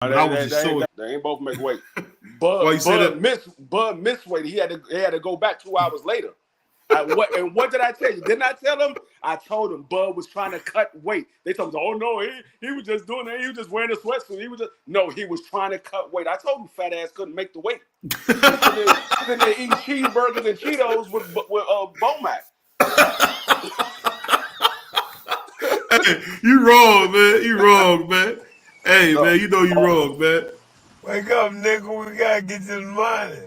But I was just so. They ain't both make weight. Why you say that? Bud missed weight. He had to go back 2 hours later. What did I tell you? Didn't I tell him? I told him Bud was trying to cut weight. They told me, oh no, he was just doing that. He was just wearing a sweatsuit. He was trying to cut weight. I told him fat ass couldn't make the weight. Sitting there eating cheeseburgers and Cheetos with Bomac. Hey, you wrong, man. You wrong, man. Hey, man, you know you wrong, man. Wake up, nigga. We gotta get this money.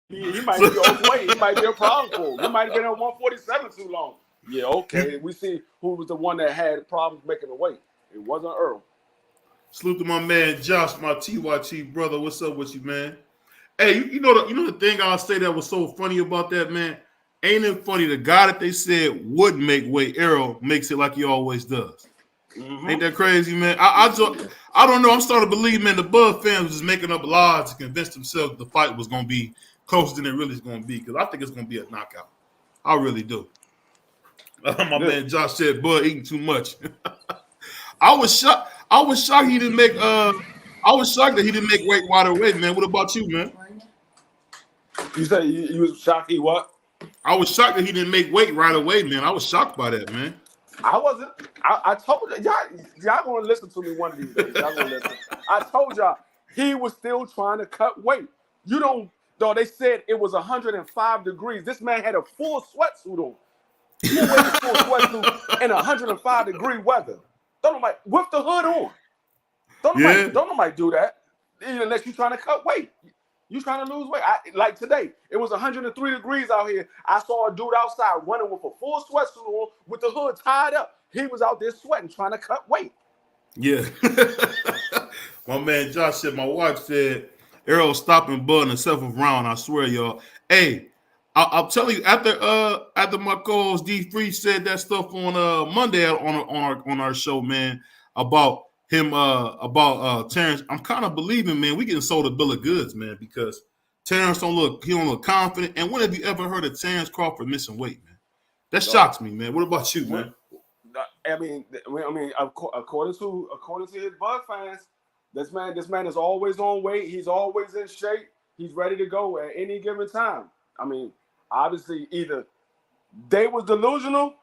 He might be overweight. He might be a problem for him. He might have been at 147 too long. Yeah, okay. We see who was the one that had problems making the weight. It wasn't Earl. Salute to my man Josh, my TYT brother. What's up with you, man? Hey, you know the thing I'll say that was so funny about that, man? Ain't it funny? The guy that they said would make weight, Errol, makes it like he always does. Mm-hmm. Ain't that crazy, man? I don't know. I'm starting to believe, man, the Bud fans was just making up lies to convince themselves the fight was going to be closer than it really is going to be, because I think it's going to be a knockout. I really do. My man Josh said Bud eating too much. I was shocked. He didn't make. I was shocked that he didn't make weight right away, man. What about you, man? You said you was shocked he what? I was shocked that he didn't make weight right away, man. I was shocked by that, man. I wasn't. I told y'all gonna listen to me one of these days. Y'all gonna listen. I told y'all he was still trying to cut weight. You don't. Though they said it was 105 degrees. This man had a full sweatsuit on. He wearing a full sweatsuit in 105-degree weather. Don't nobody with the hood on. Don't nobody do that unless you're trying to cut weight. You trying to lose weight. Like today, it was 103 degrees out here. I saw a dude outside running with a full sweatsuit on with the hood tied up. He was out there sweating, trying to cut weight. Yeah. My man Josh said, my wife said, Errol stopping Bud in the 7th round. I swear, y'all. Hey, I'll tell you, after my co-host D3 said that stuff on Monday on our show, man, about him about Terrence, I'm kind of believing, man, we getting sold a bill of goods, man, because Terrence don't look confident. And when have you ever heard of Terrence Crawford missing weight, man? That shocks me, man. What about you, man? I mean, according to his Bud fans, this man is always on weight. He's always in shape. He's ready to go at any given time. I mean, obviously, either they was delusional,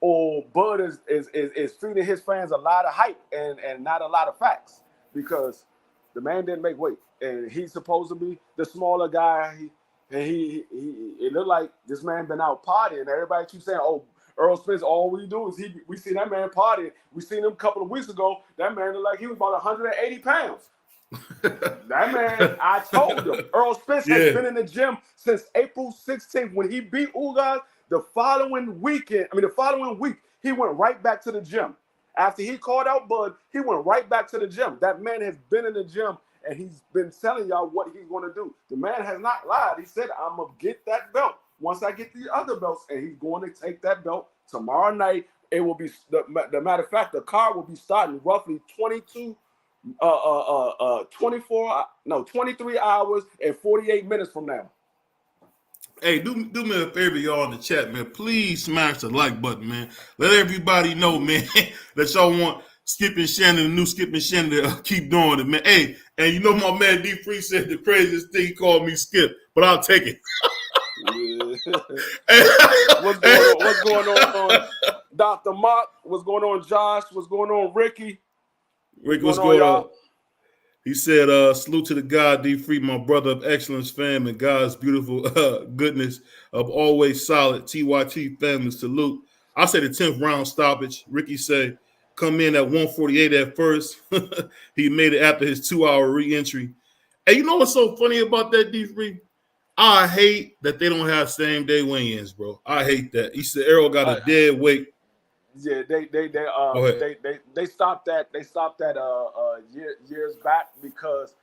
or Bud is feeding his fans a lot of hype and not a lot of facts, because the man didn't make weight, and he's supposed to be the smaller guy. It looked like this man been out partying. Everybody keeps saying, "Oh, Errol Spence, all we do is we see that man partying. We seen him a couple of weeks ago. That man looked like he was about 180 pounds." That man, I told him, Errol Spence has been in the gym since April 16th when he beat Ugas. The following week, he went right back to the gym. After he called out Bud, he went right back to the gym. That man has been in the gym, and he's been telling y'all what he's going to do. The man has not lied. He said, I'm going to get that belt once I get the other belts, and he's going to take that belt tomorrow night. It will be, the matter of fact, the card will be starting roughly 23 hours and 48 minutes from now. Hey, do me a favor, y'all in the chat, man. Please smash the like button, man. Let everybody know, man, that y'all want Skip and Shannon, the new Skip and Shannon, to keep doing it, man. Hey, and you know my man D3 said the craziest thing, he called me Skip, but I'll take it. What's going on, Dr. Mock? What's going on, Josh? What's going on, Ricky? Ricky, what's going on? He said, salute to the God, D3, my brother of excellence, fam, and God's beautiful goodness of always solid TYT family. Salute. I say the 10th round stoppage. Ricky said, come in at 148 at first. He made it after his 2-hour re-entry. Hey, you know what's so funny about that, D3? I hate that they don't have same day weigh-ins, bro. I hate that. He said Errol got a dead weight. Yeah, they stopped that. They stopped that years back because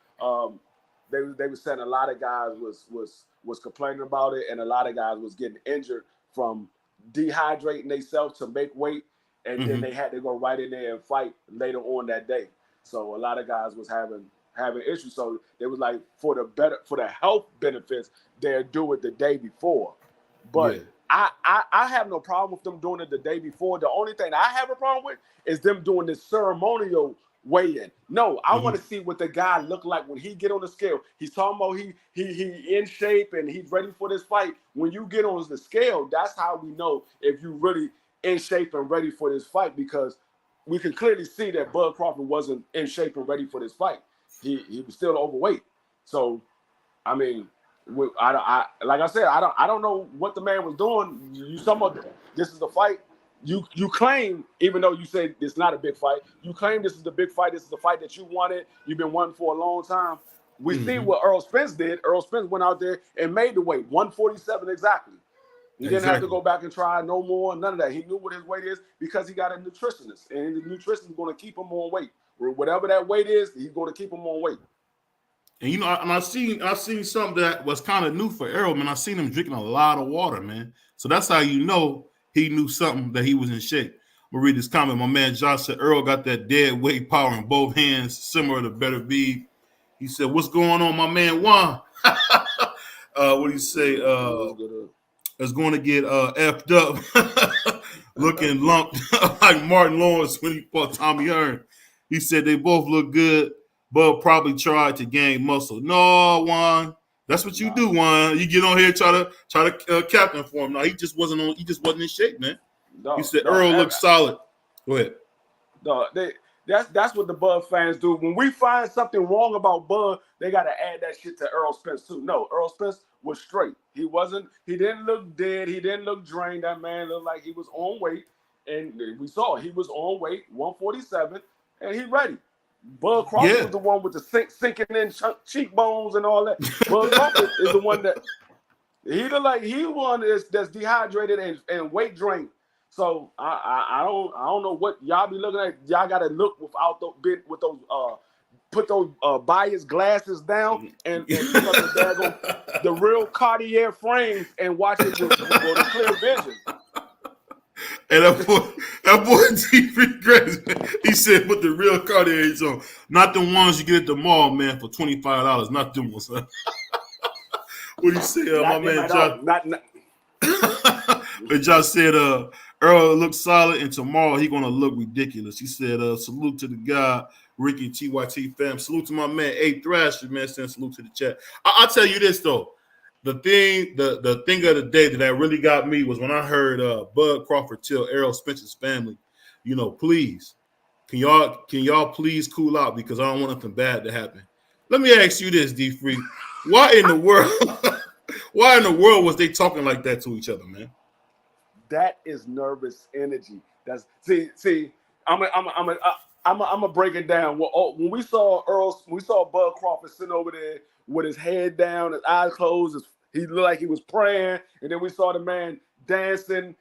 they were saying a lot of guys was complaining about it, and a lot of guys was getting injured from dehydrating themselves to make weight, and then they had to go right in there and fight later on that day. So a lot of guys was having issues. So they was like, for the health benefits, they'll do it the day before. But I have no problem with them doing it the day before. The only thing I have a problem with is them doing this ceremonial weigh in. No, I want to see what the guy look like when he get on the scale. He's talking about he in shape and he's ready for this fight. When you get on the scale, that's how we know if you really in shape and ready for this fight, because we can clearly see that Bud Crawford wasn't in shape and ready for this fight. He was still overweight. So, I mean, I like I said, I don't know what the man was doing. You talking about this is the fight. You claim, even though you say it's not a big fight, you claim this is the big fight. This is the fight that you wanted. You've been wanting for a long time. We see what Errol Spence did. Errol Spence went out there and made the weight, 147 exactly. He didn't have to go back and try no more, none of that. He knew what his weight is because he got a nutritionist, and the nutritionist is going to keep him on weight. Whatever that weight is, he's going to keep him on weight. And you know, and I seen something that was kind of new for Errol, man. I seen him drinking a lot of water, man. So that's how you know he knew something, that he was in shape. I'm gonna read this comment. My man Josh said Errol got that dead weight power in both hands, similar to Better Be. He said, "What's going on, my man Juan?" What do you say? Is going to get effed up, looking lumped like Martin Lawrence when he fought Tommy Hearn. He said they both look good. Bud probably tried to gain muscle. No, Juan, that's what you do, Juan. You get on here try to captain for him. No, he just wasn't in shape, man. He said Earl looks solid. Go ahead. No, that's what the Bud fans do. When we find something wrong about Bud, they got to add that shit to Errol Spence too. No, Errol Spence was straight. He didn't look dead. He didn't look drained. That man looked like he was on weight. And we saw he was on weight, 147, and he ready. Bud Crawford was the one with the sinking in cheekbones and all that. Bud Crawford is the one that he look like he one that's dehydrated and weight drained. So I don't know what y'all be looking at. Y'all gotta look without those put those biased glasses down and pick up the real Cartier frames and watch it with the clear vision. And that boy T3 crazy. He said, "Put the real Cartiers on, not the ones you get at the mall, man, for $25. Not them ones." What do you say, my man Josh? But Josh said, "Earl looks solid, and tomorrow he gonna look ridiculous." He said, "Salute to the guy, Ricky TYT fam. Salute to my man A Thrasher, man. Send salute to the chat." I'll tell you this though. The thing of the day that really got me was when I heard Bud Crawford tell Errol Spence's family, you know, please, can y'all please cool out because I don't want nothing bad to happen. Let me ask you this, D Free. Why in the world was they talking like that to each other, man? That is nervous energy. That's see. I'm gonna break it down. When we saw Bud Crawford sitting over there with his head down, his eyes closed, he looked like he was praying, and then we saw the man dancing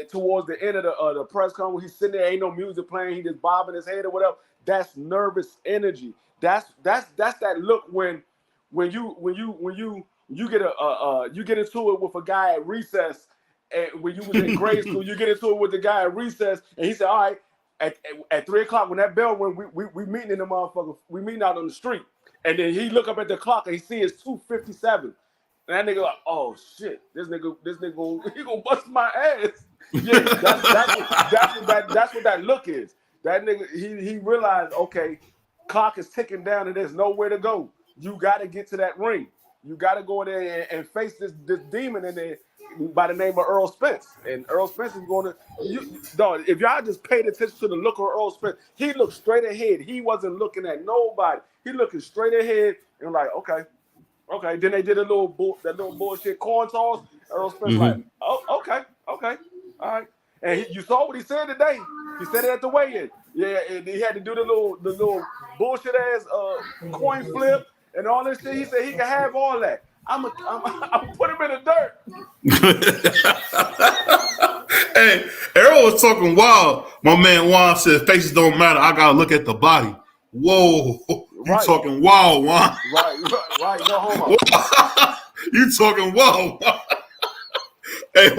towards the end of the press conference. He's sitting there, ain't no music playing, he just bobbing his head or whatever. That's nervous energy. That's that look when you get you get into it with a guy at recess, and when you was in grade school, you get into it with the guy at recess, and he said, "All right, at 3:00 when that bell went, we meeting in the motherfucker, we meeting out on the street." And then he look up at the clock and he see it's 2:57. And that nigga like, "Oh shit, this nigga he gonna bust my ass." Yeah, that's what that look is. That nigga he realized, okay, clock is ticking down and there's nowhere to go. You got to get to that ring. You got to go in there and face this demon in there by the name of Errol Spence. And Errol Spence is going to, if y'all just paid attention to the look of Errol Spence, he looked straight ahead. He wasn't looking at nobody. He looking straight ahead and like, okay. Then they did that little bullshit corn toss. Errol Spence like, "Oh, okay, all right." And you saw what he said today. He said it at the weigh-in. Yeah, and he had to do the little bullshit ass coin flip and all this shit. He said he can have all that. I'm put him in the dirt. Hey, Errol was talking wild. My man Juan said faces don't matter. I gotta look at the body. Whoa, you talking wild, Juan? Right. No homo. You talking wild? Hey,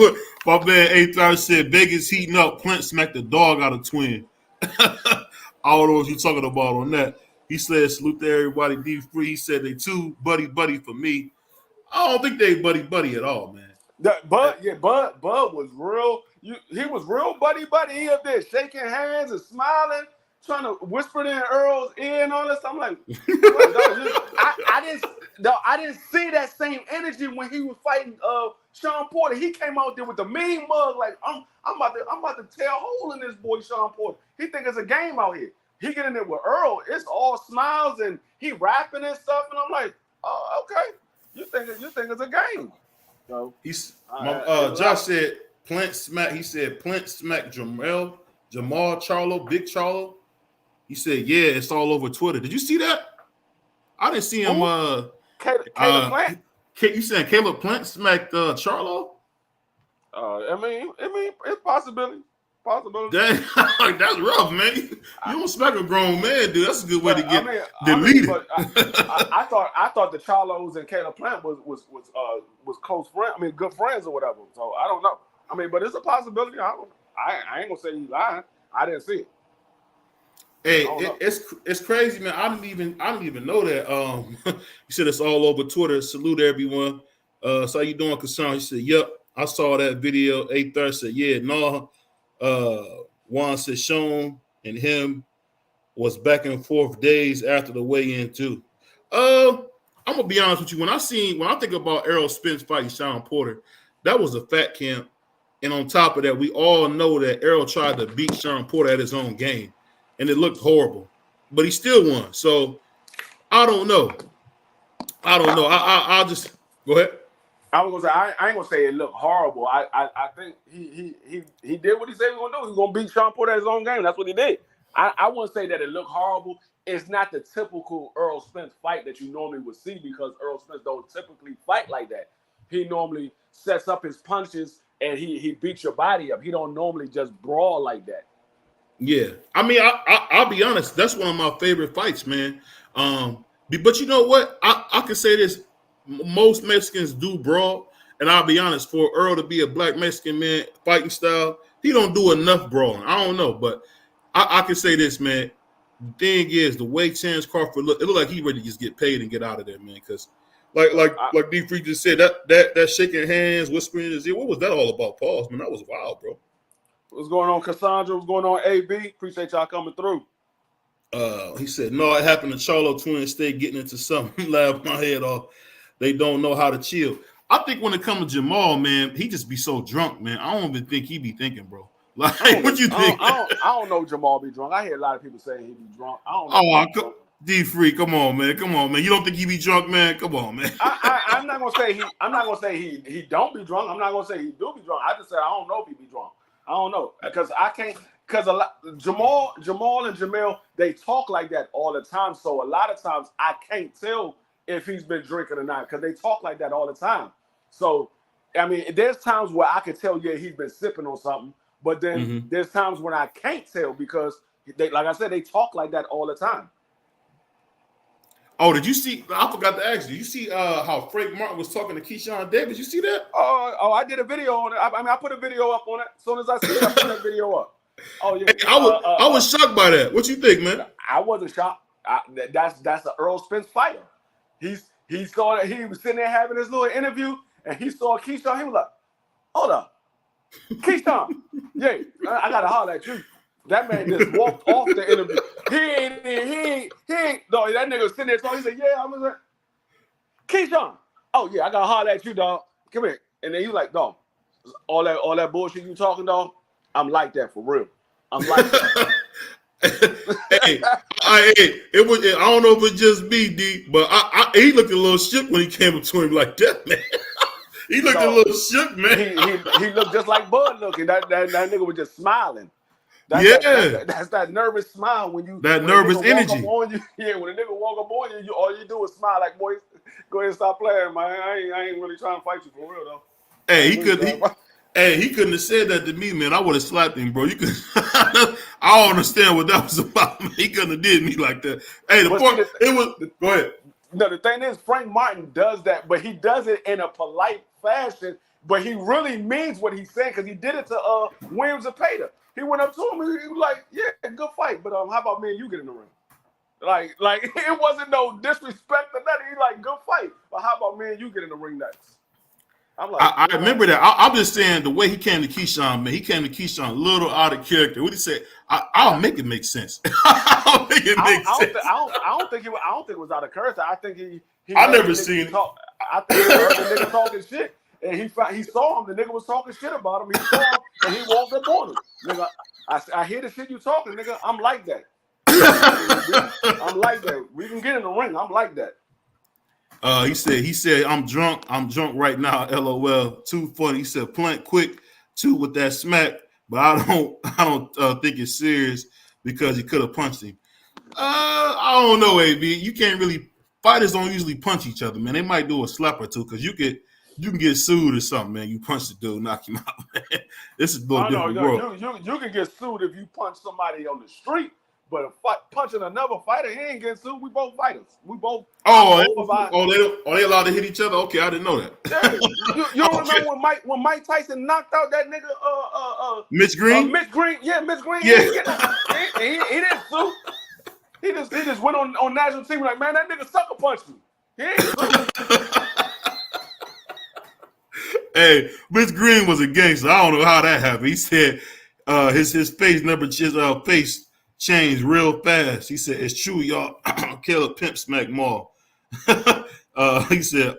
my man A3 said Vegas heating up. Clint smacked the dog out of Twin. I don't know what you talking about on that. He said salute to everybody. D Free. He said they too buddy for me. I don't think they buddy at all, man. Bud was real. He was real buddy. He up there shaking hands and smiling, trying to whisper in Earl's ear and all this. I'm like, what, dog, I didn't see that same energy when he was fighting Sean Porter. He came out there with the mean mug, like I'm about to tear a hole in this boy Sean Porter. He think it's a game out here. He get in there with Earl, it's all smiles and he rapping and stuff, and I'm like, oh, okay, you think it's a game. So Josh said Plant smack. He said Plant smack Jamal Charlo, Big Charlo. He said, yeah, it's all over Twitter. Did you see that? I didn't see him. Caleb Plant. You saying Caleb Plant smacked Charlo? I mean, it's possibility. Dang, that's rough, man. You don't smack a grown man, dude. That's a good way to get deleted. I thought the Charlos and Caleb Plant was close friends. I mean, good friends or whatever. So I don't know. I mean, but it's a possibility. I ain't gonna say he's lying. I didn't see it. Hey, it's crazy, man. I didn't even know that. You said it's all over Twitter. Salute everyone. So how you doing, Kassan? He said, yep, I saw that video. A3 said, yeah, no. Juan said Sean and him was back and forth days after the weigh-in too. I'm gonna be honest with you. When I think about Errol Spence fighting Sean Porter, that was a fat camp. And on top of that, we all know that Errol tried to beat Sean Porter at his own game, and it looked horrible. But he still won. So I don't know. I'll just go ahead. I was gonna say I ain't gonna say it looked horrible. I think he did what he said he was gonna do. He was gonna beat Sean Porter at his own game. That's what he did. I wouldn't say that it looked horrible. It's not the typical Errol Spence fight that you normally would see because Errol Spence don't typically fight like that. He normally sets up his punches and he beats your body up. He don't normally just brawl like that. Yeah, I mean, I'll be honest. That's one of my favorite fights, man. But you know what? I can say this. Most Mexicans do brawl, and I'll be honest, for Earl to be a black Mexican man fighting style, he don't do enough brawling. I don't know, but I can say this, man. The thing is, the way Chance Crawford looked, it looked like he ready to just get paid and get out of there, man. Because like D Free just said, that shaking hands, whispering in his ear, what was that all about? Pause, man. That was wild, bro. What's going on, Cassandra? What's going on, AB? Appreciate y'all coming through. He said, no, it happened to Charlo Twin State getting into something. Laughed my head off. They don't know how to chill. I think when it comes to Jamal, man, he just be so drunk, man. I don't even think he be thinking, bro. Like, what you think? I don't know Jamal be drunk. I hear a lot of people saying he be drunk. I don't know. D Free, come on, man. You don't think he be drunk, man? Come on, man. I'm not gonna say he don't be drunk. I'm not gonna say he do be drunk. I just said I don't know if he be drunk. I don't know because I can't. Because Jamal and Jamel, they talk like that all the time. So a lot of times I can't tell if he's been drinking or not because they talk like that all the time. So, I mean, there's times where I can tell, yeah, he's been sipping on something. But then there's times when I can't tell because, they, like I said, they talk like that all the time. Oh, did you see? I forgot to ask you. You see how Frank Martin was talking to Keyshawn Davis? You see that? Oh, I did a video on it. I put a video up on it. As soon as I see it, I put that video up. Oh yeah, I was shocked by that. What you think, man? I wasn't shocked. That's an Errol Spence fighter. He was sitting there having his little interview, and he saw Keyshawn. He was like, "Hold up, Keyshawn, yeah, I gotta holler at you." That man just walked off the interview. He ain't. No, that nigga was sitting there talking. He said, "Yeah, I'm gonna Keyshawn. Oh yeah, I gotta holler at you, dog. Come here." And then he was like, "Dog, all that bullshit you talking, dog. I'm like that for real. I'm like that." It was. I don't know if it just me, D, but he looked a little shook when he came up to him like that, man. He looked a little shook, man. He looked just like Bud looking. That nigga was just smiling. That's that nervous smile when nervous energy. When a nigga walk up on you, all you do is smile like, boy, go ahead and stop playing, man. I ain't really trying to fight you for real though. Hey, he couldn't have said that to me, man. I would have slapped him, bro. You could. I don't understand what that was about, man. He couldn't have did me like that. Hey, go ahead. No, the thing is, Frank Martin does that, but he does it in a polite fashion. But he really means what he's saying because he did it to Williams Zepeda. He went up to him and he was like, "Yeah, good fight, but how about me and you get in the ring?" Like it wasn't no disrespect or nothing. He's like, "Good fight, but how about me and you get in the ring next?" I'm like, I remember that. I'm just saying the way he came to Keyshawn, man. He came to Keyshawn a little out of character. What he said? I'll make it make sense. I'll make it make sense. I don't think it was out of courtesy. I think he I never seen talk. I think he heard the nigga talking shit, and he saw him. The nigga was talking shit about him. He saw him, and he walked up on him. Nigga, I hear the shit you talking, nigga. I'm like that. I'm like that. We can get in the ring. I'm like that. He said, I'm drunk right now, LOL. Too funny. He said, Plant quick, too, with that smack, but I don't think it's serious because he could have punched him. I don't know, AB. You can't really, fighters don't usually punch each other, man. They might do a slap or two because you can get sued or something, man. You punch the dude, knock him out, man. This is a little different world. You can get sued if you punch somebody on the street. But punching another fighter, he ain't getting sued. We both fighters. We both. They allowed to hit each other? Okay, I didn't know that. Yeah. You don't remember when Mike Tyson knocked out that nigga? Mitch Green. Mitch Green. Yeah, Mitch Green. Yeah. He didn't sue. He just went on national TV like, man, that nigga sucker punched me. He ain't sue. Hey, Mitch Green was a gangster. I don't know how that happened. He said his face changed real fast. He said, it's true, y'all. Caleb Pimp smacked Maul. He said,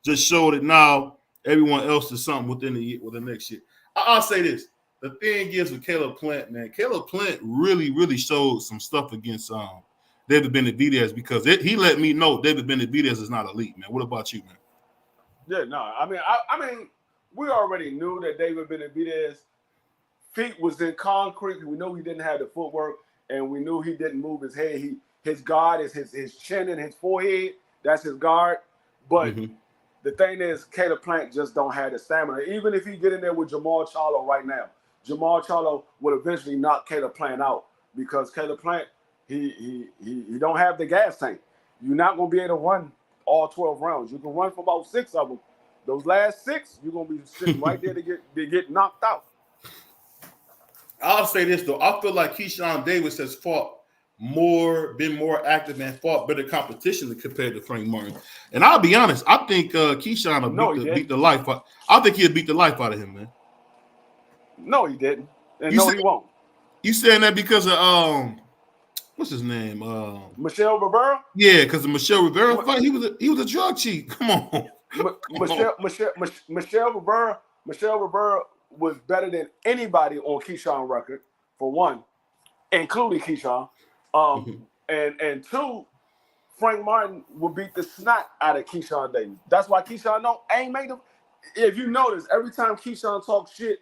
just showed it now. Everyone else is something within the next year. I'll say this. The thing is with Caleb Plant, man, Caleb Plant really, really showed some stuff against David Benavidez because he let me know David Benavidez is not elite, man. What about you, man? Yeah, no. I mean, we already knew that David Benavidez feet was in concrete. We knew he didn't have the footwork, and we knew he didn't move his head. His guard is his chin and his forehead. That's his guard. But the thing is, Caleb Plant just don't have the stamina. Even if he get in there with Jamal Charlo right now, Jamal Charlo would eventually knock Caleb Plant out because Caleb Plant he don't have the gas tank. You're not gonna be able to run all 12 rounds. You can run for about 6 of them. Those last 6, you're gonna be sitting right there to get knocked out. I'll say this though. I feel like Keyshawn Davis has been more active and fought better competition compared to Frank Martin. And I'll be honest, I think Keyshawn will beat the life out. I think he'll beat the life out of him, man. No, he didn't. And he won't. You saying that because of what's his name? Michelle Rivera? Yeah, because of Michelle Rivera fight. He was a drug cheat. Come on. Michelle Rivera was better than anybody on Keyshawn record, for one, including Keyshawn. And two, Frank Martin will beat the snot out of Keyshawn Davis. That's why Keyshawn ain't made him. If you notice, every time Keyshawn talks shit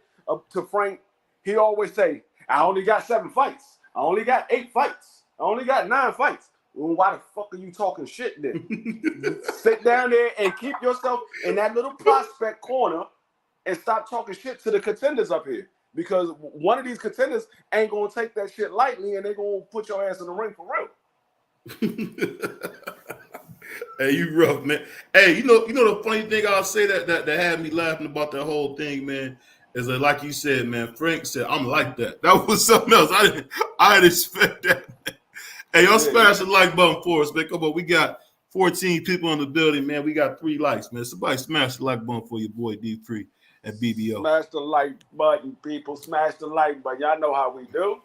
to Frank, he always say, I only got 7 fights. I only got 8 fights. I only got 9 fights. Well, why the fuck are you talking shit then? Sit down there and keep yourself in that little prospect corner and stop talking shit to the contenders up here. Because one of these contenders ain't going to take that shit lightly and they're going to put your ass in the ring for real. Hey, you rough, man. Hey, you know the funny thing I'll say that had me laughing about that whole thing, man, is that like you said, man, Frank said, I'm like that. That was something else. I didn't expect that, man. Hey, y'all smash the like button for us, man. Come on, we got 14 people in the building, man. We got 3 likes, man. Somebody smash the like button for your boy D3 at BBO. Smash the like button, people. Smash the like button. Y'all know how we do.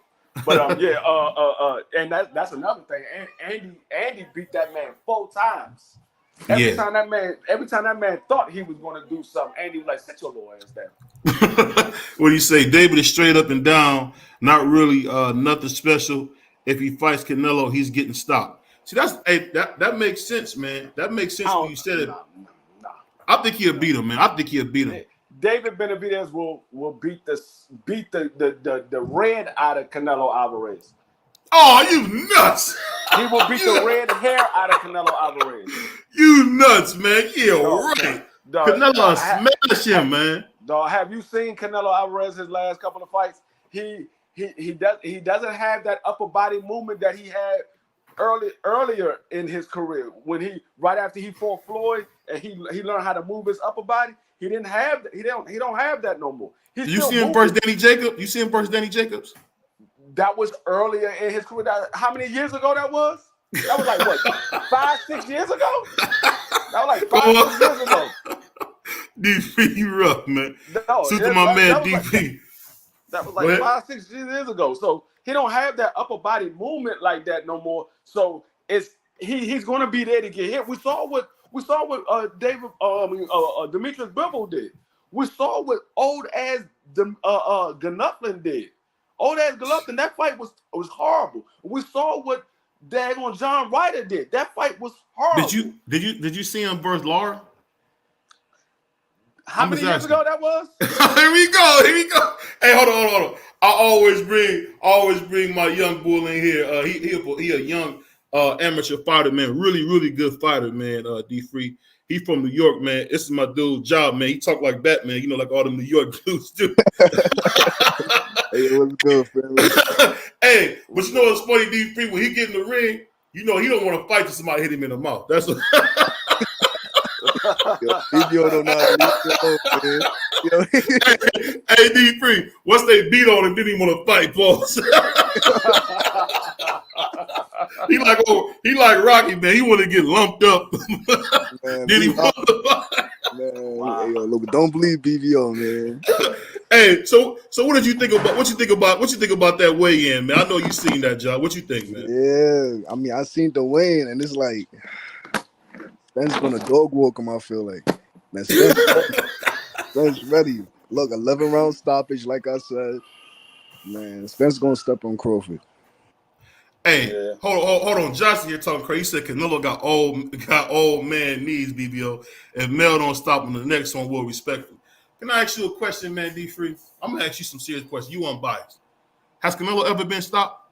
But and that's another thing. Andy beat that man 4 times. Every time that man thought he was going to do something, Andy was like, "Sit your little ass down." What do you say? David is straight up and down. Not really nothing special. If he fights Canelo, he's getting stopped. See, that makes sense, man. That makes sense when you said it. Nah. I think he'll beat him, man. I think he'll beat him. David Benavidez will beat the red out of Canelo Alvarez. Oh, you nuts! He will beat the red hair out of Canelo Alvarez. You nuts, man. Yeah, right. Canelo smash him, man. Dog, have you seen Canelo Alvarez his last couple of fights? He doesn't have that upper body movement that he had earlier in his career when right after he fought Floyd and he learned how to move his upper body. He don't have that no more. You see him versus Danny Jacobs? You see him versus Danny Jacobs? That was earlier in his career. How many years ago that was? That was like what, 5-6 years ago? That was like 5-6 years ago. DP, you rough, man. No, Suit to my man DP. That was like 5-6 years ago. So he don't have that upper body movement like that no more. So he's going to be there to get hit. We saw what Demetrius Bivol did. We saw what old ass Ganuflin did. Old ass Ganuflin, that fight was horrible. We saw what daggone John Ryder did. That fight was horrible. Did you see him versus Lara? How many years ago that was? Here we go. Hey, hold on. I always bring my young bull in here. He a young amateur fighter, man. Really, really good fighter, man. D-Free. He from New York, man. This is my dude's job, man. He talk like Batman, you know, like all the New York dudes do. Hey, what's good, family? Hey, but you know what's funny, D-Free? When he get in the ring, you know he don't want to fight till somebody hit him in the mouth. That's what. Yo, don't know how to man. Hey, D-Free, once they beat on him, didn't even want to fight, boss. He like Rocky, man. He want to get lumped up. Man, Did he want to fight? Man, wow. Hey, yo, look, don't believe BVO, man. Hey, so what did you think about? What you think about that weigh-in, man? I know you seen that, John. What you think, man? Yeah, I mean, I seen the weigh-in, and it's like Spence gonna dog walk him. I feel like, man, Spence ready. Look, 11-round stoppage, like I said. Man, Spence gonna step on Crawford. Hey, yeah. hold on. Johnson here talking crazy. He said Canelo got old man knees, BBO. If Mel don't stop him, the next one will respect him. Can I ask you a question, man, D-Free? I'm gonna ask you some serious questions. You unbiased. Has Canelo ever been stopped?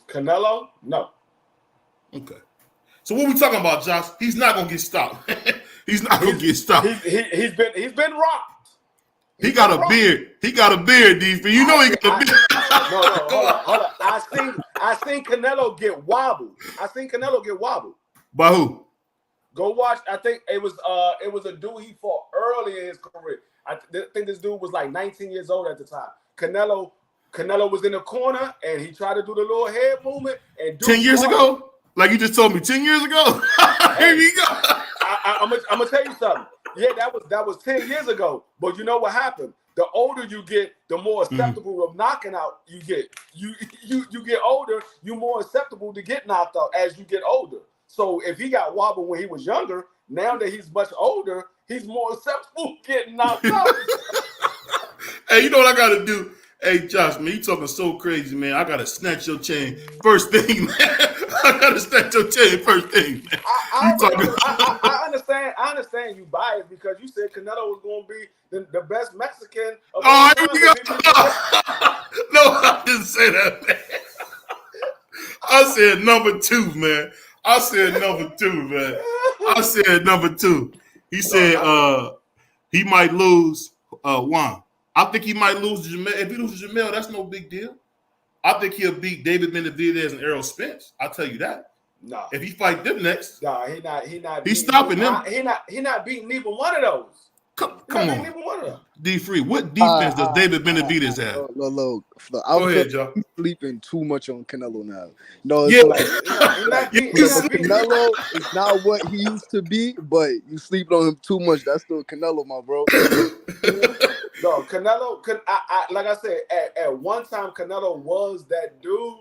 Canelo? No. Okay. So what we talking about, Josh? He's not gonna get stopped. He's not gonna get stopped. He's been rocked. He got a beard. He got a beard, D-Free. You know he got a beard. No, hold on. I seen Canelo get wobbled. By who? Go watch. I think it was a dude he fought early in his career. I think this dude was like 19 years old at the time. Canelo was in the corner and he tried to do the little head movement and 10 years ago? Like you just told me 10 years ago? Here we go. I'm gonna tell you something. Yeah, that was 10 years ago. But you know what happened? The older you get, the more acceptable of knocking out you get. You get older, you're more acceptable to get knocked out as you get older. So if he got wobbled when he was younger, now that he's much older, he's more acceptable getting knocked out. Hey, you know what I gotta do? Hey, Josh, man, you talking so crazy, man. I gotta snatch your chain first thing, man. I gotta snatch your chain first thing, man. I understand you biased because you said Canelo was going to be the best Mexican. Oh, here we go. No, I didn't say that, man. I said number two, man. I said number two. He said he might lose Juan. I think he might lose to Jamel. If he loses to Jamel, that's no big deal. I think he'll beat David Benavidez and Errol Spence. I'll tell you that. No. If he fight them next. No, he not. He's stopping them. He not beating neither one of those. Come on. D-Free. What defense does David Benavidez have? Look. Go ahead, Joe. He's sleeping too much on Canelo now. No, yeah. Canelo is not what he used to be, but you sleeping on him too much. That's still Canelo, my bro. No, Canelo. Like I said, at one time, Canelo was that dude.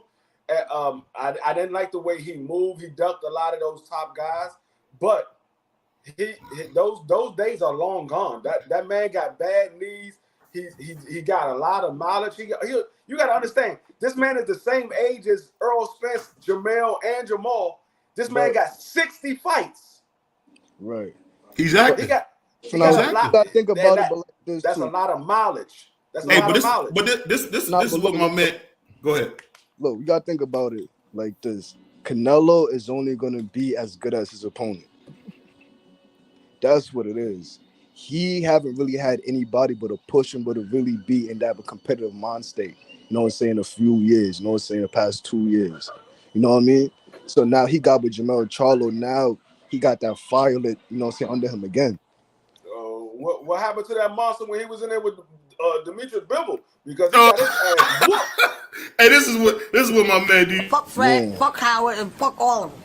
I didn't like the way he moved. He ducked a lot of those top guys, but those days are long gone. That man got bad knees. He got a lot of mileage. You got to understand, this man is the same age as Errol Spence, Jamel, and Jamal. This man got 60 fights. Right. He's active. You got to think about it. But that's a lot of mileage. But this is what my man. Go ahead. Look, we got to think about it like this. Canelo is only going to be as good as his opponent. That's what it is. He haven't really had anybody but to push him, but to really be in that competitive mind state. You know what I'm saying? A few years. You know what I'm saying? The past 2 years. You know what I mean? So now he got with Jamel Charlo. Now he got that fire lit, you know what I'm saying, under him again. What happened to that monster when he was in there with Demetrius Bivol? Because he got his ass whooped. Hey, this is what my man did. Fuck Fred, fuck Howard, and fuck all of them.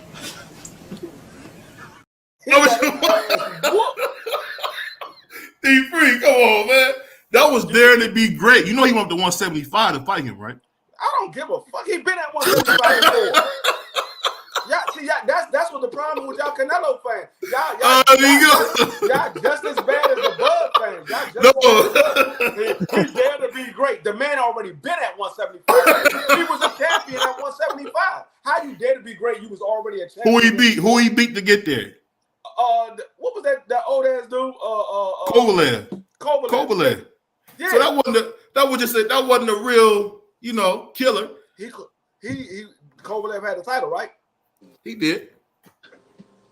D-Free, come on, man. That was Dare to Be Great. You know he went up to 175 to fight him, right? I don't give a fuck. He been at 175 before. That's what the problem with y'all Canelo fans. Y'all just as bad as the Bud fans. Y'all just He's Dare to Be Great. The man already been at 175. He was a champion at 175. How you Dare to Be Great? You was already a champion. Who he beat to get there? What was that old ass dude? Kovalev. Yeah. So that wasn't a real, killer. He Kovalev had the title, right? He did.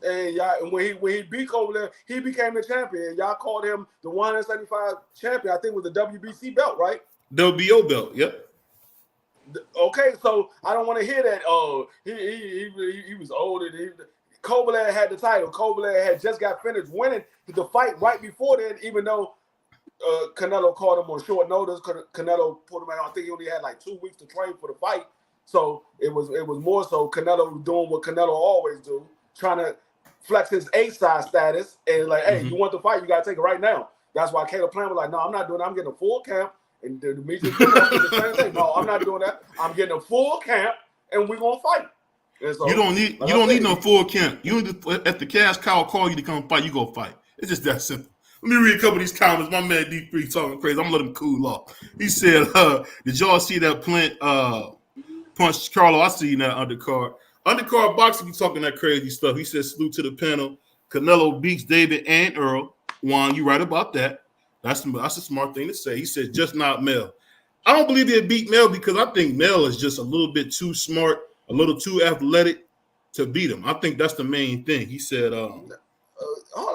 And y'all, when he beat Kovalev, he became the champion. Y'all called him the 175 champion. I think it was the WBC belt, right? WBO belt, yep. Okay, so I don't want to hear that. He was old and Kovalev had the title. Kovalev had just got finished winning the fight right before then, even though Canelo called him on short notice. Canelo put him out. I think he only had like 2 weeks to train for the fight. So it was more so Canelo doing what Canelo always do, trying to flex his A-side status and like, hey, you want the fight, you gotta take it right now. That's why Caleb Plant was like, no, I'm not doing that. I'm getting a full camp. And Demetrius did the same thing. No, I'm not doing that. I'm getting a full camp and we're gonna fight. So, you don't need no full camp. You need to, if the cash cow call you to come fight, you go fight. It's just that simple. Let me read a couple of these comments. My man D3 talking crazy. I'm gonna let him cool off. He said, did y'all see that Plant punched Carlo? I see that undercard. Undercard boxing be talking that crazy stuff. He said, salute to the panel. Canelo beats David and Earl. Juan, you right about that. That's a smart thing to say. He said, just not Mel. I don't believe he'll beat Mel because I think Mel is just a little bit too smart, a little too athletic to beat him. I think that's the main thing. He said, hold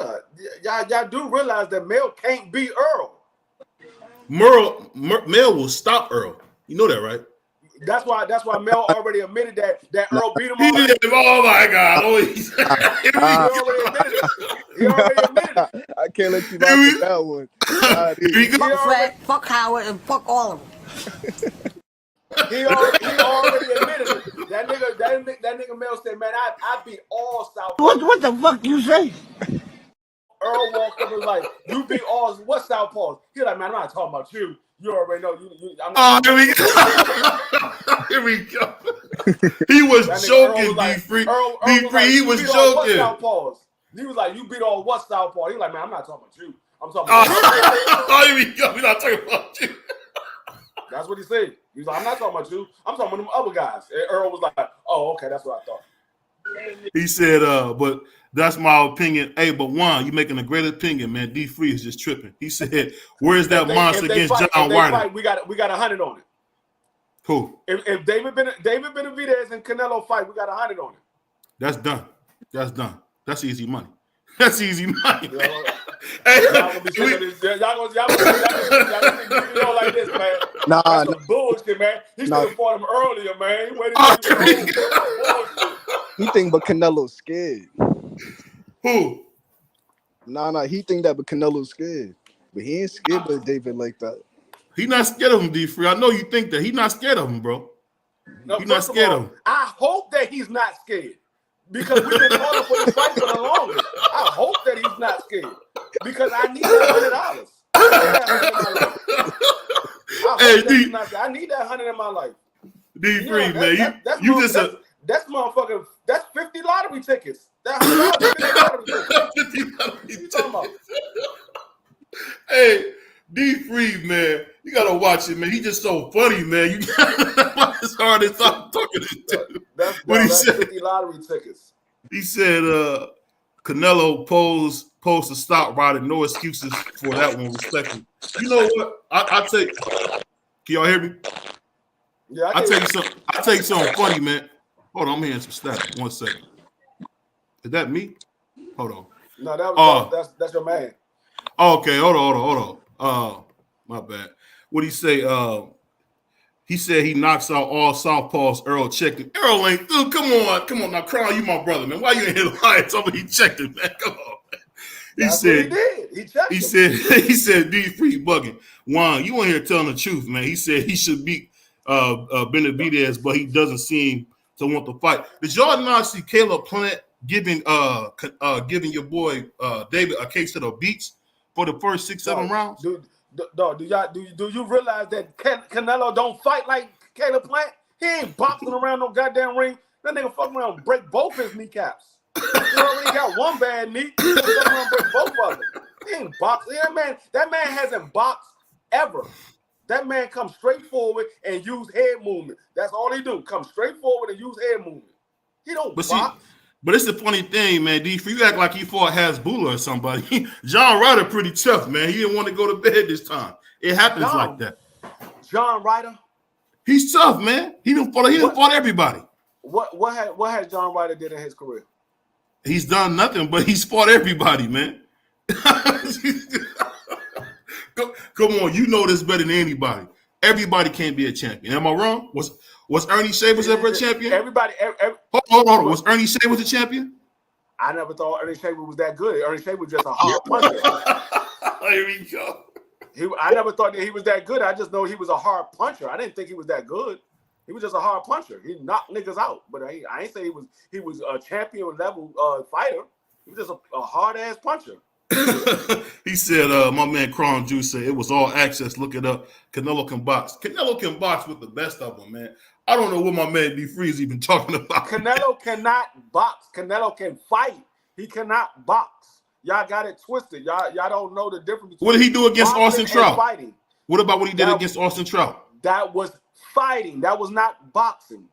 on. Y'all do realize that Mel can't beat Earl. Mel will stop Earl. You know that, right? That's why Mel already admitted that Earl beat him. He did. Oh my God! He already admitted it. I can't let you rock with that one. Fuck Howard and fuck all of them. He already admitted it. That nigga Mel said, man, I beat all Southpaws. What the fuck you say? Earl walked up and was like, you beat all what Southpaws? He like, man, I'm not talking about you. You already know. Here we go. Here we go. He was joking, D3. He was joking. He was like, you beat all what Southpaw? He was like, man, I'm not talking about you. I'm talking about here we go. We're not talking about you. That's what he said. He was like, I'm not talking about you. I'm talking about them other guys. And Earl was like, oh, okay, that's what I thought. He said, but that's my opinion. Hey, but Juan, you making a great opinion, man. D3 is just tripping. He said, where's that monster against John Wilder? We got 100 on it. Who? If David Benavidez and Canelo fight, we got 100 on it. That's done. That's easy money. That's easy money. Man. Hey, y'all gonna be like this, man. That's some bullshit, man. He should have fought him earlier, man. He waited He think but Canelo's scared. Who? Nah, he think that but Canelo's scared. But he ain't scared of David like that. He not scared of him, D3. I know you think that. He not scared of him, bro. No, he's not scared of him. I hope that he's not scared. Because we've been calling for this fight for the longest. I hope that he's not scared. Because I need $100. I need that 100 in my life. D3, man. That's motherfucking, that's 50 lottery tickets. That's $50 lottery tickets. What you talking about? Hey, D3, man, you gotta watch it, man. He just so funny, man. You gotta it's hard to stop talking to. That's 50 lottery tickets. He said Canelo posed to stop riding. No excuses for that one, respectfully. You know what? I tell you, can y'all hear me? Yeah, I'll tell you something funny, man. Hold on, I'm hearing some static. 1 second. Is that me? Hold on. No, that's your man. Okay, hold on. My bad. What he say? He said he knocks out all Southpaws. Earl checked it. Earl ain't. Dude, come on. Now, Crown, you my brother, man. Why you in here lying? Somebody he checked it, man. Come on, man. He said D3 bugging. Juan, you in here telling the truth, man. He said he should beat Benavidez, but he doesn't seem to want to fight. Did y'all not see Caleb Plant giving your boy David a case of the beats for the first 6-7 rounds? Dude, Dog, do you realize that Canelo don't fight like Caleb Plant? He ain't boxing around no goddamn ring. That nigga fuck around and break both his kneecaps. He already got one bad knee. He fuck around and break both of them. He ain't boxing. That man hasn't boxed ever. That man comes straight forward and use head movement. That's all he do. Come straight forward and use head movement. He don't box. But it's the funny thing, man. D, you act like he fought Hasbulla or somebody. John Ryder pretty tough, man. He didn't want to go to bed this time. It happens like that. John Ryder? He's tough, man. He done fought everybody. What has John Ryder did in his career? He's done nothing, but he's fought everybody, man. Come on, you know this better than anybody. Everybody can't be a champion. Am I wrong? Was Ernie Shavers ever a champion? Hold on. Was Ernie Shavers a champion? I never thought Ernie Shavers was that good. Ernie Shavers was just a hard puncher. Here we go. I never thought that he was that good. I just know he was a hard puncher. I didn't think he was that good. He was just a hard puncher. He knocked niggas out. But I ain't say he was a champion level fighter. He was just a hard ass puncher. He said, my man Cron Juice said it was all access. Look it up. Canelo can box. Canelo can box with the best of them, man. I don't know what my man D Freeze even talking about. Canelo cannot box. Canelo can fight. He cannot box. Y'all got it twisted. Y'all don't know the difference between what did he do against Austin Trout? Fighting. What about what he did against Austin Trout? That was fighting. That was not boxing.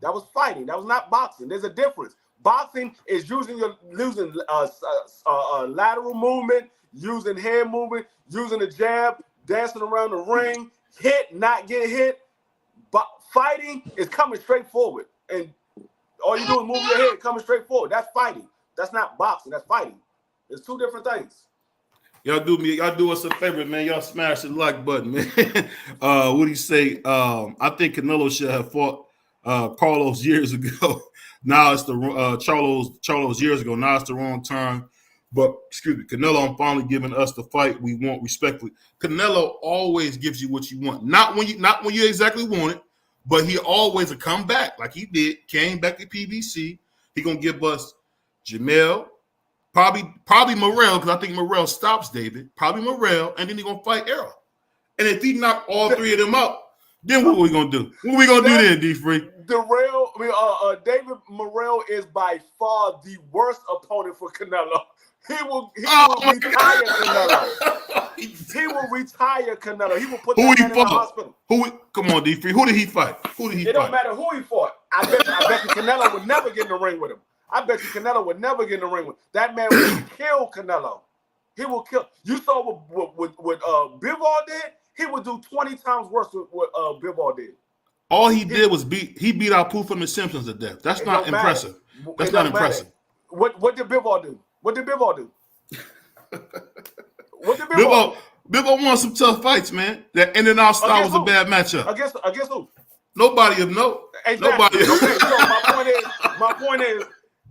That was fighting. That was not boxing. There's a difference. Boxing is using lateral movement, using head movement, using the jab, dancing around the ring, hit, not get hit. But fighting is coming straight forward. And all you do is move your head, coming straight forward. That's fighting. That's not boxing. That's fighting. It's two different things. Y'all do us a favor, man. Y'all smash the like button, man. What do you say? I think Canelo should have fought Carlos years ago. Now it's the Charlos years ago. Now it's the wrong time. But excuse me, Canelo finally giving us the fight we want respectfully. Canelo always gives you what you want. Not when you exactly want it, but he always will come back like he did. Came back to PBC. He gonna give us Jamel, probably Morrell, because I think Morrell stops David. Probably Morrell, and then he gonna fight Errol. And if he knock all three of them out, then what are we gonna do? What are we gonna do then, D-Free? David Morrell is by far the worst opponent for Canelo. He will retire Canelo. He will retire Canelo. He will put that man in the hospital. Come on, D-Free. Who did he fight? It don't matter who he fought. I bet you Canelo would never get in the ring with him. I bet you Canelo would never get in the ring with him. That man will kill Canelo. He will kill. You saw what Bivol did? He would do 20 times worse than what Bivol did. All he did was beat out Pooh from the Simpsons to death. That's not impressive. That's not impressive. What did Bivol do? What did Bivol do? Bivol won some tough fights, man. That in and out style was a bad matchup. Against who? Nobody of note. Exactly. Nobody. Okay, so my point is,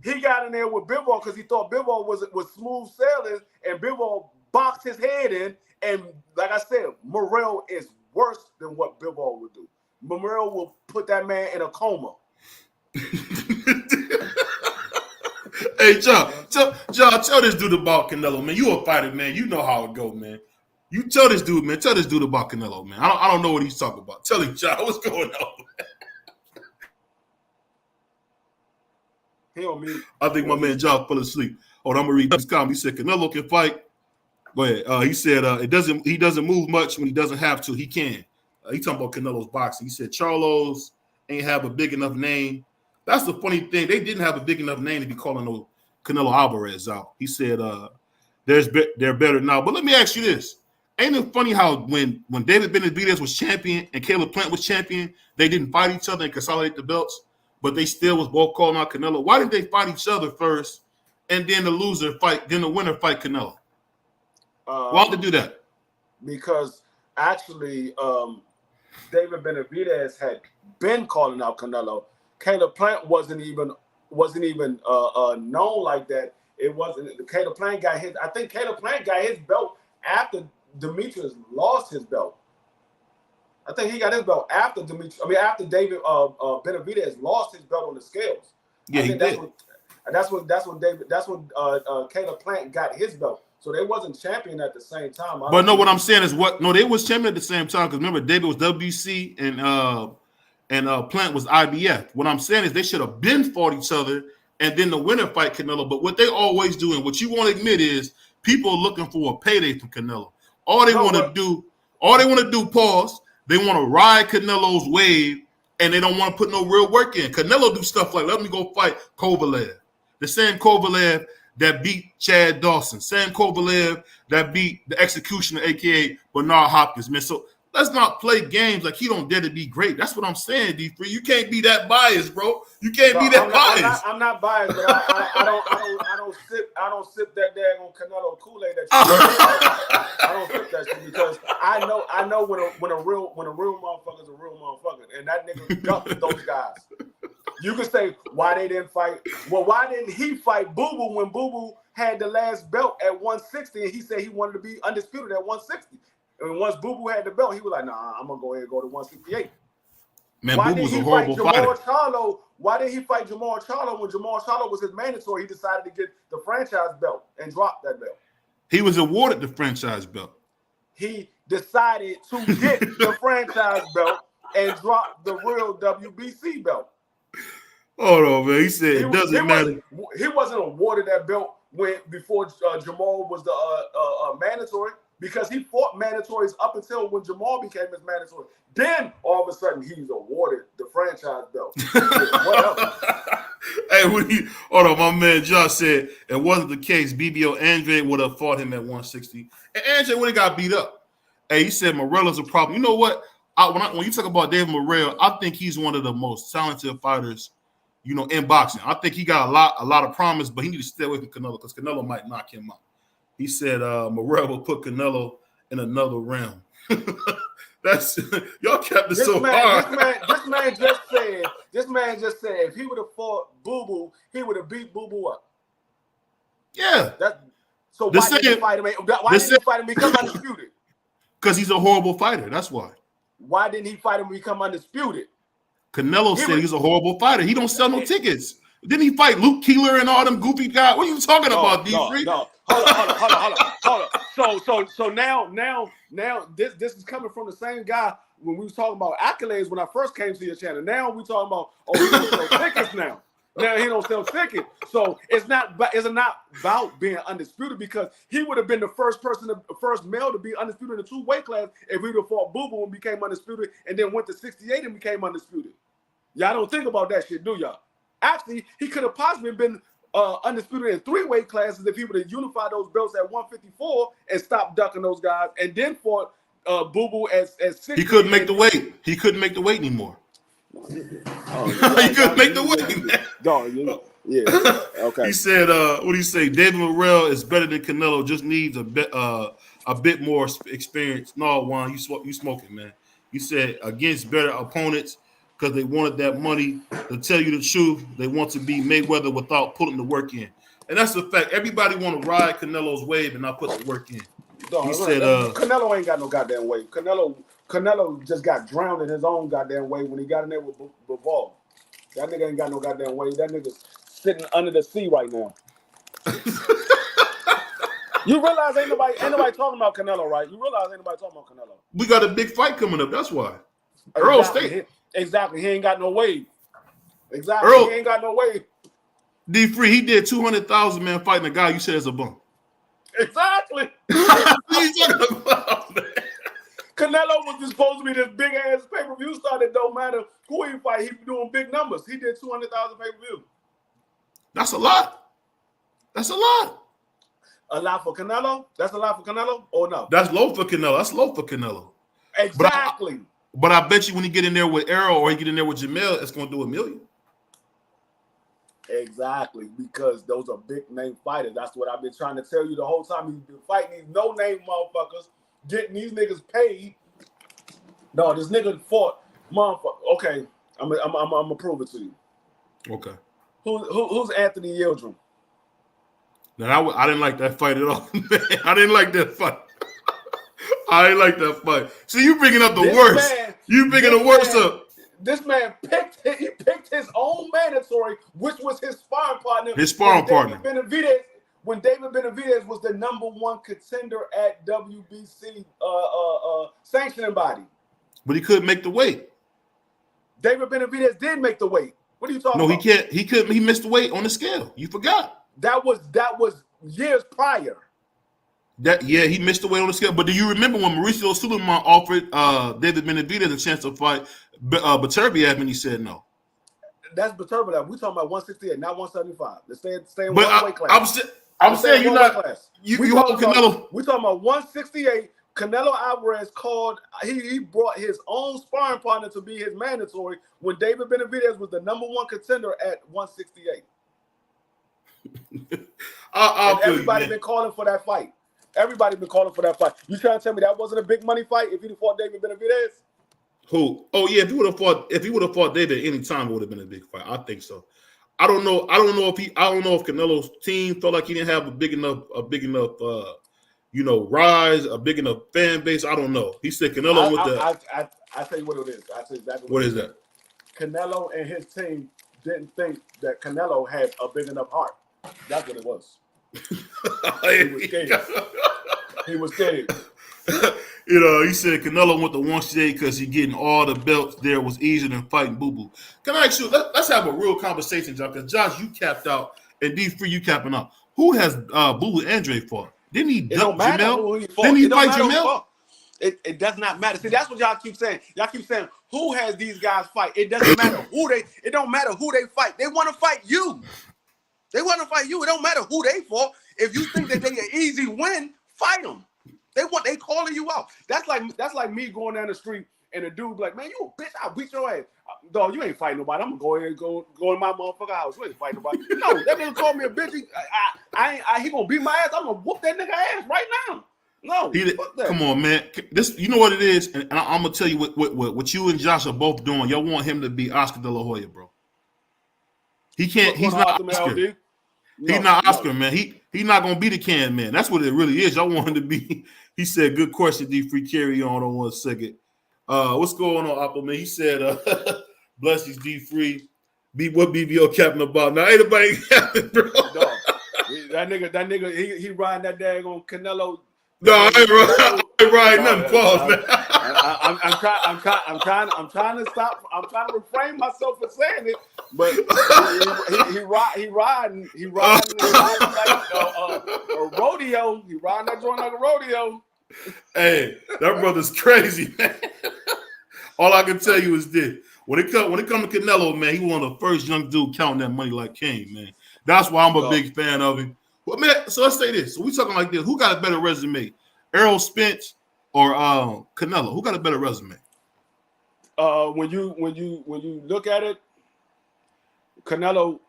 he got in there with Bivol because he thought Bivol was smooth sailing, and Bivol boxed his head in. And like I said, Morrell is worse than what Bivol would do. Morrell will put that man in a coma. Hey, John, tell this dude about Canelo, man. You a fighter, man. You know how it go, man. You tell this dude, man. Tell this dude about Canelo, man. I don't know what he's talking about. Tell him, John, what's going on, man? He on me. I think my man John fell asleep. Hold on, I'm gonna read this comment. He said Canelo can fight. Go ahead. He said he doesn't move much when he doesn't have to. He can. He talking about Canelo's boxing. He said Charlos ain't have a big enough name. That's the funny thing. They didn't have a big enough name to be calling no Canelo Alvarez out. He said they're better now. But let me ask you this. Ain't it funny how when David Benavidez was champion and Caleb Plant was champion, they didn't fight each other and consolidate the belts, but they still was both calling out Canelo. Why didn't they fight each other first and then the winner fight Canelo? Why did they do that? Because actually David Benavidez had been calling out Canelo. Caleb Plant wasn't even known like that. It wasn't. Caleb Plant got his. I think Caleb Plant got his belt after Demetrius lost his belt. I think he got his belt after after David Benavidez lost his belt on the scales. Yeah, he did. That's when Caleb Plant got his belt. So they wasn't champion at the same time. But no, what I'm saying is they was champion at the same time because remember David was WC and Plant was IBF. What I'm saying is they should have been fought each other and then the winner fight Canelo. But what they always do and what you won't admit is people are looking for a payday from Canelo. All they want to do, pause. They want to ride Canelo's wave and they don't want to put no real work in. Canelo do stuff like let me go fight Kovalev, the same Kovalev that beat Chad Dawson, same Kovalev that beat the Executioner, aka Bernard Hopkins, man. So let's not play games like he don't dare to be great. That's what I'm saying, D3. You can't be that biased, bro. You can't be that biased. I'm not biased, but I don't sip that daggone Canelo Kool-Aid that you I don't sip that shit because I know when a real motherfucker's a real motherfucker, and that nigga ducked those guys. You can say why they didn't fight. Well, why didn't he fight Boo Boo when Boo Boo had the last belt at 160 and he said he wanted to be undisputed at 160? And once Boo Boo had the belt, he was like, nah, I'm gonna go ahead and go to 168. Man, Boo Boo's a horrible fighter. Why did he fight Jamal Charlo when Jamal Charlo was his mandatory? He decided to get the franchise belt and drop that belt. He was awarded the franchise belt. He decided to get the franchise belt and drop the real WBC belt. Hold on, man. He said it doesn't matter. He wasn't awarded that belt before Jamal was the mandatory because he fought mandatories up until when Jamal became his mandatory. Then all of a sudden he's awarded the franchise belt. Whatever. Hey, hold on, my man Josh said it wasn't the case. BBO Andre would have fought him at 160, and Andre would have got beat up. Hey, he said Morella's a problem. You know what? When you talk about David Morrell, I think he's one of the most talented fighters, in boxing. I think he got a lot of promise, but he needs to stay away from Canelo because Canelo might knock him out. He said Morrell will put Canelo in another realm. That's y'all kept it so hard. This man just said if he would have fought Boo Boo, he would have beat Boo Boo up. Yeah. So why didn't he fight him? Why didn't he fight him become undisputed? Because he's a horrible fighter. That's why. Why didn't he fight him become undisputed? Canelo said he's a horrible fighter. He don't sell no tickets. Didn't he fight Luke Keeler and all them goofy guys? What are you talking about, D3? No. Hold on. So now this is coming from the same guy when we was talking about accolades when I first came to your channel. Now we talking about he don't sell tickets now. Now he don't sell tickets. So it's not about being undisputed because he would have been the first male to be undisputed in the 2 weight class if he would have fought Boo Boo and became undisputed and then went to 68 and became undisputed. Y'all don't think about that shit, do y'all? Actually, he could have possibly been undisputed in 3 weight classes if he would have unified those belts at 154 and stopped ducking those guys and then fought Boo Boo at 60. He couldn't make the weight. He couldn't make the weight anymore. He couldn't make the weight. Yeah. Okay. He said, "What do you say? David Morrell is better than Canelo. Just needs a bit more experience." No, Juan, you smoking, man. He said against better opponents because they wanted that money. To tell you the truth, they want to be Mayweather without putting the work in, and that's the fact. Everybody want to ride Canelo's wave and not put the work in. He said, "Canelo ain't got no goddamn wave. Canelo just got drowned in his own goddamn wave when he got in there with Bivol. That nigga ain't got no goddamn wave. That nigga's sitting under the sea right now." You realize ain't nobody talking about Canelo, right? You realize ain't nobody talking about Canelo. We got a big fight coming up. That's why. Errol Spence. Exactly. He ain't got no wave. Exactly. He ain't got no wave. D3, he did 200,000 man fighting a guy you said is a bum. Exactly. What are you talking about, man? Canelo was supposed to be this big ass pay-per-view star that don't matter who he fight. He doing big numbers. He did 200,000 pay-per-view. That's a lot. That's a lot. A lot for Canelo? That's a lot for Canelo or no? That's low for Canelo. That's low for Canelo. Exactly. But I bet you when you get in there with Errol or you get in there with Jamel, it's going to do $1 million. Exactly, because those are big name fighters. That's what I've been trying to tell you the whole time. He's been fighting these no name motherfuckers, getting these niggas paid. No, this nigga fought motherfucker. Okay, I'm gonna prove it to you. Okay. Who's Anthony Yildirim? Now I didn't like that fight at all. I didn't like that fight. I didn't like that fight. See, you bringing up the worst. You bringing the worst up. This man picked his own mandatory, which was his sparring partner. His sparring partner. Benavidez when David Benavidez was the #1 contender at WBC sanctioning body. But he couldn't make the weight. David Benavidez did make the weight. What are you talking about? No, he can't. He couldn't. He missed the weight on the scale. You forgot. That was years prior. He missed the weight on the scale. But do you remember when Mauricio Sulaiman offered David Benavidez a chance to fight Beterbiev and he said no? That's Beterbiev. We talking about 168, not 175. Let's stay in one weight class. I'm saying you're not. You hold Canelo. We talking about 168. Canelo Alvarez called. He brought his own sparring partner to be his mandatory when David Benavidez was the #1 contender at 168. Everybody been calling for that fight. Everybody been calling for that fight. You trying to tell me that wasn't a big money fight if he fought David Benavidez? Who? Oh yeah, if he would have fought David at any time, it would have been a big fight. I think so. I don't know if Canelo's team felt like he didn't have a big enough rise, a big enough fan base. I don't know. He said Canelo I tell you what it is. I tell you exactly what is that? Canelo and his team didn't think that Canelo had a big enough heart. That's what it was. He was scared. He was scared. He said Canelo went to 168 because he getting all the belts there was easier than fighting Boo Boo. Can I ask you? Let's have a real conversation, Josh. Because Josh, you capped out, and D3, you capping out. Who has Boo Boo Andre fought? Didn't he dump Jamel? Didn't he fight Jamel? It does not matter. See, that's what y'all keep saying. Y'all keep saying, who has these guys fight? It doesn't matter it don't matter who they fight. They want to fight you. They want to fight you. It don't matter who they fought. If you think that they an easy win, fight them. They calling you out. That's like me going down the street and a dude be like, man, you a bitch, I'll beat your ass. Dog, you ain't fighting nobody. I'm gonna go ahead and go in my motherfucking house. You ain't fighting nobody. No, that nigga called me a bitch. He gonna beat my ass. I'm gonna whoop that nigga ass right now. No, come on, man. This, you know what it is, and I'm gonna tell you what you and Josh are both doing. Y'all want him to be Oscar De La Hoya, bro. He can't. He's not Oscar. He's not Oscar, man. He's not gonna be the can man. That's what it really is. Y'all want him to be. He said, "Good question, D3. Carry on 1 second. What's going on, Apple man?" He said, "Bless these D3. What BBO capping about?" Now, ain't nobody capping, bro. Dog. That nigga, he riding that daggone Canelo. No, I ain't riding nothing. Pause, man. I'm trying to stop. I'm trying to refrain myself from saying it, but he riding like a rodeo. He riding that joint like a rodeo. Hey, that brother's crazy, man. All I can tell you is this: when it comes to Canelo, man, he one of the first young dude counting that money like Kane, man. That's why I'm a big fan of him. Well, man, so let's say this: so we talking like this. Who got a better resume, Errol Spence or Canelo? Who got a better resume? When you look at it, Canelo,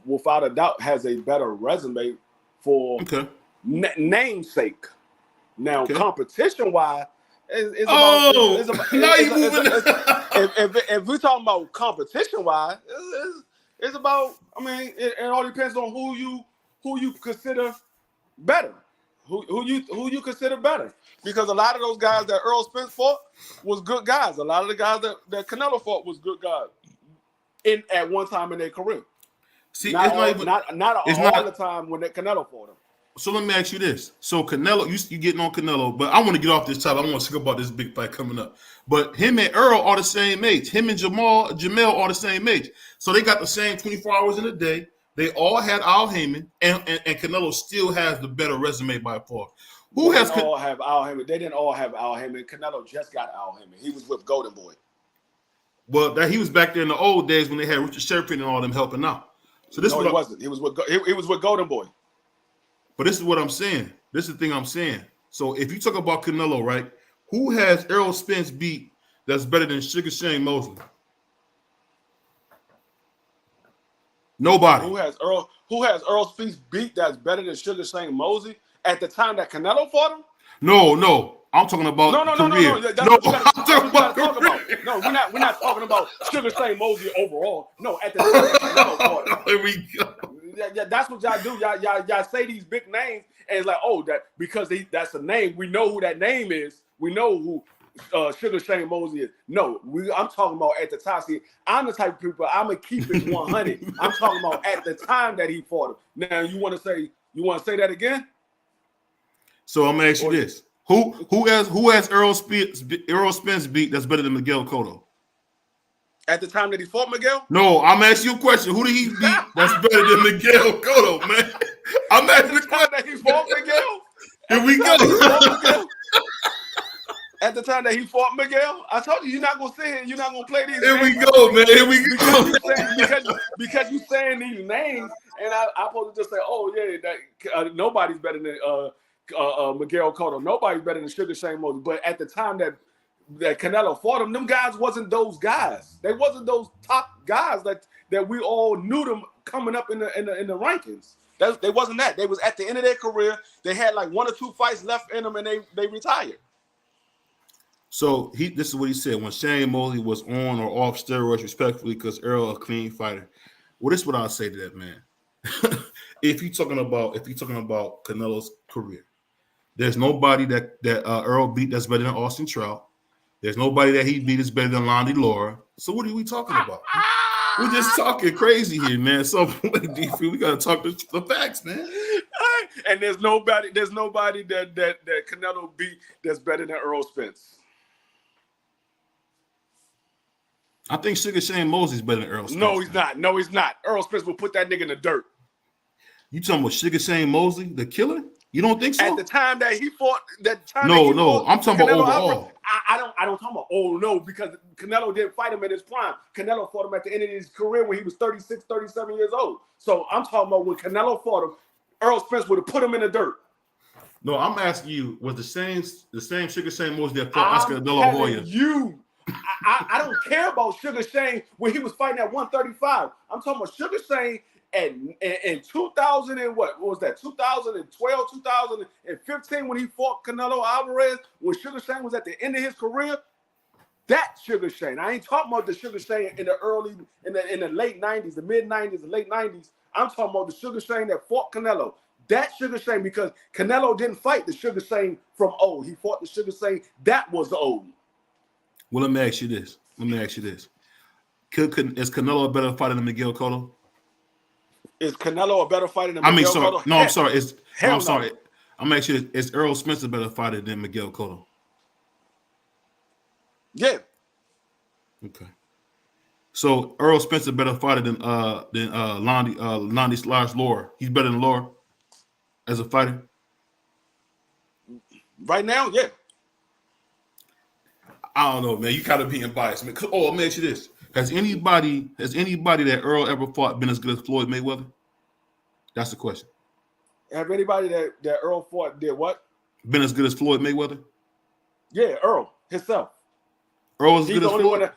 without a doubt, has a better resume for namesake. Now, competition-wise, it's if we're talking about competition-wise, it's about. I mean, it all depends on who you consider better. Who you consider better? Because a lot of those guys that Errol Spence fought was good guys. A lot of the guys that Canelo fought was good guys at one time in their career. See, not all the time when Canelo fought him. So let me ask you this. So Canelo, you getting on Canelo, but I want to get off this topic. I want to talk about this big fight coming up. But him and Earl are the same age. Him and Jamel are the same age. So they got the same 24 hours in a day. They all had Al Heyman, and Canelo still has the better resume by far. They didn't all have Al Heyman. Canelo just got Al Heyman. He was with Golden Boy. Well, he was back there in the old days when they had Richard Sherfield and all them helping out. So this he wasn't. He was with Golden Boy. But this is what I'm saying. This is the thing I'm saying. So if you talk about Canelo, right? Who has Errol Spence beat that's better than Sugar Shane Mosley? Nobody. Who has Errol Spence beat that's better than Sugar Shane Mosley at the time that Canelo fought him? No. I'm talking about career. No. That's what I'm talking about. No, we're not talking about Sugar Shane Mosley overall. No, at the time that Canelo fought him. There we go. That's what y'all do. Y'all say these big names, and it's like, oh, that because that's a name. We know who that name is. We know who Sugar Shane Mosley is. No, I'm talking about at the time. See, I'm the type of people, I'm going to keep it 100. I'm talking about at the time that he fought him. Now, you want to say that again? So I'm going to ask you this. Who has Errol Spence beat that's better than Miguel Cotto? At the time that he fought Miguel? No, I'm asking you a question. Who did he beat that's better than Miguel Cotto, man? I'm asking the question. That he fought Miguel? Here we go. At the time that he fought Miguel, I told you you're not gonna sit here and you're not gonna play these. Here we go, man. Here we go. Because you saying these names, and I'm supposed to just say, oh yeah, that nobody's better than Miguel Cotto. Nobody's better than Sugar Shane Mosley. But at the time that Canelo fought him, them guys wasn't those guys. They wasn't those top guys that we all knew them coming up in the rankings. They wasn't that. They was at the end of their career. They had like 1 or 2 fights left in them, and they retired. So this is what he said when Shane Mosley was on or off steroids, respectfully, because Errol a clean fighter. Well, this is what I'll say to that man. if you're talking about Canelo's career, there's nobody that Errol beat that's better than Austin Trout. There's nobody that he beat that's better than Lonnie Laura. So what are we talking about? We're just talking crazy here, man. So we gotta talk the facts, man. And there's nobody that Canelo beat that's better than Errol Spence. I think Sugar Shane Mosley's better than Errol Spence. No, he's not. No, he's not. Errol Spence will put that nigga in the dirt. You talking about Sugar Shane Mosley, the killer? You don't think so? At the time that he fought, I'm talking about overall. I don't talk about no, because Canelo didn't fight him at his prime. Canelo fought him at the end of his career when he was 36, 37 years old. So I'm talking about when Canelo fought him, Errol Spence would have put him in the dirt. No, I'm asking you, was the same Sugar Shane Mosley that fought Oscar De La Hoya? I don't care about Sugar Shane when he was fighting at 135. I'm talking about Sugar Shane in 2000 and what was that? 2012, 2015 when he fought Canelo Alvarez, when Sugar Shane was at the end of his career. That Sugar Shane. I ain't talking about the Sugar Shane in the late 90s, the mid 90s, the late 90s. I'm talking about the Sugar Shane that fought Canelo. That Sugar Shane, because Canelo didn't fight the Sugar Shane from old. He fought the Sugar Shane that was old. Well, let me ask you this. Is Canelo a better fighter than Miguel Cotto? Is Canelo a better fighter than Miguel Cotto? No, I'm sorry. I'm asking you this. Is Errol Spence a better fighter than Miguel Cotto? Yeah. Okay. So Errol Spence is a better fighter than Laura. He's better than Laura as a fighter? Right now, yeah. I don't know, man. You kind of being biased, man. Oh, let me ask you this: Has anybody that Errol ever fought been as good as Floyd Mayweather? That's the question. Have anybody that Errol fought did what? Been as good as Floyd Mayweather? Yeah, Errol himself. Earl is good as Floyd.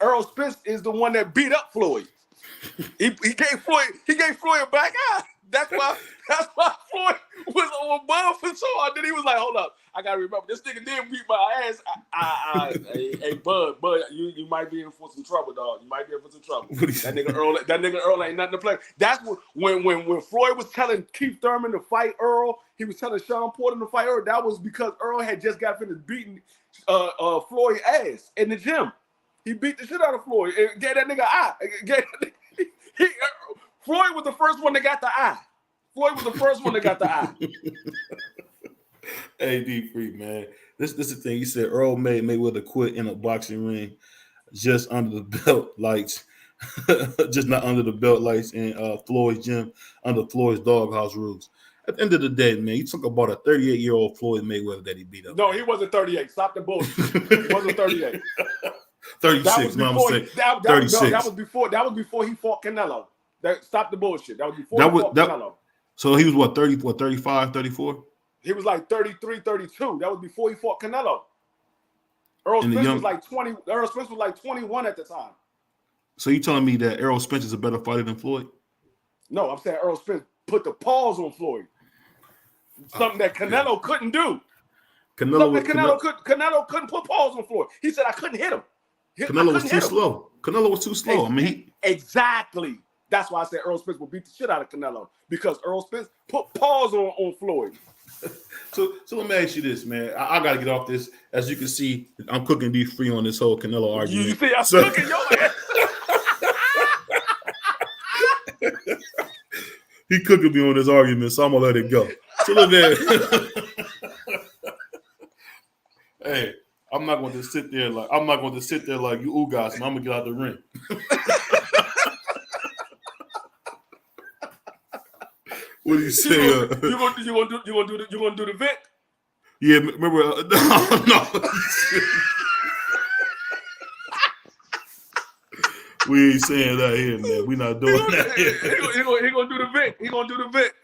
Errol Spence is the one that beat up Floyd. He gave Floyd a black eye. That's why Floyd was on Bud for so hard. Then he was like, hold up, I gotta remember this nigga did beat my ass. Hey, Bud, you might be in for some trouble, dog. You might be in for some trouble. That nigga Earl ain't nothing to play. That's when Floyd was telling Keith Thurman to fight Earl, he was telling Sean Porter to fight Earl. That was because Earl had just got finished beating Floyd's ass in the gym. He beat the shit out of Floyd and gave that nigga eye. Floyd was the first one that got the eye. Hey, D-Free, man. This is the thing. He said Earl made Mayweather quit in a boxing ring just under the belt lights. Just not under the belt lights in Floyd's gym, under Floyd's doghouse rules. At the end of the day, man, you talk about a 38-year-old Floyd Mayweather that he beat up. No, he wasn't 38. Stop the bullshit. He wasn't 38. 36, man. I'm saying 36. No, that was before he fought Canelo. Stop the bullshit. That was before he fought Canelo. So he was what, 35, 34? He was like 33, 32. That was before he fought Canelo. Errol Spence was like 20. Errol Spence was like 21 at the time. So you telling me that Errol Spence is a better fighter than Floyd? No, I'm saying Errol Spence put the pause on Floyd. Something that Canelo couldn't do. Canelo couldn't put pause on Floyd. He said, I couldn't hit him. Canelo was too slow. Canelo was too slow. Exactly. That's why I said Errol Spence will beat the shit out of Canelo, because Errol Spence put pause on Floyd. So let me ask you this, man. I got to get off this. As you can see, I'm cooking beef free on this whole Canelo argument. You see, I'm So- cooking your ass. He cooking me on this argument, so I'm gonna let it go. So look there. Hey, I'm not going to sit there like you guys, man. I'm gonna get out the ring. What do you say? You gonna do the Vic? Yeah, remember? No. We ain't saying that here, man. We not doing that here. He gonna do the Vic. He gonna do the Vic.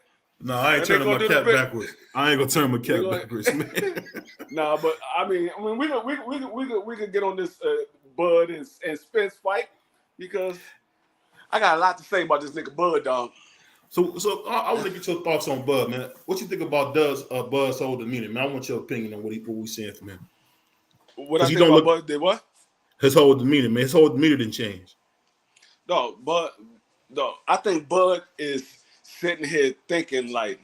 No, I ain't turning my cap backwards. I ain't gonna turn my cap backwards, man. Nah, but I mean, we could get on this Bud and Spence fight because I got a lot to say about this nigga Bud, dog. So I want to get your thoughts on Bud, man. What you think about Bud's whole demeanor, man? I want your opinion on what we seeing from him. What I think about Bud did what? His whole demeanor, man. His whole demeanor didn't change. No, I think Bud is sitting here thinking like,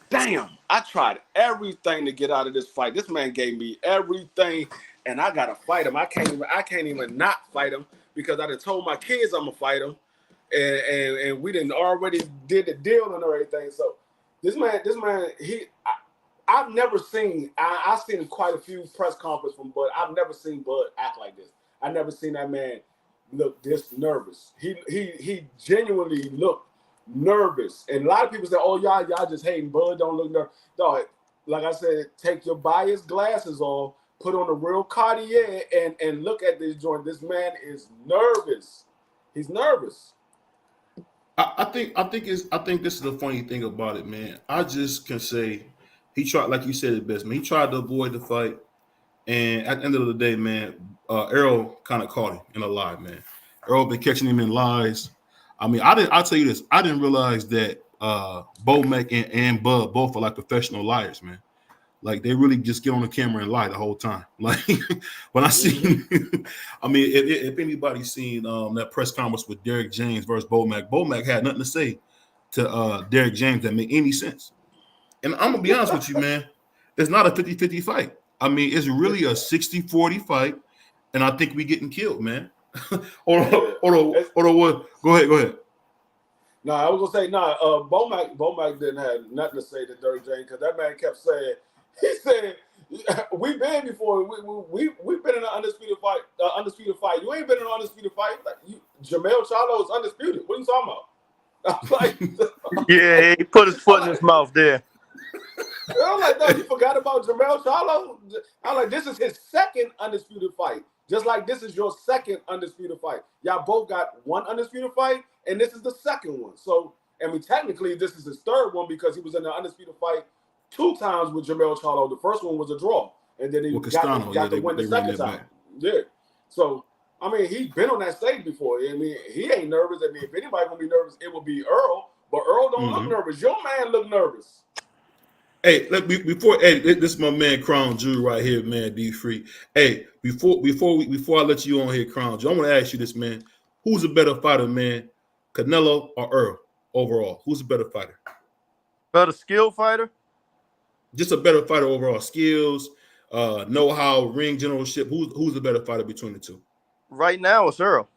damn, I tried everything to get out of this fight. This man gave me everything, and I gotta fight him. I can't even not fight him because I done told my kids I'm gonna fight him, and we didn't already did the deal and everything. So this man, I've never seen. I've seen quite a few press conferences from Bud. I've never seen Bud act like this. I've never seen that man look this nervous. He genuinely looked nervous. And a lot of people say, oh, y'all just hating Bud, don't look nervous. No, like I said, take your biased glasses off, put on a real Cartier and look at this joint. This man is nervous. He's nervous. I think this is the funny thing about it, man. I just can say he tried, like you said it best, man. He tried to avoid the fight. And at the end of the day, man, Errol kind of caught him in a lie, man. Errol been catching him in lies. I mean, I'll tell you this. I didn't realize that Bomac and Bud both are like professional liars, man. Like they really just get on the camera and lie the whole time. Like when I see, I mean, if anybody's seen that press conference with Derek James versus Bomac had nothing to say to Derek James that made any sense. And I'm going to be honest with you, man. It's not a 50-50 fight. I mean, it's really a 60-40 fight, and I think we getting killed, man. or what? Go ahead. No, I was gonna say Bomac didn't have nothing to say to Derek James because that man kept saying, he said, we've been before. We've been in an undisputed fight. You ain't been in an undisputed fight. Like Jamel Charlo is undisputed. What are you talking about? I was like, yeah, he put his foot in his mouth there. I'm like, no, you forgot about Jamel Charlo? I'm like, this is his second undisputed fight. Just like this is your second undisputed fight. Y'all both got one undisputed fight, and this is the second one. So, I mean, technically, this is his third one because he was in the undisputed fight 2 times with Jamel Charlo. The first one was a draw, and then he got to win the second time. Yeah. So, I mean, he's been on that stage before. I mean, he ain't nervous. I mean, if anybody gonna be nervous, it would be Errol. But Errol don't look nervous. Your man look nervous. Hey, before this is my man Crown Jewel right here, man. D Free. Hey, before I let you on here, Crown Jewel, I want to ask you this, man. Who's a better fighter, man? Canelo or Errol overall? Who's a better fighter? Better skill fighter? Just a better fighter overall. Skills, know-how, ring generalship. Who's the better fighter between the two? Right now, it's Errol.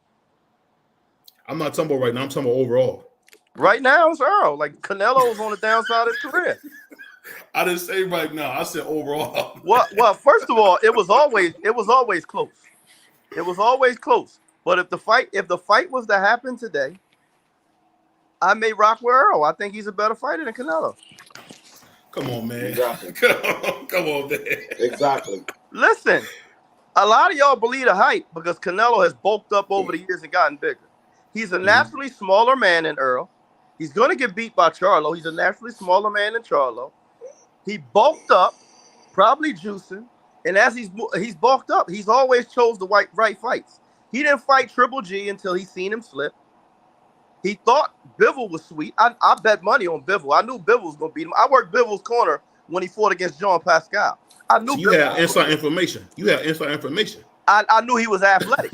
I'm not talking about right now. I'm talking about overall. Right now, it's Errol. Like Canelo's on the downside of his career. I didn't say right now. I said overall. Well, first of all, it was always close. It was always close. But if the fight was to happen today, I may rock with Errol. I think he's a better fighter than Canelo. Come on, man. Exactly. Come on, man. Exactly. Listen, a lot of y'all believe the hype because Canelo has bulked up over the years and gotten bigger. He's a naturally smaller man than Errol. He's going to get beat by Charlo. He's a naturally smaller man than Charlo. He bulked up, probably juicing, and as he's bulked up, he's always chose the right fights. He didn't fight Triple G until he seen him slip. He thought Bivol was sweet. I bet money on Bivol. I knew Bivol was going to beat him. I worked Bivol's corner when he fought against Jean Pascal. I knew you have inside information. I knew he was athletic.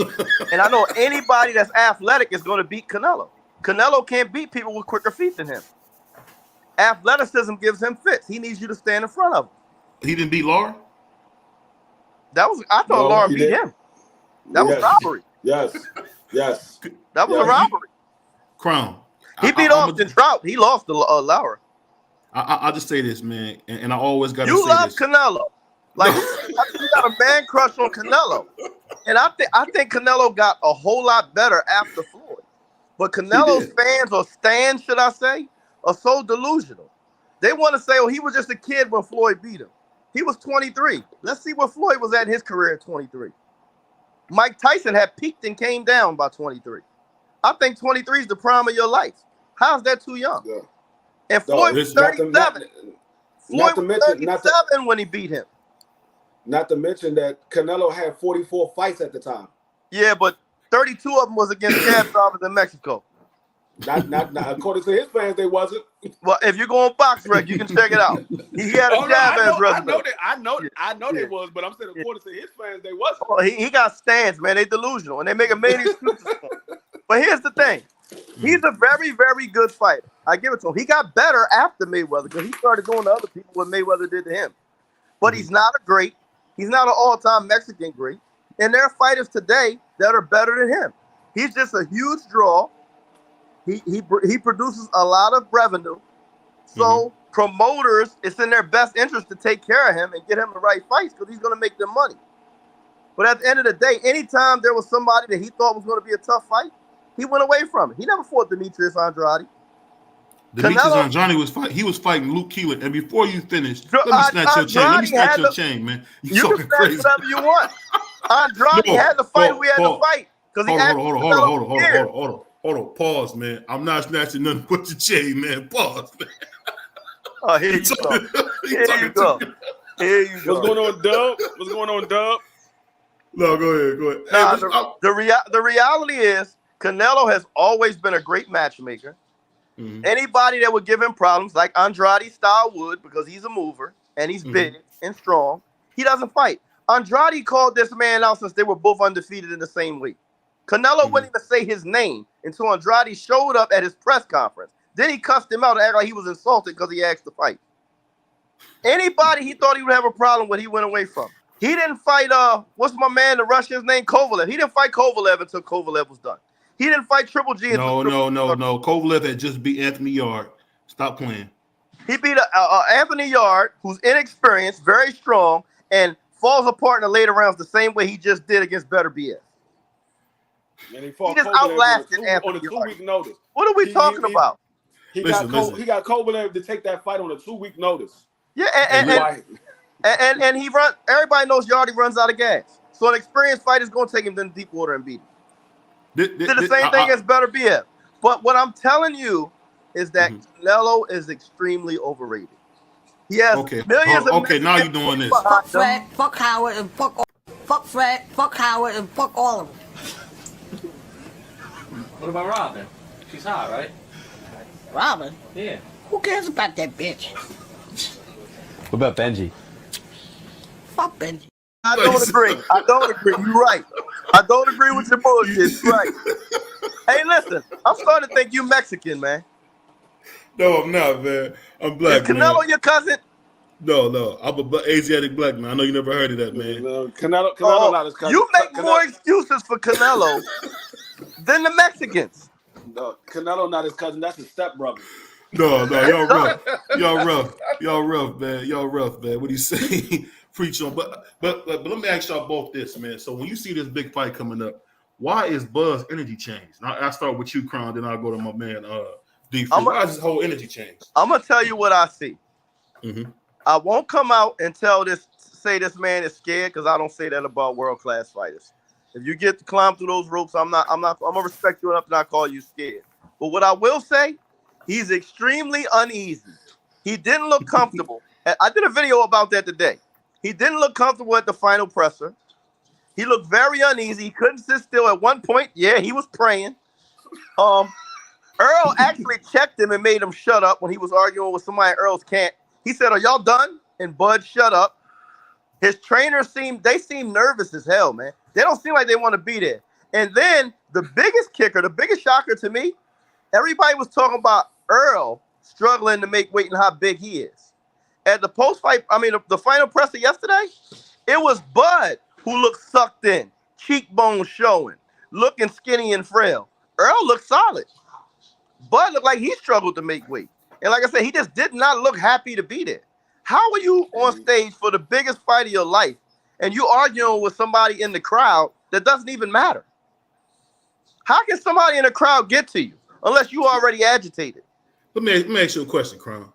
And I know anybody that's athletic is going to beat Canelo. Canelo can't beat people with quicker feet than him. Athleticism gives him fits. He needs you to stand in front of him. He didn't beat Laura? I thought Laura beat him. That was robbery. Yes. That was a robbery. Crown. He beat Austin Trout. He lost to Laura. I'll just say this, man, and I always got to say this. You love this. Canelo. Like, you got a man crush on Canelo. And I think Canelo got a whole lot better after Floyd. But Canelo's fans, or stands, should I say, are so delusional. They want to say, oh, he was just a kid when Floyd beat him. He was 23. Let's see where Floyd was at in his career at 23. Mike Tyson had peaked and came down by 23. I think 23 is the prime of your life. How's that too young? Yeah. And Floyd was 37. Floyd was 37 when he beat him. Not to mention that Canelo had 44 fights at the time. Yeah, but 32 of them was against cab drivers in Mexico. Not according to his fans, they wasn't. Well, if you go on BoxRec, you can check it out. He had a jab as resume. I know they was, but I'm saying according to his fans, they wasn't. Oh, he got stands, man. They delusional, and they make a million excuses for him. But here's the thing. He's a very, very good fighter. I give it to him. He got better after Mayweather because he started doing to other people what Mayweather did to him. But he's not a great. He's not an all-time Mexican great. And there are fighters today that are better than him. He's just a huge draw. He produces a lot of revenue. So promoters, it's in their best interest to take care of him and get him the right fights because he's going to make them money. But at the end of the day, anytime there was somebody that he thought was going to be a tough fight, he went away from it. He never fought Demetrius Andrade. Demetrius Andrade was fighting Luke Keeler. And before you finish, let me snatch your chain. Let me snatch your chain, man. You can snatch whatever you want. Andrade had to fight who he had to fight. Hold on. Pause, man. I'm not snatching nothing but your chain, man. Pause, man. Oh, here you go. Here you go. What's going on, Dub? No, go ahead. Nah, the reality is Canelo has always been a great matchmaker. Anybody that would give him problems, like Andrade style would, because he's a mover and he's big and strong, he doesn't fight. Andrade called this man out since they were both undefeated in the same week. Canelo wouldn't even say his name until Andrade showed up at his press conference. Then he cussed him out and acted like he was insulted because he asked to fight. Anybody he thought he would have a problem with, he went away from. He didn't fight, what's my man, the Russian's name, Kovalev. He didn't fight Kovalev until Kovalev was done. He didn't fight Triple G. No. Kovalev had just beat Anthony Yard. Stop playing. He beat Anthony Yard, who's inexperienced, very strong, and falls apart in the later rounds the same way he just did against Better BS. And he just outlasted Anthony on a 2-week notice. What are we talking about? He got Kovalev to take that fight on a 2-week notice. Yeah, and he run. Everybody knows Yardy runs out of gas. So an experienced fighter is going to take him in deep water and beat him. Did the same thing as Better BF. But what I'm telling you is that Canelo is extremely overrated. He has millions of Okay, now you're doing this. Fuck Fred, fuck Howard, and fuck Fred, fuck Howard, and fuck all of them. What about Robin? She's hot, right? Robin? Yeah. Who cares about that bitch? What about Benji? Fuck Benji. I don't agree. You're right. I don't agree with your bullshit. You're right. Hey, listen. I'm starting to think you Mexican, man. No, I'm not, man. I'm black, Is Canelo your cousin? No. I'm a Asiatic black man. I know you never heard of that, man. Canelo not his cousin. You make more excuses for Canelo than the Mexicans. No, Canelo not his cousin. That's his stepbrother. No, y'all rough. Y'all rough, man. What do you say? Preach on. But let me ask y'all both this, man. So when you see this big fight coming up, why is Buzz energy changed? I'll start with you, Crown, then I'll go to my man, D. Why is his whole energy changed? I'm going to tell you what I see. I won't come out and say this man is scared because I don't say that about world-class fighters. If you get to climb through those ropes, I'm gonna respect you enough to not call you scared. But what I will say, he's extremely uneasy. He didn't look comfortable. I did a video about that today. He didn't look comfortable at the final presser. He looked very uneasy. He couldn't sit still at one point. Yeah, he was praying. Earl actually checked him and made him shut up when he was arguing with somebody in Earl's camp. He said, "Are y'all done?" And Bud shut up. His trainers seem nervous as hell, man. They don't seem like they want to be there. And then the biggest kicker, the biggest shocker to me, everybody was talking about Earl struggling to make weight and how big he is. At the the final presser yesterday, it was Bud who looked sucked in, cheekbones showing, looking skinny and frail. Earl looked solid. Bud looked like he struggled to make weight. And like I said, he just did not look happy to be there. How are you on stage for the biggest fight of your life and you arguing with somebody in the crowd that doesn't even matter? How can somebody in the crowd get to you unless you already agitated? Let me ask you a question, Crown.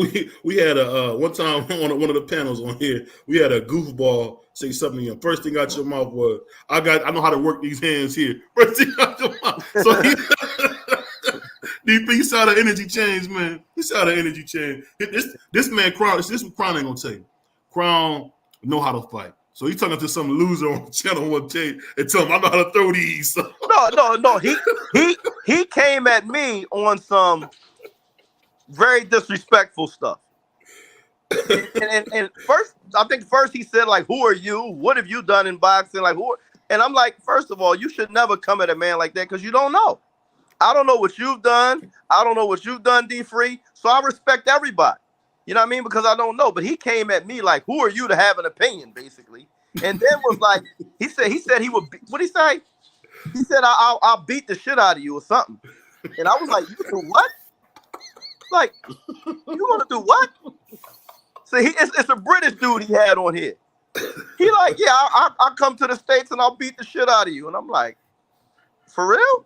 We had a one time on one of the panels on here, we had a goofball say something. And first thing out your mouth was, I know how to work these hands here. First thing out your mouth. So he saw the energy change, man. He saw the energy change. This man, Crown, this is what Crown ain't gonna tell you. Crown know how to fight. So he's talking to some loser on the channel one day and tell him, I know how to throw these. No. He came at me on some very disrespectful stuff. And first he said, like, who are you? What have you done in boxing? Like, who? And I'm like, first of all, you should never come at a man like that because you don't know. I don't know what you've done. I don't know what you've done, D-Free. So I respect everybody. You know what I mean? Because I don't know. But he came at me like, who are you to have an opinion, basically? And then was like, he said he would, what'd he say? He said, I'll beat the shit out of you or something. And I was like, you do what? Like, you want to do what? So it's a British dude he had on here. He like, yeah, I'll come to the States and I'll beat the shit out of you. And I'm like, for real?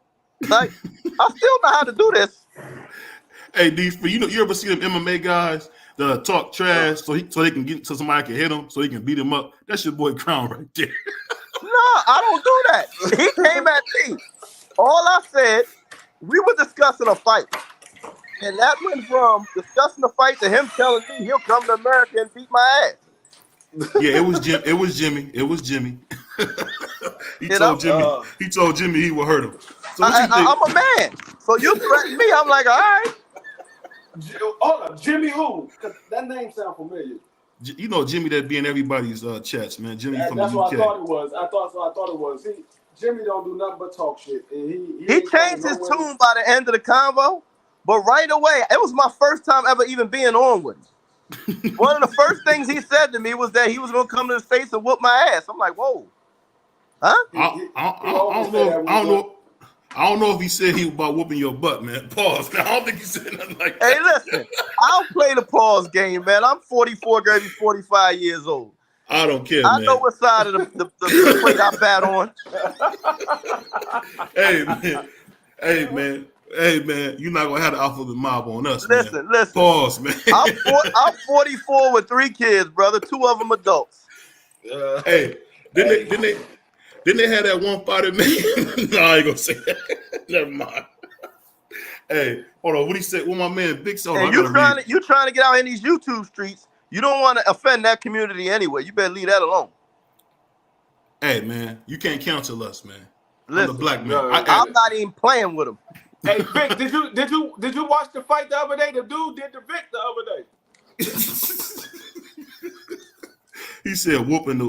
Like, I still know how to do this. Hey, D, you ever see them MMA guys that talk trash so they can get so somebody can hit them so he can beat him up? That's your boy Crown right there. No, I don't do that. He came at me. All I said, we were discussing a fight. And that went from discussing the fight to him telling me he'll come to America and beat my ass. Yeah, it was Jimmy. He told Jimmy he would hurt him. So I'm a man. So you threaten me. I'm like, all right. Hold up, Jimmy who? That name sounds familiar. You know Jimmy that be in everybody's chats, man. Jimmy from the UK. That's what I thought it was. I thought it was. Jimmy don't do nothing but talk shit. And he changed his tune by the end of the convo, but right away, it was my first time ever even being on with him. One of the first things he said to me was that he was going to come to the States and whoop my ass. I'm like, whoa. Huh? I don't know if he said he was about whooping your butt, man. Pause. I don't think he said nothing like that. Hey, listen, I'll play the pause game, man. I'm 44, gonna be 45 years old. I don't care, I man. know what side of the plate I bat on. Hey, man. You're not gonna have the alpha of the mob on us, Listen. Pause, man. I'm 44 with 3 kids, brother. 2 of them adults. Didn't they have that one fighter, man? No, I ain't gonna say that. Never mind. Hey, hold on. What he said? Well, my man Big Soul. And you trying to get out in these YouTube streets. You don't want to offend that community anyway. You better leave that alone. Hey, man, you can't counsel us, man. Listen, I'm the black man. I'm not even playing with him. Hey, Vic, did you watch the fight the other day? The dude did the Vic the other day. He said whooping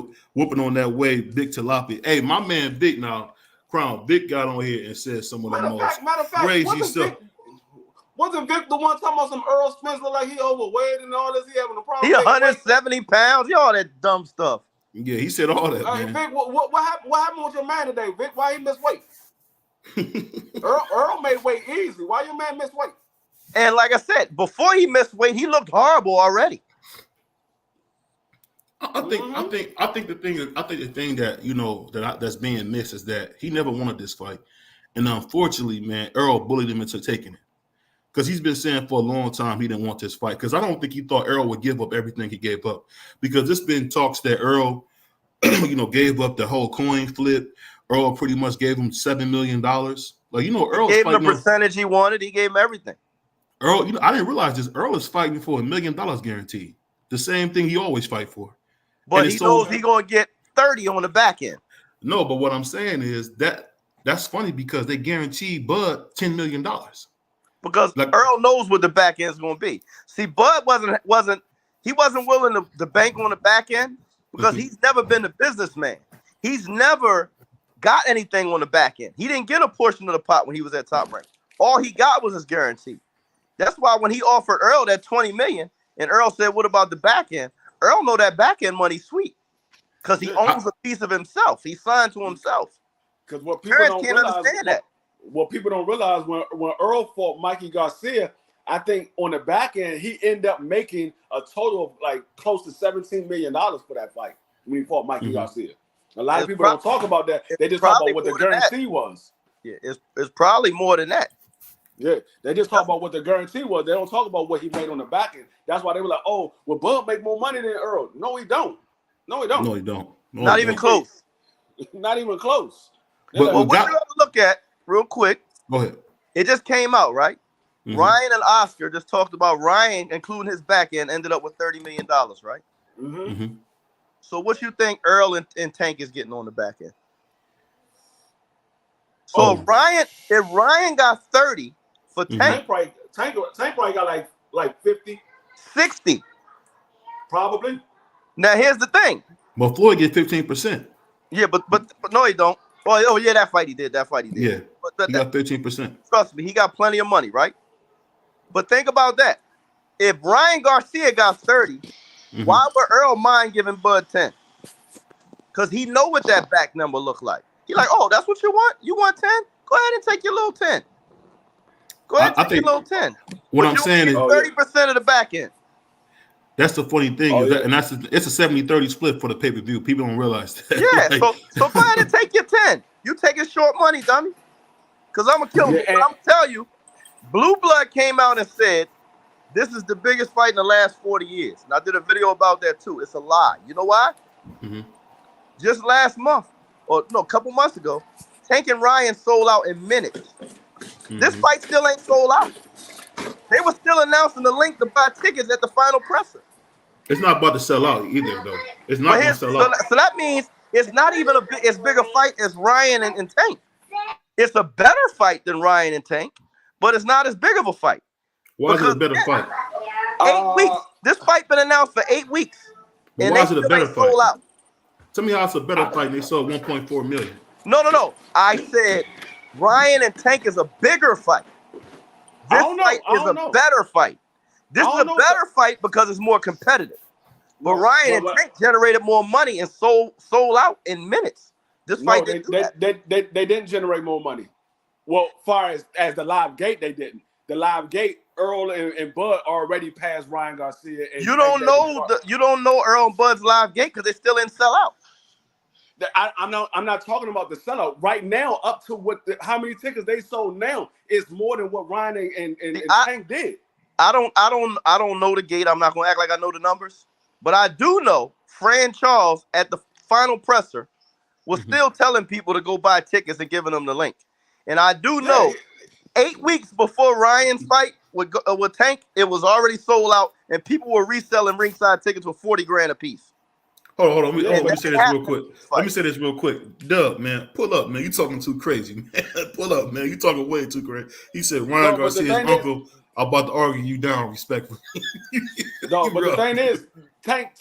on that way, Big Tilapia. Hey, my man Big now, Crown, Big got on here and said some of the most crazy stuff. Wasn't Vic the one talking about some Errol Spence look like he overweight and all this? He having a problem. He 170 pounds. All that dumb stuff. Yeah, he said all that, man. Vic, what happened with your man today, Vic? Why he missed weight? Earl made weight easy. Why your man missed weight? And like I said, before he missed weight, he looked horrible already. I think the thing that that's being missed is that he never wanted this fight, and unfortunately, man, Errol bullied him into taking it because he's been saying for a long time he didn't want this fight because I don't think he thought Errol would give up everything he gave up because there's been talks that Errol, gave up the whole coin flip. Errol pretty much gave him $7 million. Like Errol gave him the percentage he wanted. He gave him everything. Errol, I didn't realize this. Errol is fighting for $1 million guaranteed. The same thing he always fight for. But he knows he's going to get 30 on the back end. No, but what I'm saying is that's funny because they guaranteed Bud $10 million. Because Earl knows what the back end is going to be. See, Bud wasn't willing to bank on the back end because he's never been a businessman. He's never got anything on the back end. He didn't get a portion of the pot when he was at Top Rank. All he got was his guarantee. That's why when he offered Earl that $20 million, and Earl said, "What about the back end?" Earl know that back end money sweet because he owns a piece of himself. He signed to himself. Because what people Parents don't can't realize, understand that. what people don't realize when Earl fought Mikey Garcia, I think on the back end he ended up making a total of like close to $17 million for that fight when he fought Mikey Garcia. A lot of people don't talk about that. They just talk about what the guarantee was. Yeah, it's probably more than that. Yeah, they just talk about what the guarantee was. They don't talk about what he made on the back end. That's why they were like, "Oh, well, Bud make more money than Earl." No, he don't. No, he don't. No, he don't. No, Not he even don't. close. Not even close. But What you got to look at real quick? Go ahead. It just came out, right? Ryan and Oscar just talked about Ryan, including his back end, ended up with $30 million, right? So what you think Earl and Tank is getting on the back end? So if Ryan got 30 for Tank probably got like 50, 60. Probably. Now here's the thing. But Floyd get 15%. Yeah, but no, he don't. Oh yeah, that fight he did. Yeah, but he got 15%. Trust me, he got plenty of money, right? But think about that. If Ryan Garcia got 30, why would Earl mind giving Bud 10? Because he know what that back number look like. He like, oh, that's what you want? You want 10? Go ahead and take your little 10. Go ahead and take your little 10. What I'm saying is 30% of the back end. That's the funny thing, and it's a 70-30 split for the pay-per-view. People don't realize that. Yeah, so go ahead and take your 10. You taking short money, dummy. Because I'm gonna kill you. I'm gonna tell you, Blue Blood came out and said, this is the biggest fight in the last 40 years. And I did a video about that too. It's a lie. You know why? Just last month, or no, a couple months ago, Tank and Ryan sold out in minutes. This fight still ain't sold out. They were still announcing the link to buy tickets at the final presser. It's not about to sell out either, though. It's not going to sell out. So that means it's not even as big a fight as Ryan and Tank. It's a better fight than Ryan and Tank, but it's not as big of a fight. Why is it a better fight? 8 weeks. This fight been announced for 8 weeks. And why is it a better fight? Tell me how it's a better fight and they sold 1.4 million. No. I said Ryan and Tank is a bigger fight. This fight is a better fight. This is a better fight because it's more competitive. But Ryan and Tank generated more money and sold out in minutes. This fight didn't do that. They didn't generate more money. Well, far as the live gate, they didn't. The live gate, Earl and Bud already passed Ryan Garcia. And you don't know Earl and Bud's live gate because they still didn't sell out. I'm not talking about the sellout right now. Up to how many tickets they sold now is more than what Ryan and Tank did. I don't know the gate. I'm not gonna act like I know the numbers, but I do know Fran Charles at the final presser was still telling people to go buy tickets and giving them the link. And I do know 8 weeks before Ryan's fight with Tank, it was already sold out, and people were reselling ringside tickets for $40,000 a piece. Hold on. Let me say this real quick. Let me say this real quick. Dub, man, pull up, man. You talking too crazy, man. Pull up, man. You talking way too crazy. He said Ryan Garcia's uncle about to argue you down respectfully. No, but the thing is, Tank.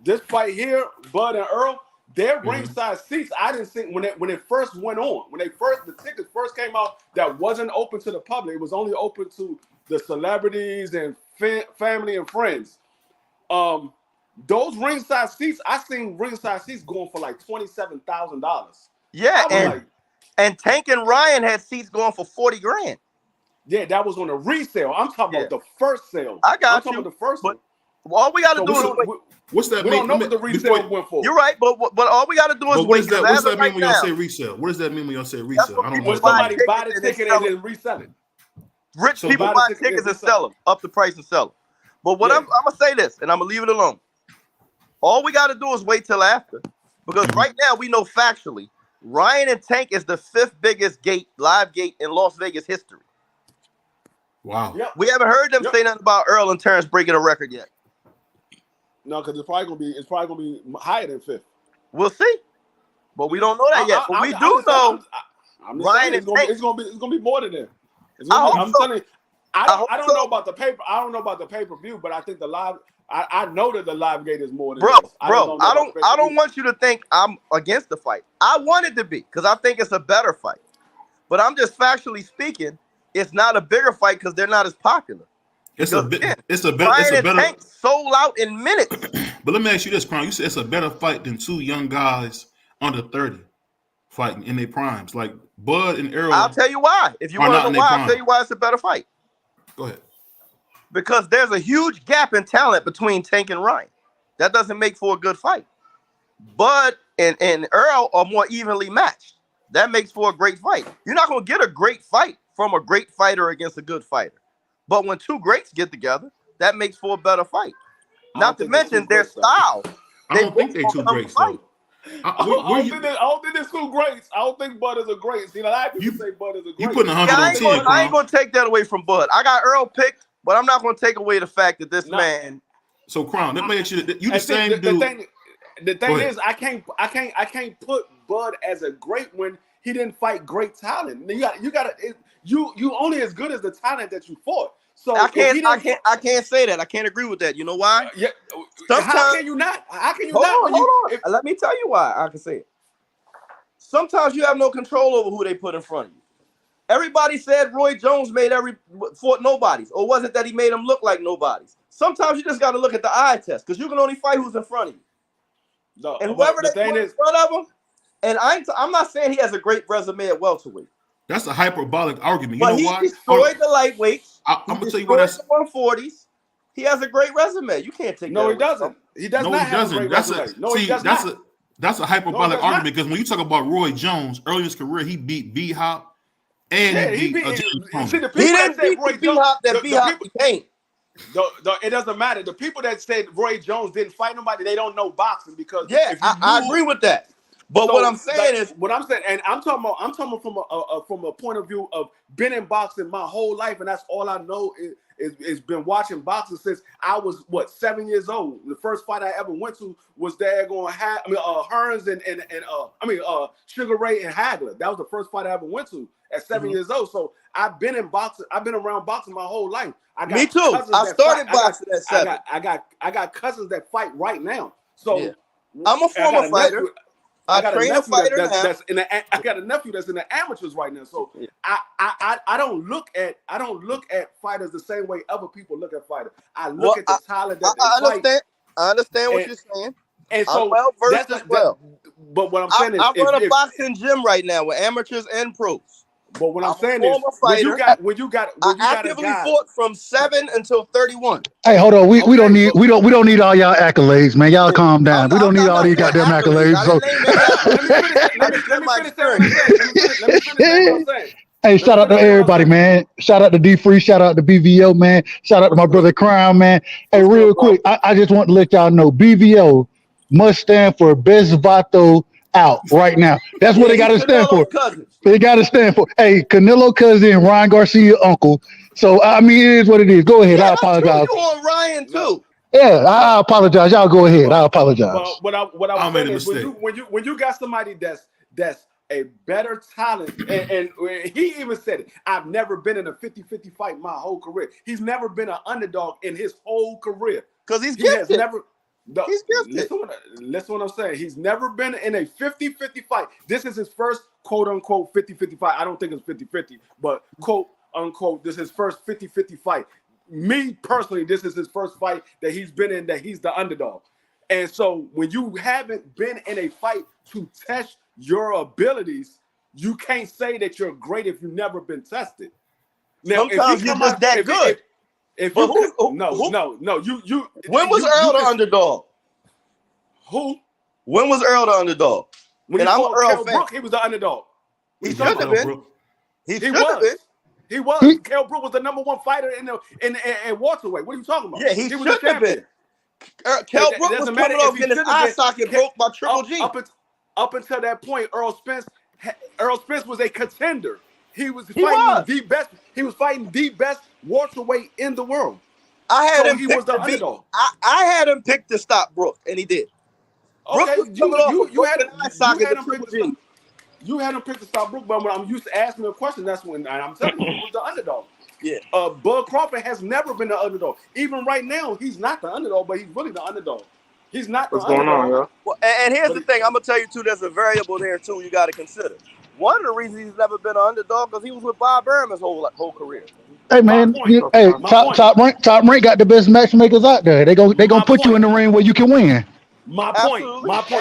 This fight here, Bud and Earl, their ringside seats. I didn't think when it first went on, the tickets first came out, that wasn't open to the public. It was only open to the celebrities and family and friends. Those ringside seats, I seen ringside seats going for like $27,000. Yeah, and Tank and Ryan had seats going for $40,000. Yeah, that was on a resale. I'm talking about the first sale. I got you. The first one. All we got to do is what's that? We don't know what the resale went for. You're right, but all we got to do is wait. What does that mean when y'all say resale? What does that mean when y'all say resale? I don't know. Somebody buy the ticket and then resell it. Rich people buy tickets and sell them, up the price and sell them. But what I'm gonna say this, and I'm gonna leave it alone. All we got to do is wait till after, because right now we know factually Ryan and Tank is the 5th biggest live gate in Las Vegas history. Wow. Yep. We haven't heard them say nothing about Earl and Terrence breaking a record yet. No, because it's probably gonna be higher than 5th. We'll see, but we don't know that yet. But we do know Ryan and Tank. It's gonna be more than that. I'm telling you, I don't know about the paper. I don't know about the pay-per-view, but I think the live. I know that the live gate is more than this. I don't want you to think I'm against the fight. I want it to be because I think it's a better fight. But I'm just factually speaking, it's not a bigger fight because they're not as popular. It's a bit. It's a Bryan and better. Tank sold out in minutes. But let me ask you this, Crown. You said it's a better fight than two young guys under 30 fighting in their primes, like Bud and Errol. I'll tell you why. If you want to know why, I'll tell you why it's a better fight. Go ahead. Because there's a huge gap in talent between Tank and Ryan. That doesn't make for a good fight. Bud and Errol are more evenly matched. That makes for a great fight. You're not going to get a great fight from a great fighter against a good fighter. But when two greats get together, that makes for a better fight. Not to mention their style. I don't think they're two greats, though. I don't think there's two greats. I don't think Bud is a great. See, a lot of people say Bud is a great. You putting 100 on 10, I ain't going to take that away from Bud. I got Errol picked, but I'm not going to take away the fact that this man. So, Crown, let me ask you, you the same dude. The thing is, I can't put Bud as a great when he didn't fight great talent. You only as good as the talent that you fought. So I can't say that. I can't agree with that. You know why? Yeah. How can you not? How can you not? Hold on. Let me tell you why I can say it. Sometimes you have no control over who they put in front of you. Everybody said Roy Jones fought nobodies, or was it that he made them look like nobodies? Sometimes you just got to look at the eye test because you can only fight who's in front of you. No, and whoever they put in front of him, and I'm not saying he has a great resume at welterweight. That's a hyperbolic argument. You know why? He destroyed the lightweights. I'm gonna tell you what that's. 140s. He has a great resume. You can't take that. No, he doesn't. He does not have a great resume. No, he does not. That's a hyperbolic argument because when you talk about Roy Jones early in his career, he beat B-Hop and he beat see, the people he that didn't said beat Roy B-Hop that B-Hop became. It doesn't matter. The people that said Roy Jones didn't fight nobody, they don't know boxing because I agree with that. But what I'm saying is, and I'm talking about from a point of view of been in boxing my whole life, and that's all I know is been watching boxing since I was 7 years old. The first fight I ever went to was Hearns and Sugar Ray and Hagler. That was the first fight I ever went to at 7 years old. So I've been in boxing. I've been around boxing my whole life. Me too. I started boxing at 7. I got cousins that fight right now. So I'm a former fighter. I train a fighter I got a nephew that's in the amateurs right now. So I don't look at fighters the same way other people look at fighters. I look at the talent that they fight. I understand what you're saying. And so I'm well versed as well. But what I'm saying I run a boxing gym right now with amateurs and pros. But what I'm saying is, when you got I actively fought from 7 until 31. Hey, hold on. We don't need all y'all accolades, man. Y'all calm down. We don't need all these goddamn accolades. Let me finish what I'm saying. Hey, shout out to everybody, man. Shout out to D Free. Shout out to BVO, man. Shout out to my brother Crown, man. Hey, real quick, I just want to let y'all know BVO must stand for Best Vato Out right now. That's what they got to stand for. They got to stand for. Hey, Canelo cousin, Ryan Garcia uncle. So I mean, it is what it is. Go ahead. I apologize. You on Ryan too? Yeah, I apologize. Y'all go ahead. I apologize. What I was saying is when you got somebody that's a better talent, and he even said it. I've never been in a 50-50 fight my whole career. He's never been an underdog in his whole career because he's gifted. He's gifted. Listen what I'm saying. He's never been in a 50-50 fight. This is his first quote-unquote 50-50 fight. I don't think it's 50-50, but quote-unquote, this is his first 50-50 fight. Me, personally, this is his first fight that he's been in that he's the underdog. And so when you haven't been in a fight to test your abilities, you can't say that you're great if you've never been tested. Now, sometimes you're just that good. No. You. When was Earl the underdog? Who? When was Earl the underdog? When I'm an Earl fan. Brook, he was the underdog. He should have been. He was. He was. Kell Brook was the number one fighter in welterweight. What are you talking about? Yeah, he should have been. Kell Brook was coming off getting his eye socket broke by Triple G. Up until that point, Errol Spence was a contender. He was fighting the best. He was fighting the best welterweight in the world. I had him. He was the underdog. I had him picked to stop Brook, and he did. Okay, you had him picked to stop Brook, but when I'm used to asking a question, that's when I'm telling you he was the underdog. Yeah. Bud Crawford has never been the underdog. Even right now, he's not the underdog, but he's really the underdog. He's not the underdog. What's going on, yo? Well, and here's the thing. I'm gonna tell you too. There's a variable there too. You got to consider. one of the reasons he's never been an underdog because he was with Bob Burnham his whole career. Hey man, hey, top rank got the best matchmakers out there. They gonna put you in the ring where you can win. My point.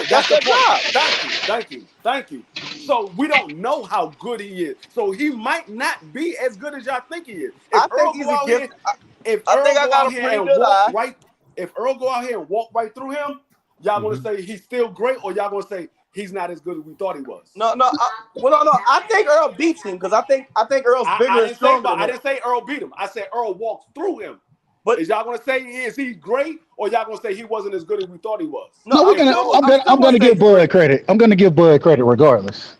That's the point. Thank you. So we don't know how good he is. So he might not be as good as y'all think he is. If Earl go out here, if Earl go out here and walk right through him, y'all gonna say he's still great, or y'all gonna say he's not as good as we thought he was? No. I think Earl beats him because I think Earl's bigger and stronger. I didn't say Earl beat him. I said Earl walked through him. But is y'all gonna say is he great, or y'all gonna say he wasn't as good as we thought he was? No, I'm gonna give Bud credit. I'm gonna give Bud credit regardless.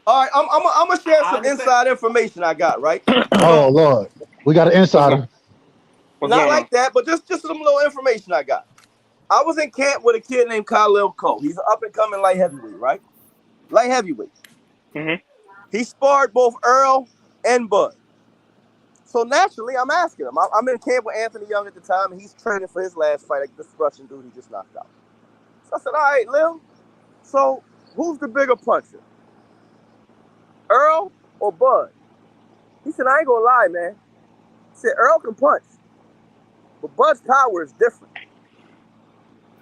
All right, I'm gonna share some inside information I got. Right? Oh Lord, we got an insider. Not like that, but just some little information I got. I was in camp with a kid named Khalil Cole. He's an up and coming light heavyweight, right? Light heavyweight. He sparred both Earl and Bud. So naturally, I'm asking him. I'm in camp with Anthony Young at the time, and he's training for his last fight, like this Russian dude he just knocked out. So I said, all right, Lil, so who's the bigger puncher? Earl or Bud? He said, I ain't gonna lie, man. He said, Earl can punch, but Bud's power is different.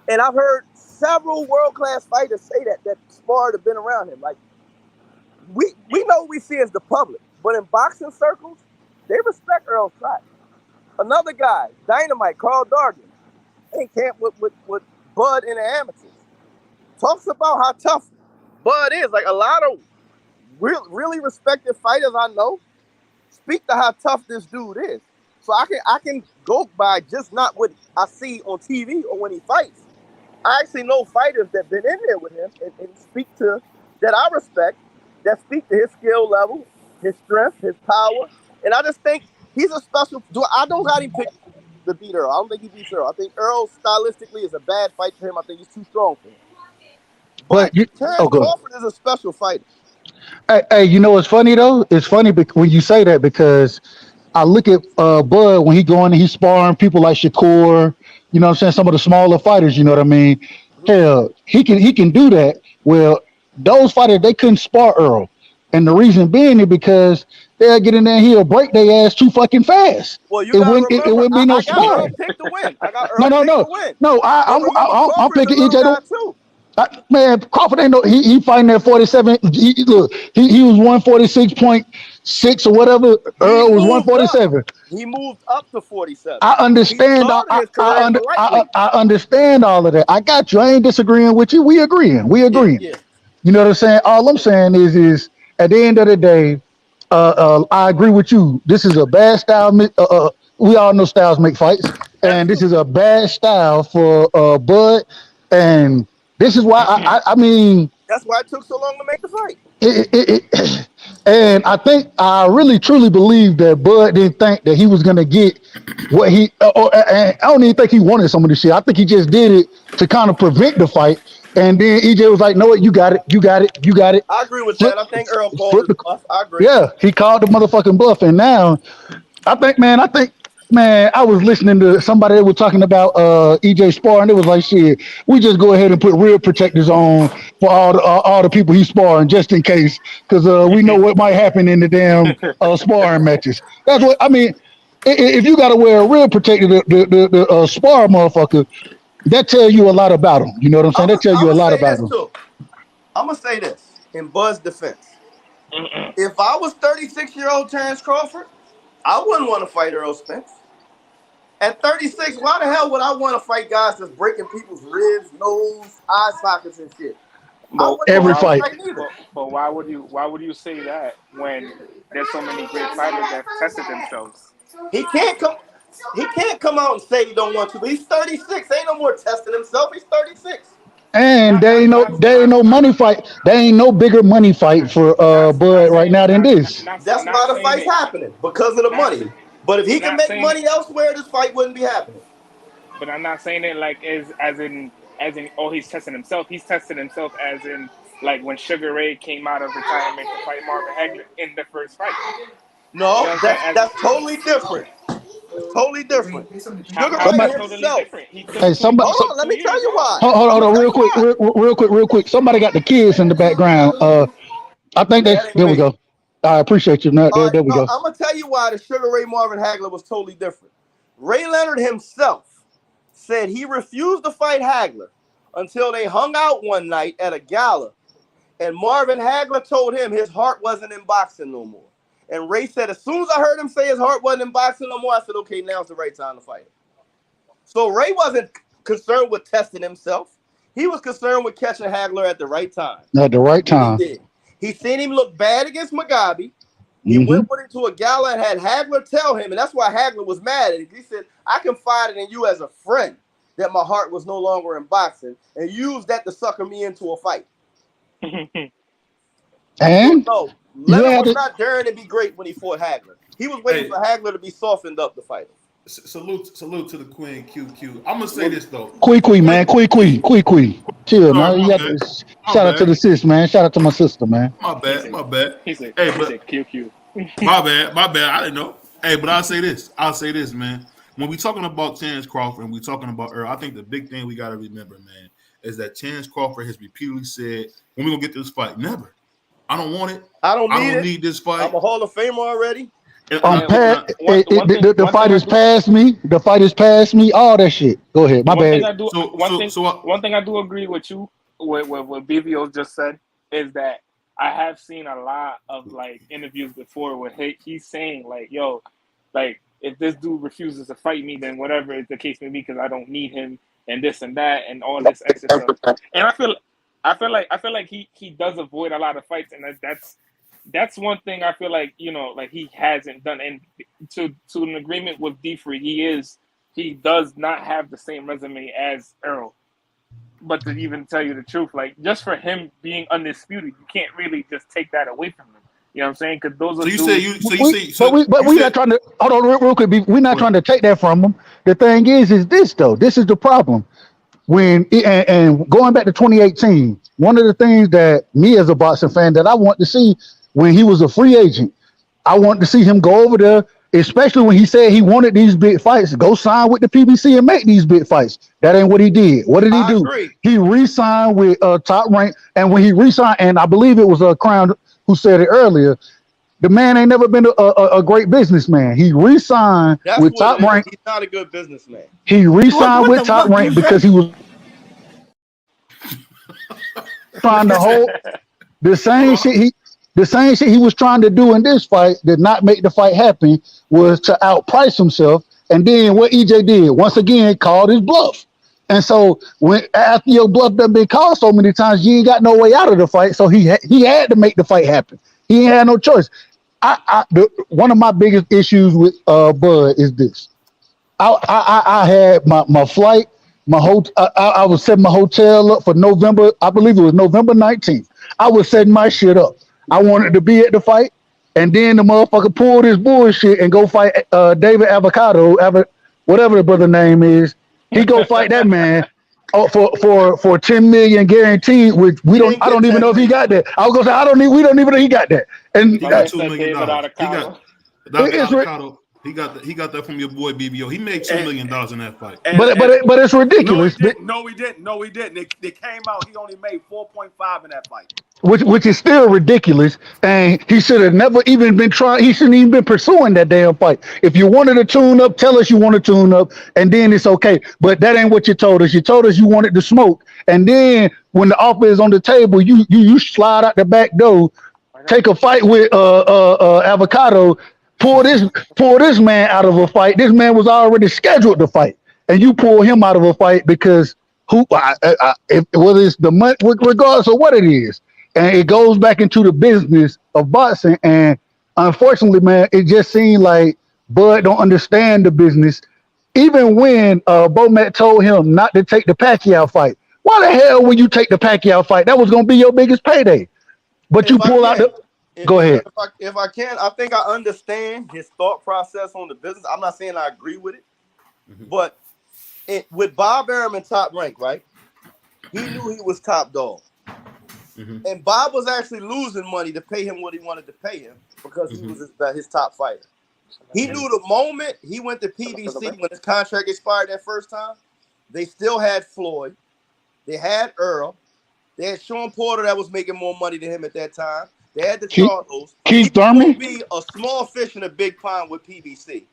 And I've heard several world-class fighters say that sparred have been around him. Like, we know what we see as the public, but in boxing circles, they respect Earl's fight. Another guy, Dynamite, Carl Dargan, in camp with Bud in the amateurs, talks about how tough Bud is. Like a lot of really respected fighters I know speak to how tough this dude is. So I can go by just not what I see on TV or when he fights. I actually know fighters that been in there with him and speak to that I respect, that speak to his skill level, his strength, his power. And I just think he's a special. I don't got him picked to beat Earl. I don't think he beats Earl. I think Earl stylistically is a bad fight for him. I think he's too strong for him. But Terrence Crawford is a special fighter. Hey, you know what's funny though? It's funny when you say that because I look at Bud when he going and he's sparring people like Shakur. You know what I'm saying? Some of the smaller fighters. You know what I mean? Hell, he can do that. Well, those fighters they couldn't spar Earl, and the reason being is because they'll get in there and he'll break their ass too fucking fast. Well, you gotta remember, it wouldn't be no sparring. No. I'm picking EJ too. Man, Crawford ain't no. He fighting at 47. He was 146.6 or whatever. Earl was 147. He moved up to 47. I understand. I understand all of that. I got you. I ain't disagreeing with you. We agreeing. Yeah. You know what I'm saying? All I'm saying is at the end of the day, I agree with you. This is a bad style. We all know styles make fights, and this is a bad style for Bud. And this is why I mean. That's why it took so long to make the fight. And I really truly believe that Bud didn't think that he was gonna get what he. And I don't even think he wanted some of this shit. I think he just did it to kind of prevent the fight. And then EJ was like, "No, what? You got it. I agree with that. I think Earl called the bluff. I agree. Yeah, he called the motherfucking bluff. And now, I think, I was listening to somebody that was talking about EJ sparring. It was like, shit, we just go ahead and put real protectors on for all the people he's sparring just in case, because we know what might happen in the damn sparring matches. That's what I mean. If you got to wear a real protector, the spar motherfucker. That tell you a lot about him. You know what I'm saying? That tell you a lot about him. I'm going to say this in Bud's defense. If I was 36-year-old Terrence Crawford, I wouldn't want to fight Errol Spence. At 36, why the hell would I want to fight guys that's breaking people's ribs, nose, eye sockets, and shit? Every fight. But why would you say that when there's so many great fighters that tested themselves? He can't come out and say he don't want to, but he's 36. Ain't no more testing himself. He's 36. And there ain't no money fight. There ain't no bigger money fight for Bud right now than this. That's why the fight's happening, because of the money. But if he can make money elsewhere, this fight wouldn't be happening. But I'm not saying it like as in he's testing himself. He's testing himself as in like when Sugar Ray came out of retirement to fight Marvin Hagler in the first fight. No, that's totally different. Totally different. Sugar Ray himself. Hey, somebody. Hold on, let me tell you why. Hold on, real quick. Somebody got the kids in the background. I think That ain't there we me. go. I appreciate you. No, All right, there we no, go. I'm gonna tell you why the Sugar Ray Marvin Hagler was totally different. Ray Leonard himself said he refused to fight Hagler until they hung out one night at a gala, and Marvin Hagler told him his heart wasn't in boxing no more. And Ray said, as soon as I heard him say his heart wasn't in boxing no more, I said, okay, now's the right time to fight him. So Ray wasn't concerned with testing himself. He was concerned with catching Hagler at the right time. At the right And he time. did. He seen him look bad against Mugabe. He Mm-hmm. went with him to a gala and had Hagler tell him, and that's why Hagler was mad at him. He said, I confided in you as a friend that my heart was no longer in boxing, and used that to sucker me into a fight. And No, you Leonard had was it. not daring to be great when he fought Hagler. He was waiting for Hagler to be softened up to fight him. Salute to the Queen QQ. I'm gonna say this though. Quee, man. Quee. Chill, Sorry, man. You my got bad. to My shout out to bad. the sis, man. Shout out to my sister, man. My bad. He said Hey, but QQ. my bad. I didn't know. Hey, but I'll say this, man. When we talking about Terrence Crawford and we talking about Earl, I think the big thing we got to remember, man, is that Terrence Crawford has repeatedly said, when we gonna get this fight? Never. I don't want it. I don't need this fight. I'm a Hall of Famer already. The fight is past me. The fight is past me. All that shit. Go ahead. My bad. One thing I do agree with you with what BVO just said is that I have seen a lot of like interviews before where he's saying like, yo, like if this dude refuses to fight me, then whatever is the case may be, because I don't need him and this and that and all this extra stuff. And I feel like he does avoid a lot of fights, and that's one thing I feel like, you know, like he hasn't done. And to an agreement with D-Free, he does not have the same resume as Errol. But to even tell you the truth, like just for him being undisputed, you can't really just take that away from him. You know what I'm saying? Because those are But we're not trying to hold on real quick. We're not trying to take that from him. The thing is this though. This is the problem. And going back to 2018, one of the things that me as a boxing fan that I want to see when he was a free agent, I want to see him go over there, especially when he said he wanted these big fights, go sign with the PBC and make these big fights. That ain't what he did. What did he do? Agree. He re-signed with Top Rank, and when he re-signed, and I believe it was Crown who said it earlier, the man ain't never been a great businessman. He re-signed with Top Rank. He's not a good businessman. He re-signed with Top Rank because he was trying to hold the same shit he was trying to do in this fight did not make the fight happen, was to outprice himself. And then what EJ did, once again, called his bluff. And so when after your bluff done been called so many times, you ain't got no way out of the fight. So he had to make the fight happen. He ain't had no choice. One of my biggest issues with Bud is this. I had my flight, I was setting my hotel up for November. I believe it was November 19th. I was setting my shit up. I wanted to be at the fight, and then the motherfucker pulled his bullshit and go fight David Avocado, whatever the brother name is. He go fight that man for 10 million guaranteed, which I don't even know if he got that. I was gonna say we don't even know he got that. And he got $2 million. He got that from your boy BBO. He made $2 million in that fight. But it's ridiculous. No, he didn't. They came out. He only made 4.5 in that fight. Which is still ridiculous, and he should have never even been trying. He shouldn't even been pursuing that damn fight. If you wanted to tune up, tell us you want to tune up, and then it's okay. But that ain't what you told us. You told us you wanted to smoke, and then when the offer is on the table, you slide out the back door, take a fight with Avocado, pull this man out of a fight. This man was already scheduled to fight, and you pull him out of a fight because whether it's the money, regardless of what it is. And it goes back into the business of boxing. And unfortunately, man, it just seemed like Bud don't understand the business. Even when Bomac told him not to take the Pacquiao fight. Why the hell would you take the Pacquiao fight? That was going to be your biggest payday. But you pull out the... Go ahead. If I can, I think I understand his thought process on the business. I'm not saying I agree with it. Mm-hmm. But with Bob Arum and Top Rank, right? He knew he was top dog. Mm-hmm. And Bob was actually losing money to pay him what he wanted to pay him because he was his top fighter. He knew the moment he went to PBC when his contract expired that first time, they still had Floyd. They had Earl. They had Sean Porter that was making more money than him at that time. They had the Charlos. Keith He was going Thurman? to be a small fish in a big pond with PBC.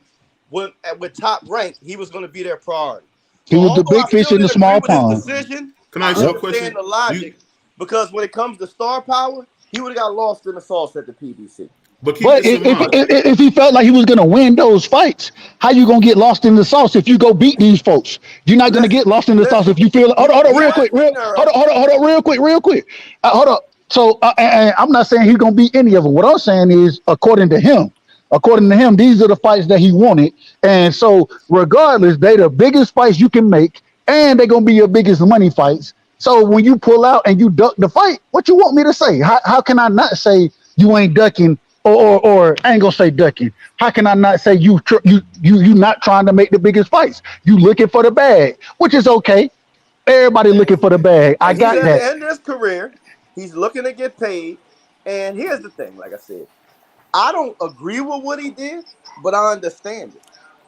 With Top Rank, he was going to be their priority. He So was the although big I fish still in the didn't agree small with his pond. decision, Can I I ask you a understand question? the logic because when it comes to star power, he would have got lost in the sauce at the PBC. But keep But this in mind. if he felt like he was gonna win those fights, how you gonna get lost in the sauce if you go beat these folks? You're not gonna get lost in the sauce if you feel. Hold on, real quick, real quick. Hold on. So and I'm not saying he's gonna beat any of them. What I'm saying is, according to him, these are the fights that he wanted. And so, regardless, they the biggest fights you can make, and they're gonna be your biggest money fights. So when you pull out and you duck the fight, what you want me to say? How can I not say you ain't ducking? Or I ain't gonna say ducking. How can I not say you not trying to make the biggest fights? You looking for the bag, which is okay. Everybody looking for the bag. I got He's at that. the end of his career. He's looking to get paid. And here's the thing, like I said, I don't agree with what he did, but I understand it.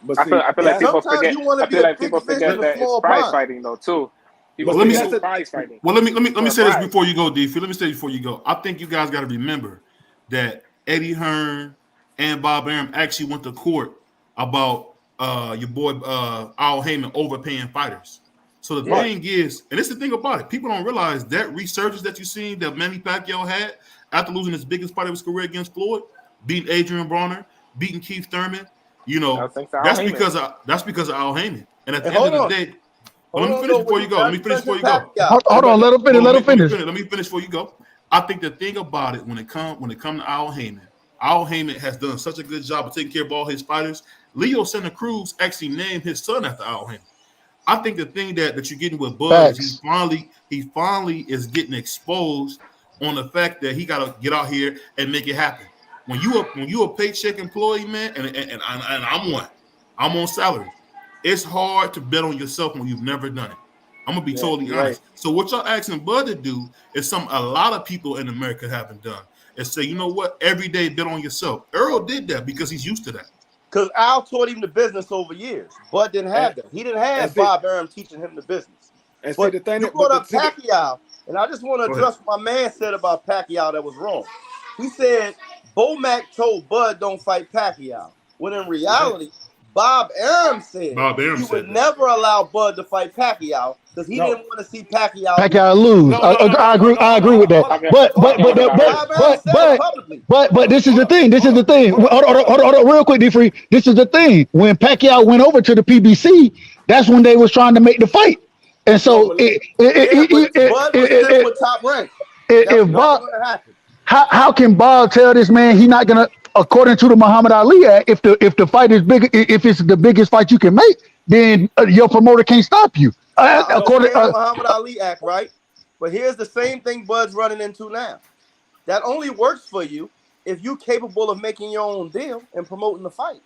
But I feel like people sometimes forget. you want to I be feel a like people big fish forget in a that it's small prize pond. fighting though too. People Well, let me forget say- it's prize fighting. Well, let me For say this prize. before you go, D. Let me say this before you go. I think you guys got to remember that Eddie Hearn and Bob Arum actually went to court about your boy Al Heyman overpaying fighters. So the thing is, and this is the thing about it, people don't realize that resurgence that you seen that Manny Pacquiao had after losing his biggest fight of his career against Floyd, beating Adrian Bronner, beating Keith Thurman. You know, that's because of Al Heyman. And at the end of the day, let me finish before you go. Let me finish before you go. Hold on, let him finish. Let me finish before you go. I think the thing about it when it comes to Al Heyman has done such a good job of taking care of all his fighters. Leo Santa Cruz actually named his son after Al Heyman. I think the thing that you're getting with Bud is he finally is getting exposed on the fact that he got to get out here and make it happen. When you a paycheck employee, man, and I'm one, I'm on salary. It's hard to bet on yourself when you've never done it. I'm gonna be totally honest. So what y'all asking Bud to do is something a lot of people in America haven't done. And say, you know what, every day bet on yourself. Earl did that because he's used to that. Because Al taught him the business over years. Bud didn't have that. He didn't have Bob Arum teaching him the business. And but see, the thing you brought up Pacquiao, and I just want to address what my man said about Pacquiao that was wrong. He said Bomac told Bud don't fight Pacquiao. When in reality, Bob Arum said he would never allow Bud to fight Pacquiao because he didn't want to see Pacquiao lose. I agree with that. But this is the thing. Hold on, real quick, D-Free. This is the thing. When Pacquiao went over to the PBC, that's when they was trying to make the fight. And so Bud was still with Top Rank. If Bob, how can Bob tell this man he not gonna, according to the Muhammad Ali Act, if the fight is big, if it's the biggest fight you can make, then your promoter can't stop you. According to the Muhammad Ali Act, right? But here's the same thing Bud's running into now. That only works for you if you're capable of making your own deal and promoting the fight.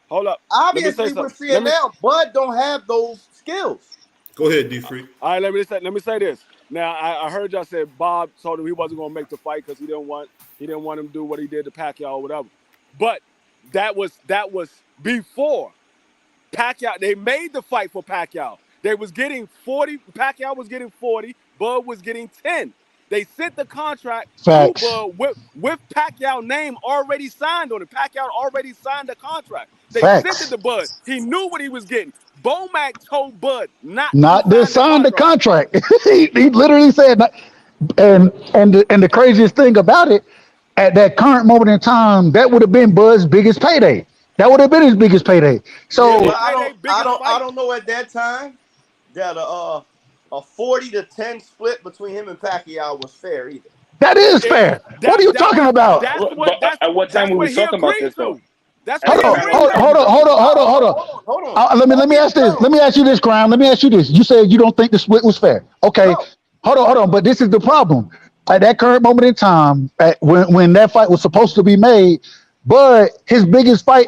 Hold up. Obviously, we're seeing now Bud don't have those skills. Go ahead, D-Free. All right, let me say this. Now, I heard y'all say Bob told him he wasn't going to make the fight because he didn't want him to do what he did to Pacquiao or whatever. But that was before Pacquiao. They made the fight for Pacquiao. They was getting 40. Pacquiao was getting 40. Bud was getting 10. They sent the contract to Bud with Pacquiao name already signed on it. Pacquiao already signed the contract. They sent it to Bud. He knew what he was getting. Bomac told Bud not to sign the contract. he literally said, and the craziest thing about it, at that current moment in time, that would have been Bud's biggest payday. That would have been his biggest payday. So I don't know at that time that a 40-10 split between him and Pacquiao was fair either. That is fair. What are you talking about? At what time were we talking about this though? Hold on. Let me ask this. Let me ask you this, Crown. Let me ask you this. You said you don't think the split was fair. Okay. No. Hold on. But this is the problem. At that current moment in time, when that fight was supposed to be made, but his biggest fight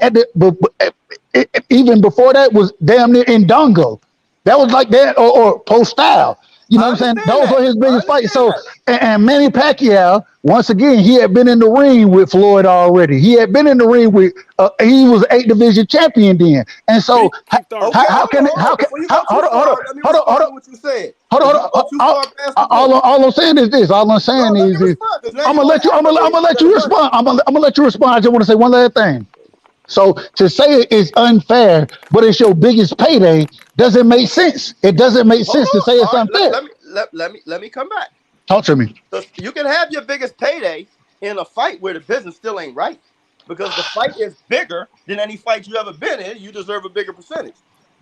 even before that was damn near in Dongo. That was like that or post style. You know what I'm saying? Those were his biggest fights. So and Manny Pacquiao once again, he had been in the ring with Floyd already. He had been in the ring with. He was 8 division champion then, and so Keith Thurman. Okay, hold on. Before you go too far, let me respond to what you said. Hold Before you go too far past the on. point. All I'm saying is this. All I'm saying No, let is me this. respond, 'cause now I'm you gonna wanna let you. I'm act gonna like let you you got money. respond. I'm gonna let you respond. I just want to say one last thing. So to say it is unfair, but it's your biggest payday, doesn't make sense. It doesn't make Hold sense to on. say it's All right, unfair. let me come back. Talk to me. Because you can have your biggest payday in a fight where the business still ain't right. Because the fight is bigger than any fight you ever been in. You deserve a bigger percentage.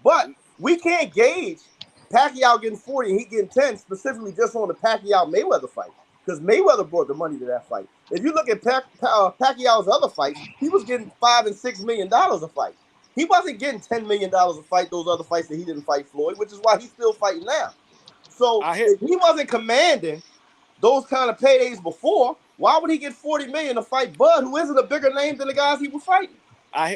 But we can't gauge Pacquiao getting 40 and he getting 10 specifically just on the Pacquiao Mayweather fight. Because Mayweather brought the money to that fight. If you look at Pacquiao's other fights, he was getting $5 and $6 million a fight. He wasn't getting $10 million a fight, those other fights that he didn't fight Floyd, which is why he's still fighting now. So if he wasn't commanding those kind of paydays before, why would he get 40 million to fight Bud, who isn't a bigger name than the guys he was fighting?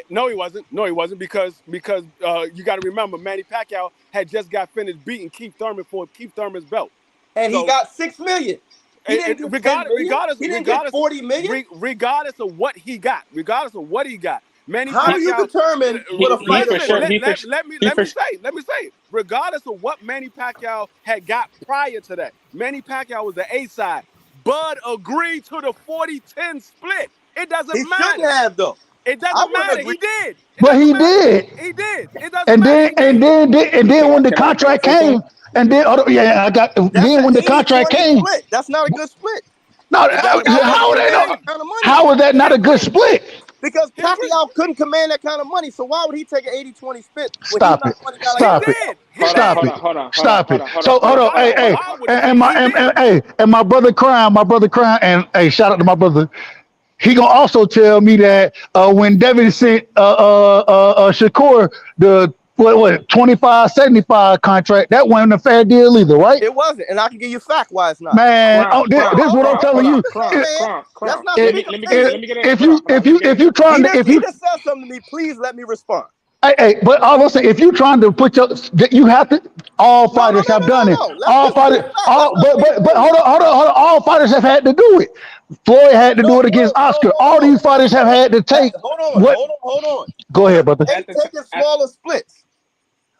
No, he wasn't. No, he wasn't because you got to remember Manny Pacquiao had just got finished beating Keith Thurman for Keith Thurman's belt, and he got 6 million. He didn't get 10 million. He didn't get 40 million. Regardless of what he got, Manny How do you Pacquiao. determine what a fighter for? Let me say. Regardless of what Manny Pacquiao had got prior to that, Manny Pacquiao was the A side. Bud agreed to the 40-10 split. It doesn't matter. He shouldn't have though. It doesn't matter. He did. But he did. He did. It doesn't matter. And then when the contract came, and then I got. Then when the contract came, split. That's not a good split. No, how is that not a good split? Because Pacquiao couldn't command that kind of money, so why would he take an 80-20 split? Stop it. So hold on, hey, and my brother Crown, and hey, shout out to my brother. He gonna also tell me that when Devin sent Shakur the what 25-75 contract, that wasn't a fair deal either, right? It wasn't, and I can give you fact why it's not. Man, this is what I'm telling you. If you trying to, if you just said something to me, please let me respond. Hey, but all I'm saying, if you trying to put you have to. All fighters have done it. All fighters, but hold on. All fighters have had to do it. Floyd had to do it against Oscar. All these fighters have had to take. Hold on. Go ahead, brother. They taking smaller splits.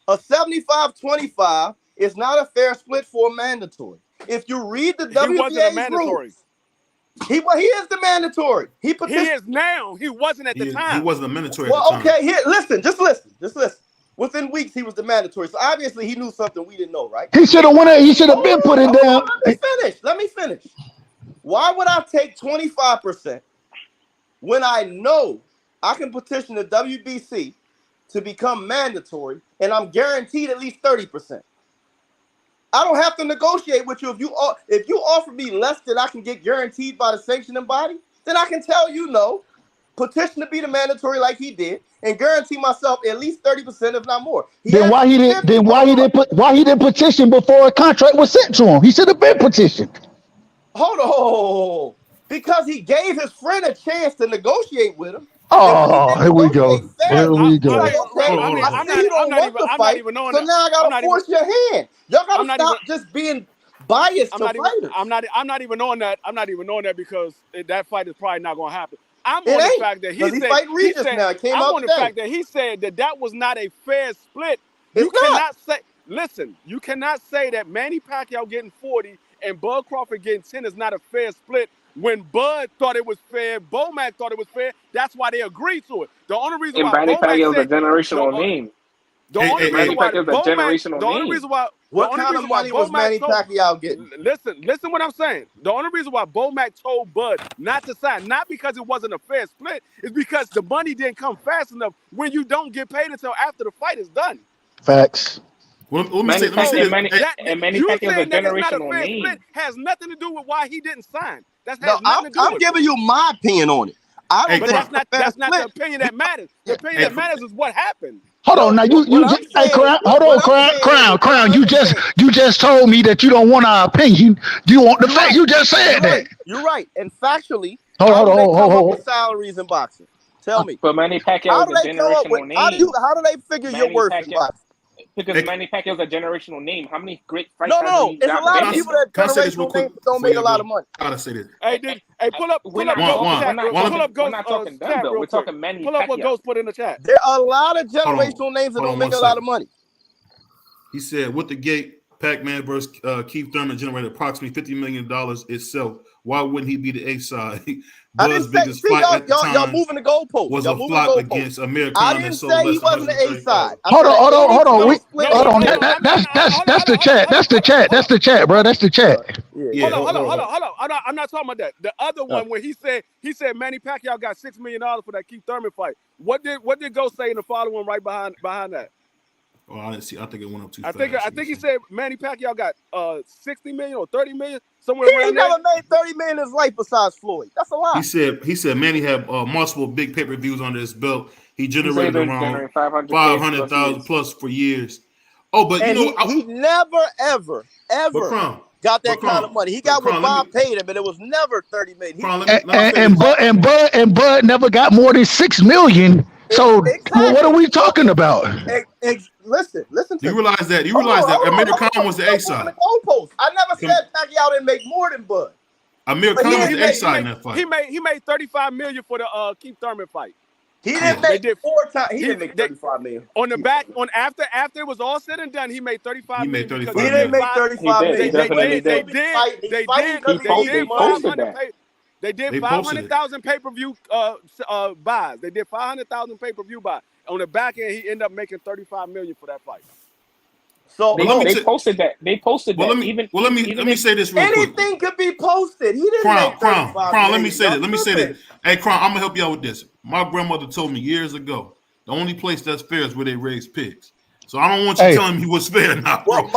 A 75-25 is not a fair split for a mandatory. If you read the WBA rules, he is the mandatory. He is now. He wasn't at the time. He wasn't a mandatory. Well, okay. Here, listen. Just listen. Within weeks, he was the mandatory. So obviously, he knew something we didn't know, right? He should have won it. He should have been put it down. Let me finish. Why would I take 25% when I know I can petition the WBC to become mandatory and I'm guaranteed at least 30%? I don't have to negotiate with you. If you offer me less than I can get guaranteed by the sanctioning body, then I can tell you no, petition to be the mandatory like he did, and guarantee myself at least 30%, if not more. Why he didn't petition before a contract was sent to him? He should have been petitioned. Hold on, because he gave his friend a chance to negotiate with him. Oh, here we go. I'm not even on that. So now I gotta force your hand. Y'all gotta stop just being biased to fighters. I'm not even on that. I'm not even on that because that fight is probably not gonna happen. I'm on the fact that he said that was not a fair split. You cannot say that Manny Pacquiao getting 40 and Bud Crawford getting 10 is not a fair split. When Bud thought it was fair, Bomac thought it was fair. That's why they agreed to it. The only reason why Manny Pacquiao is a generational name. The only reason why what kind of money was Manny Pacquiao getting? Listen what I'm saying. The only reason why Bomac told Bud not to sign, not because it wasn't a fair split, is because the money didn't come fast enough when you don't get paid until after the fight is done. Facts. Manny Pacquiao is a generational name. Split has nothing to do with why he didn't sign. I'm giving you my opinion on it. That's not the opinion that matters. The opinion that matters is what happened. Hold on, now Crown. You just told me that you don't want our opinion. You want the fact. You just said that. You're right. And factually, hold. Salaries in boxing. Tell me. But Manny Pacquiao is a generational name. How do they figure your worth in boxing? Because Manny Pacquiao's a generational name. How many great fights? No. It's a lot of people that generational names don't make a lot of money. Gotta say this. Hey, pull up We're not talking them, though. We're talking Manny Pacquiao. Pull up what Ghost put in the chat. There are a lot of generational names that don't make a lot of money. He said, with the gate, Pac-Man versus Keith Thurman generated approximately $50 million itself. Why wouldn't he be the A side? Bud's biggest fight at the time y'all moving the goalpost. was a flop against Amir Khan. I didn't say he wasn't the A side. Hold on. That's the chat. That's the chat, bro. That's the chat. Yeah, hold on. I'm not talking about that. The other one where he said Manny Pacquiao got $6 million for that Keith Thurman fight. What did Ghost say in the following right behind that? Oh, I didn't see. I think it went up too fast. I think he said Manny Pacquiao got 60 million or 30 million somewhere He around there. never made 30 million in his life besides Floyd. That's a lot. He said Manny had multiple big pay-per-views under his belt. He generated around 500,000 plus for years. Oh, but and he never ever got that kind of money. He got what Bob paid him, but it was never 30 million. And Bud never got more than 6 million. So what are we talking about? Listen to you realize that Amir Khan was the A side. I never said Pacquiao didn't make more than Bud. Amir Khan was the A side in that fight. He made 35 million for the Keith Thurman fight. He didn't make 4 times. He didn't make 35 million. On the back, after it was all said and done, he made 35 million. He didn't make 35 million. They did 500,000 pay-per-view buys. They did 500,000 pay-per-view buys. On the back end, he ended up making 35 million for that fight. So they posted that. Let me say this real quick. Anything could be posted. He didn't make 35 Crown, let me say this. Hey, Crown, I'm gonna help you out with this. My grandmother told me years ago, the only place that's fair is where they raise pigs. So I don't want you telling me what's fair now, bro. Look.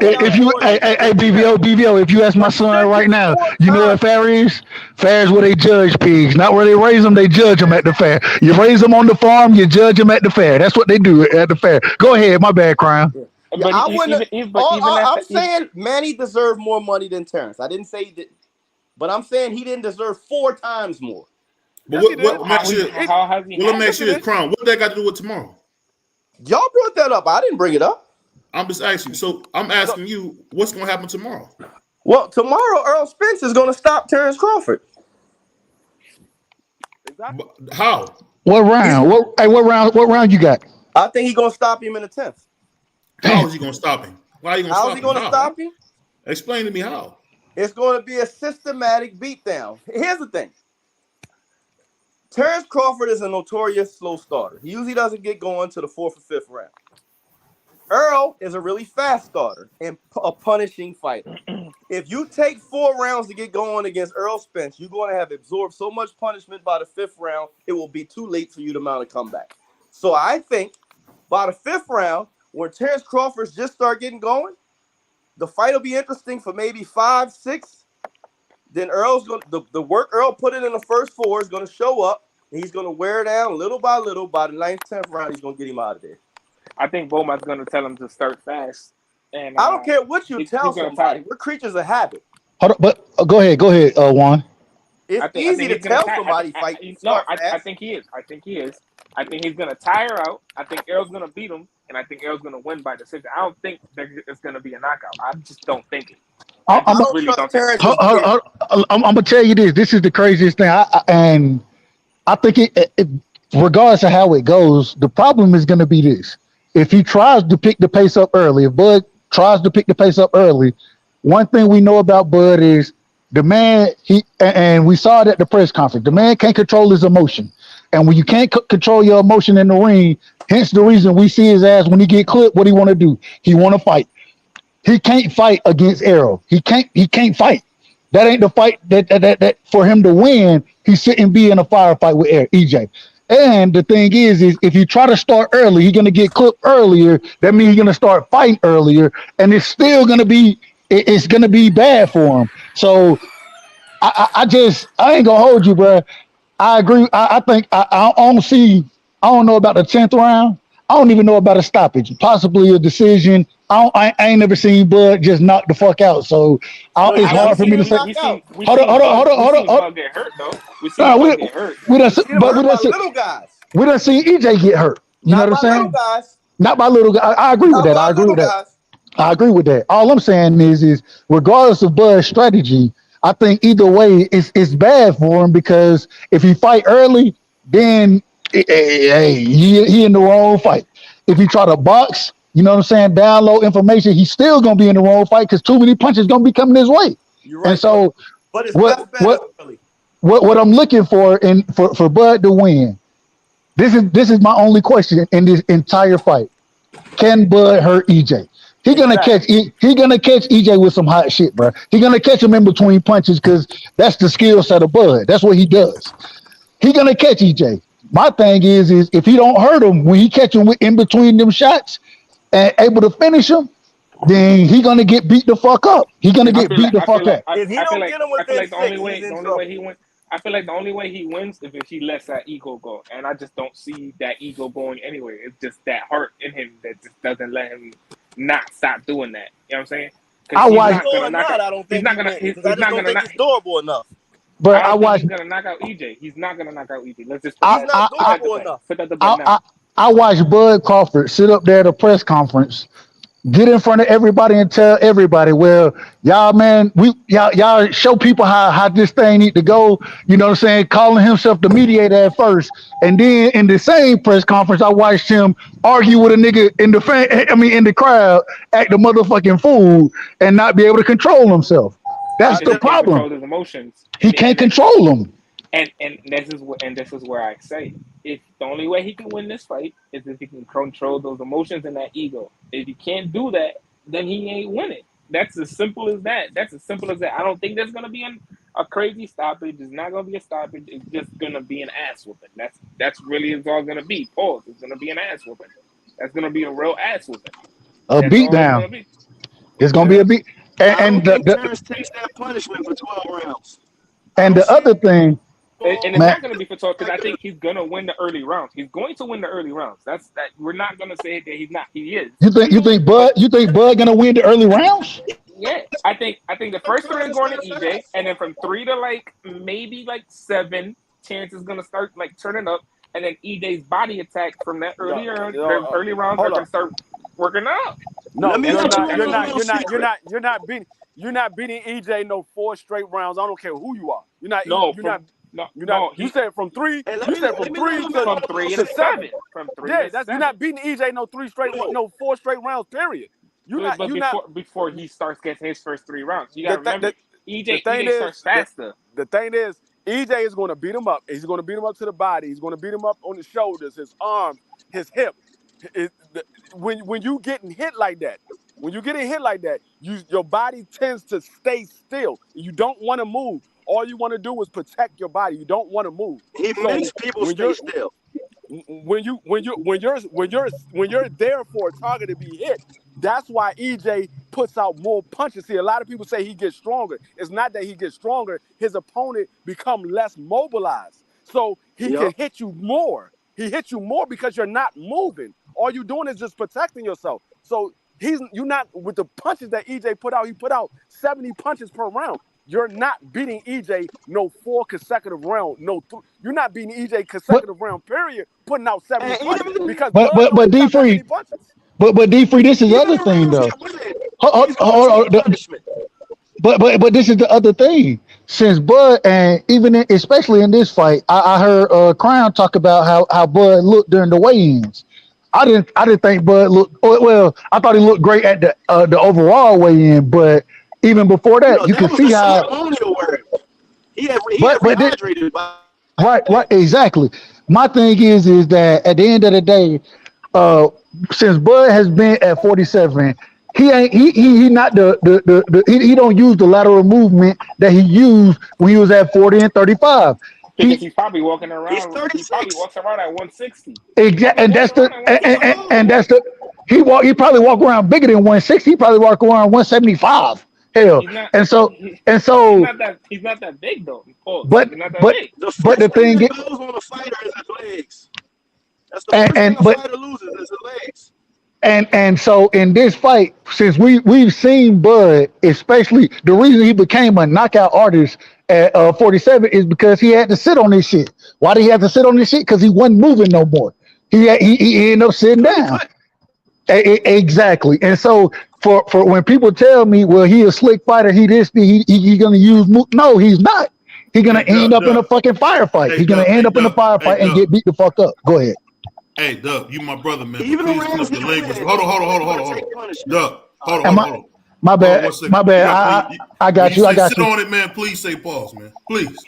If you, BVO, if you ask my son right now, you know what fair is? Fair is where they judge pigs, not where they raise them. They judge them at the fair. You raise them on the farm, you judge them at the fair. That's what they do at the fair. Go ahead, my bad, Crown. I'm saying Manny deserved more money than Terrence. I didn't say he didn't, but I'm saying he didn't deserve 4 times more. But let me make sure it's Crown. What that got to do with tomorrow? Y'all brought that up. I didn't bring it up. I'm just asking. So I'm asking you, what's going to happen tomorrow? Well, tomorrow Errol Spence is going to stop Terrence Crawford. Exactly. How? What round? What round you got? I think he's going to stop him in the 10th. How is he going to stop him? Why are you going to stop him? Explain to me how. It's going to be a systematic beatdown. Here's the thing. Terrence Crawford is a notorious slow starter. He usually doesn't get going to the 4th or 5th round. Errol is a really fast starter and a punishing fighter. If you take 4 rounds to get going against Errol Spence, you're going to have absorbed so much punishment by the 5th round, it will be too late for you to mount a comeback. So I think by the 5th round, when Terrence Crawford just start getting going, the fight will be interesting for maybe 5, 6. Then Earl's going to the work Errol put in the first 4 is going to show up. And he's going to wear down little by little. By the 9th, 10th round, he's going to get him out of there. I think Beaumont's going to tell him to start fast. And I don't care what you tell somebody. We're creatures of habit. Hold on, but go ahead, Juan. It's easy to tell somebody fight. I think he is. I think he's going to tire out. I think Errol's going to beat him. And I think Errol's going to win by decision. I don't think it's going to be a knockout. I just don't think it. I'm going to tell you this. This is the craziest thing. I think it, regardless of how it goes, the problem is going to be this. If he tries to pick the pace up early, if Bud tries to pick the pace up early, one thing we know about Bud is the man, and we saw it at the press conference, the man can't control his emotion. And when you can't control your emotion in the ring, hence the reason we see his ass when he get clipped, what he want to do? He want to fight. He can't fight against Errol. He can't fight. That ain't the fight that for him to win, he shouldn't be in a firefight with EJ. And the thing is if you try to start early, he's gonna get clipped earlier. That means he's gonna start fighting earlier, and it's still gonna be bad for him. So I ain't gonna hold you, bro. I agree. I think I don't know about the 10th round. I don't even know about a stoppage, possibly a decision. I ain't never seen Bud just knock the fuck out. So it's hard for me to say. Hold on. Get hurt though. We done seen EJ get hurt. You know Not what by I'm little saying? guys. Not by little guys. I agree with Not that. by I agree little with that. guys. I agree with that. All I'm saying is regardless of Bud's strategy, I think either way it's bad for him because if he fight early, then he in the wrong fight. If he try to box, you know what I'm saying, download information, he's still gonna be in the wrong fight because too many punches gonna be coming his way. You're And right, so but his what best bet is what early. what I'm looking for for Bud to win. This is my only question in this entire fight. Can Bud hurt EJ? Exactly. He gonna catch EJ with some hot shit, bro. He gonna catch him in between punches because that's the skill set of Bud. That's what he does. He gonna catch EJ. My thing is if he don't hurt him when he catch him in between them shots and able to finish him, then he gonna get beat the fuck up. He gonna If I he, get feel beat like the I feel fuck like up. I, if he I feel don't like get him I feel within like the only 6, he's way in trouble. he wins. I feel like the only way he wins is if he lets that ego go, and I just don't see that ego going anywhere. It's just that heart in him that just doesn't let him not stop doing that. You know what I'm saying? Because I he's watched, not Ego gonna or knock out. not, I don't He's think not he gonna. wins He's, because I he's just not don't gonna think knock. he's durable enough. I but I don't think watched, he's gonna knock out EJ. He's not gonna knock out EJ. Let's just He's I not I put I that to durable bed. enough. Put that to bed I, now. I, I watched Bud Crawford sit up there at a press conference, get in front of everybody and tell everybody, well, y'all, man, y'all show people how this thing need to go. You know what I'm saying? Calling himself the mediator at first, and then in the same press conference, I watched him argue with a nigga in the in the crowd, act a motherfucking fool, and not be able to control himself. That's Because the he can't problem. control his emotions, He can't control them. and this is where I say if the only way he can win this fight is if he can control those emotions and that ego. If he can't do that, then he ain't winning. That's as simple as that. That's as simple as that. I don't think there's gonna be a crazy stoppage. It's not gonna be a stoppage. It's just gonna be an ass whooping. That's really it's all gonna be. Pause. It's gonna be an ass whooping. That's gonna be a real ass whooping. A That's all it's beatdown. gonna be. It's gonna be Yeah. a beat. I don't And think Terrence takes that punishment for 12 rounds. I don't the see other thing, And it's man. not going to be for talk because I think he's going to win the early rounds. He's going to win the early rounds. That's that. We're not going to say that he's not. He is. But You think Bud gonna win the early rounds? yeah, I think the first three are going to EJ, and then from 3 to like maybe like 7, chance is going to start like turning up, and then EJ's body attack from that early rounds are Hold going to up. start working out. No, Let me you're let you not. in You're on a not. little You're not. You're secret. not. You're not beating EJ no 4 straight rounds. I don't care who you are. You're not. No, You're from not. no You're not. no You he said from 3. Hey, You said from let me let 3 him in from on a three little to to secret. 7. seven. From three Yeah, to you're seven. not beating EJ no 3 straight. No, No 4 straight rounds. Period. You're not. But You're not. before he starts getting his first 3 rounds, you got The, to th- remember the, the thing EJ starts is. faster. The thing is, EJ is going to beat him up. He's going to beat him up to the body. He's going to beat him up on the shoulders, his arms, his hip. When you getting hit like that, your body tends to stay still. You don't want to move. All you want to do is protect your body. You don't want to move. he makes So people when stay you're still. when you're there for a target to be hit, that's why EJ puts out more punches. See, a lot of people say he gets stronger. It's not that he gets stronger. His opponent become less mobilized, so he Yep. can hit you more. He hits you more because you're not moving. All you're doing is just protecting yourself. So you're not with the punches that EJ put out. He put out 70 punches per round. You're not beating EJ no 4 consecutive round. You're not beating EJ But consecutive round. Period. Putting out 70 And punches even because but Bud but don't but put D out that free. many punches. But D free. This is the even other the thing rounds though. he's winning, he's gonna take punishment. But this is the other thing. Since Bud and especially in this fight, I heard Crown talk about how Bud looked during the weigh-ins. I didn't think Bud looked well. I thought he looked great at the overall weigh-in, but even before that, No, you that can was a see how. ceremonial word. He had But rehydrated by right, exactly. My thing is that at the end of the day, uh, since Bud has been at 47, he not he don't use the lateral movement that he used when he was at 40 and 35. Because He he's probably walking he's around. He probably 36. walks around at 160. He's exact probably and that's walking the around at 160. and that's the he probably walk around bigger than 160. He probably walk around 175. Hell, He's not. and so He, and he's so not that. He's not that big though. Pause. but He's not that but big. The but the first thing thing that is, goes on a fighter is his legs. That's the first thing and a but fighter loses is his legs. And so in this fight, since we've seen Bud, especially the reason he became a knockout artist at 47 is because he had to sit on this shit. Why did he have to sit on this shit? Because he wasn't moving no more. He ended up sitting down. Exactly. And so for when people tell me, well, he a slick fighter, he gonna use no, he's not. He's gonna end up in a fucking firefight. Hey, He's gonna end up in a Hey, firefight and get beat the fuck up. Go ahead. Hey, Doug, you my brother, man. Even Please around clean up the his language. head, Hold on. Doug, hold on. My bad. My bad. I got you. I got sit you. on it, man. Please say pause, man. Please.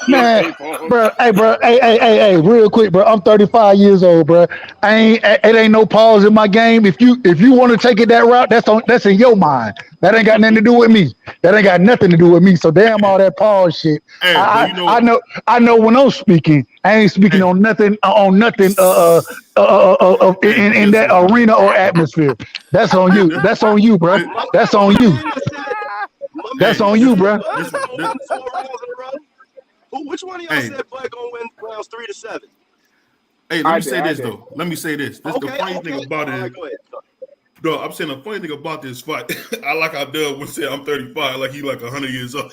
Man, bro. Hey, real quick, bro. I'm 35 years old, bro. It ain't no pause in my game. If you want to take it that route, that's in your mind. That ain't got nothing to do with me. That ain't got nothing to do with me. So damn all that pause shit. Hey, I know when I'm speaking, I ain't speaking on nothing in that arena or atmosphere. That's on you. That's on you, bro. That's on you. That's on you, bro. Which one of y'all said Bud gonna win rounds 3-7? Hey, let me say this though. Let me say this. This is the funny thing about it. Go ahead. No, I'm saying the funny thing about this fight. I like how Doug would say I'm 35, like he like 100 years old.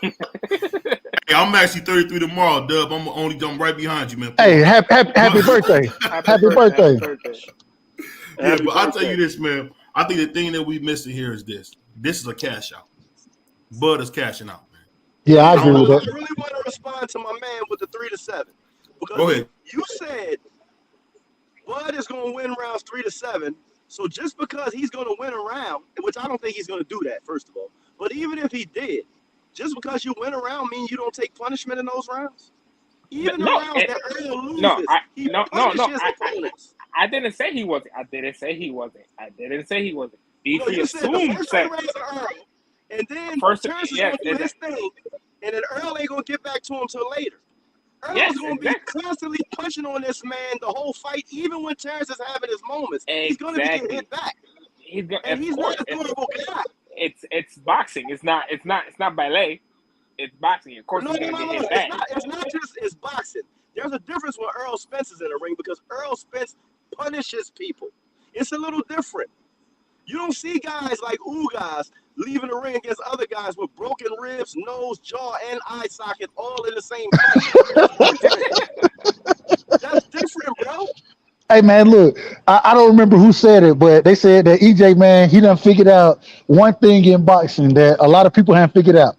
Hey, I'm actually 33 tomorrow, Dub. I'm right behind you, man. Hey, happy birthday. Happy birthday. Yeah, but I'll tell you this, man. I think the thing that we missing here is this. This is a cash out. Bud is cashing out, man. Yeah, I agree with that. I really want to respond to my man with the 3-7. Because go ahead. You said Bud is going to win rounds 3-7. So just because he's going to win a round, which I don't think he's going to do that, first of all. But even if he did, just because you win a round means you don't take punishment in those rounds? Even the rounds that Errol loses, he punishes opponents. I didn't say he wasn't. I didn't say he wasn't. You said the first two rounds are Earl, and then Terrence is going to do his thing, and then Earl ain't going to get back to him till later. Earl's going to be constantly punching on this man the whole fight, even when Terrence is having his moments. He's going to be getting hit back. He's not a durable guy. It's boxing. It's not ballet. It's boxing. Of course, no. It's not just it's boxing. There's a difference when Errol Spence is in the ring because Errol Spence punishes people. It's a little different. You don't see guys like Ugas leaving the ring against other guys with broken ribs, nose, jaw, and eye socket all in the same fight. That's different, bro. Hey man, look, I don't remember who said it, but they said that EJ, man, he done figured out one thing in boxing that a lot of people haven't figured out.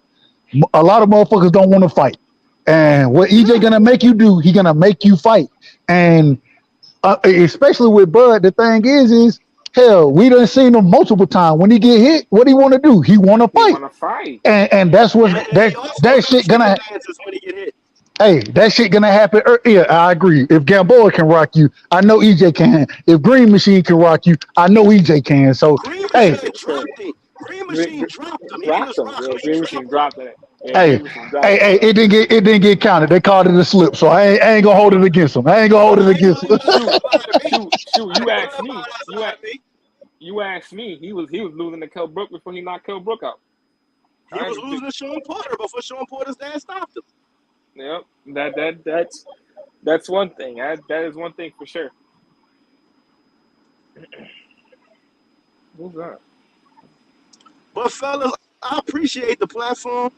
A lot of motherfuckers don't want to fight. And what EJ gonna make you do, he gonna make you fight. And especially with Bud, the thing is hell, we done seen him multiple times. When he get hit, what he want to do? He want to fight. And that's what that shit gonna. Hey, that shit gonna happen. Yeah, I agree. If Gamboa can rock you, I know EJ can. If Green Machine can rock you, I know EJ can. So, hey. Green Machine dropped him. Green Machine dropped it. Hey, it didn't get counted. They called it a slip, so I ain't gonna hold it against him. Shoot, you asked me. He was losing to Kell Brook before he knocked Kell Brook out. He was losing to Sean Porter before Sean Porter's dad stopped him. Yep, that's one thing. That is one thing for sure. Who's that? But fellas, I appreciate the platform.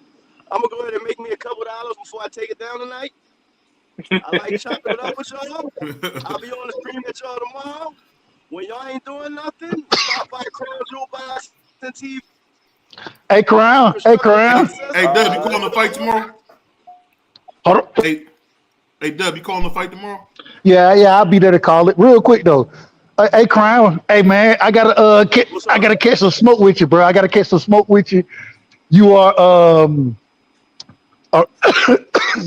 I'm gonna go ahead and make me a couple $2 before I take it down tonight. I like chopping it up with y'all. I'll be on the stream with y'all tomorrow. When y'all ain't doing nothing, stop by Crown Jewel Box and TV. Hey, Crown. Hey, Dub, you calling the fight tomorrow? Hold on. Hey, Dub, you calling the fight tomorrow? Yeah, I'll be there to call it. Real quick though. Hey, Crown. Hey, man, I gotta catch some smoke with you, bro. I gotta catch some smoke with you. You are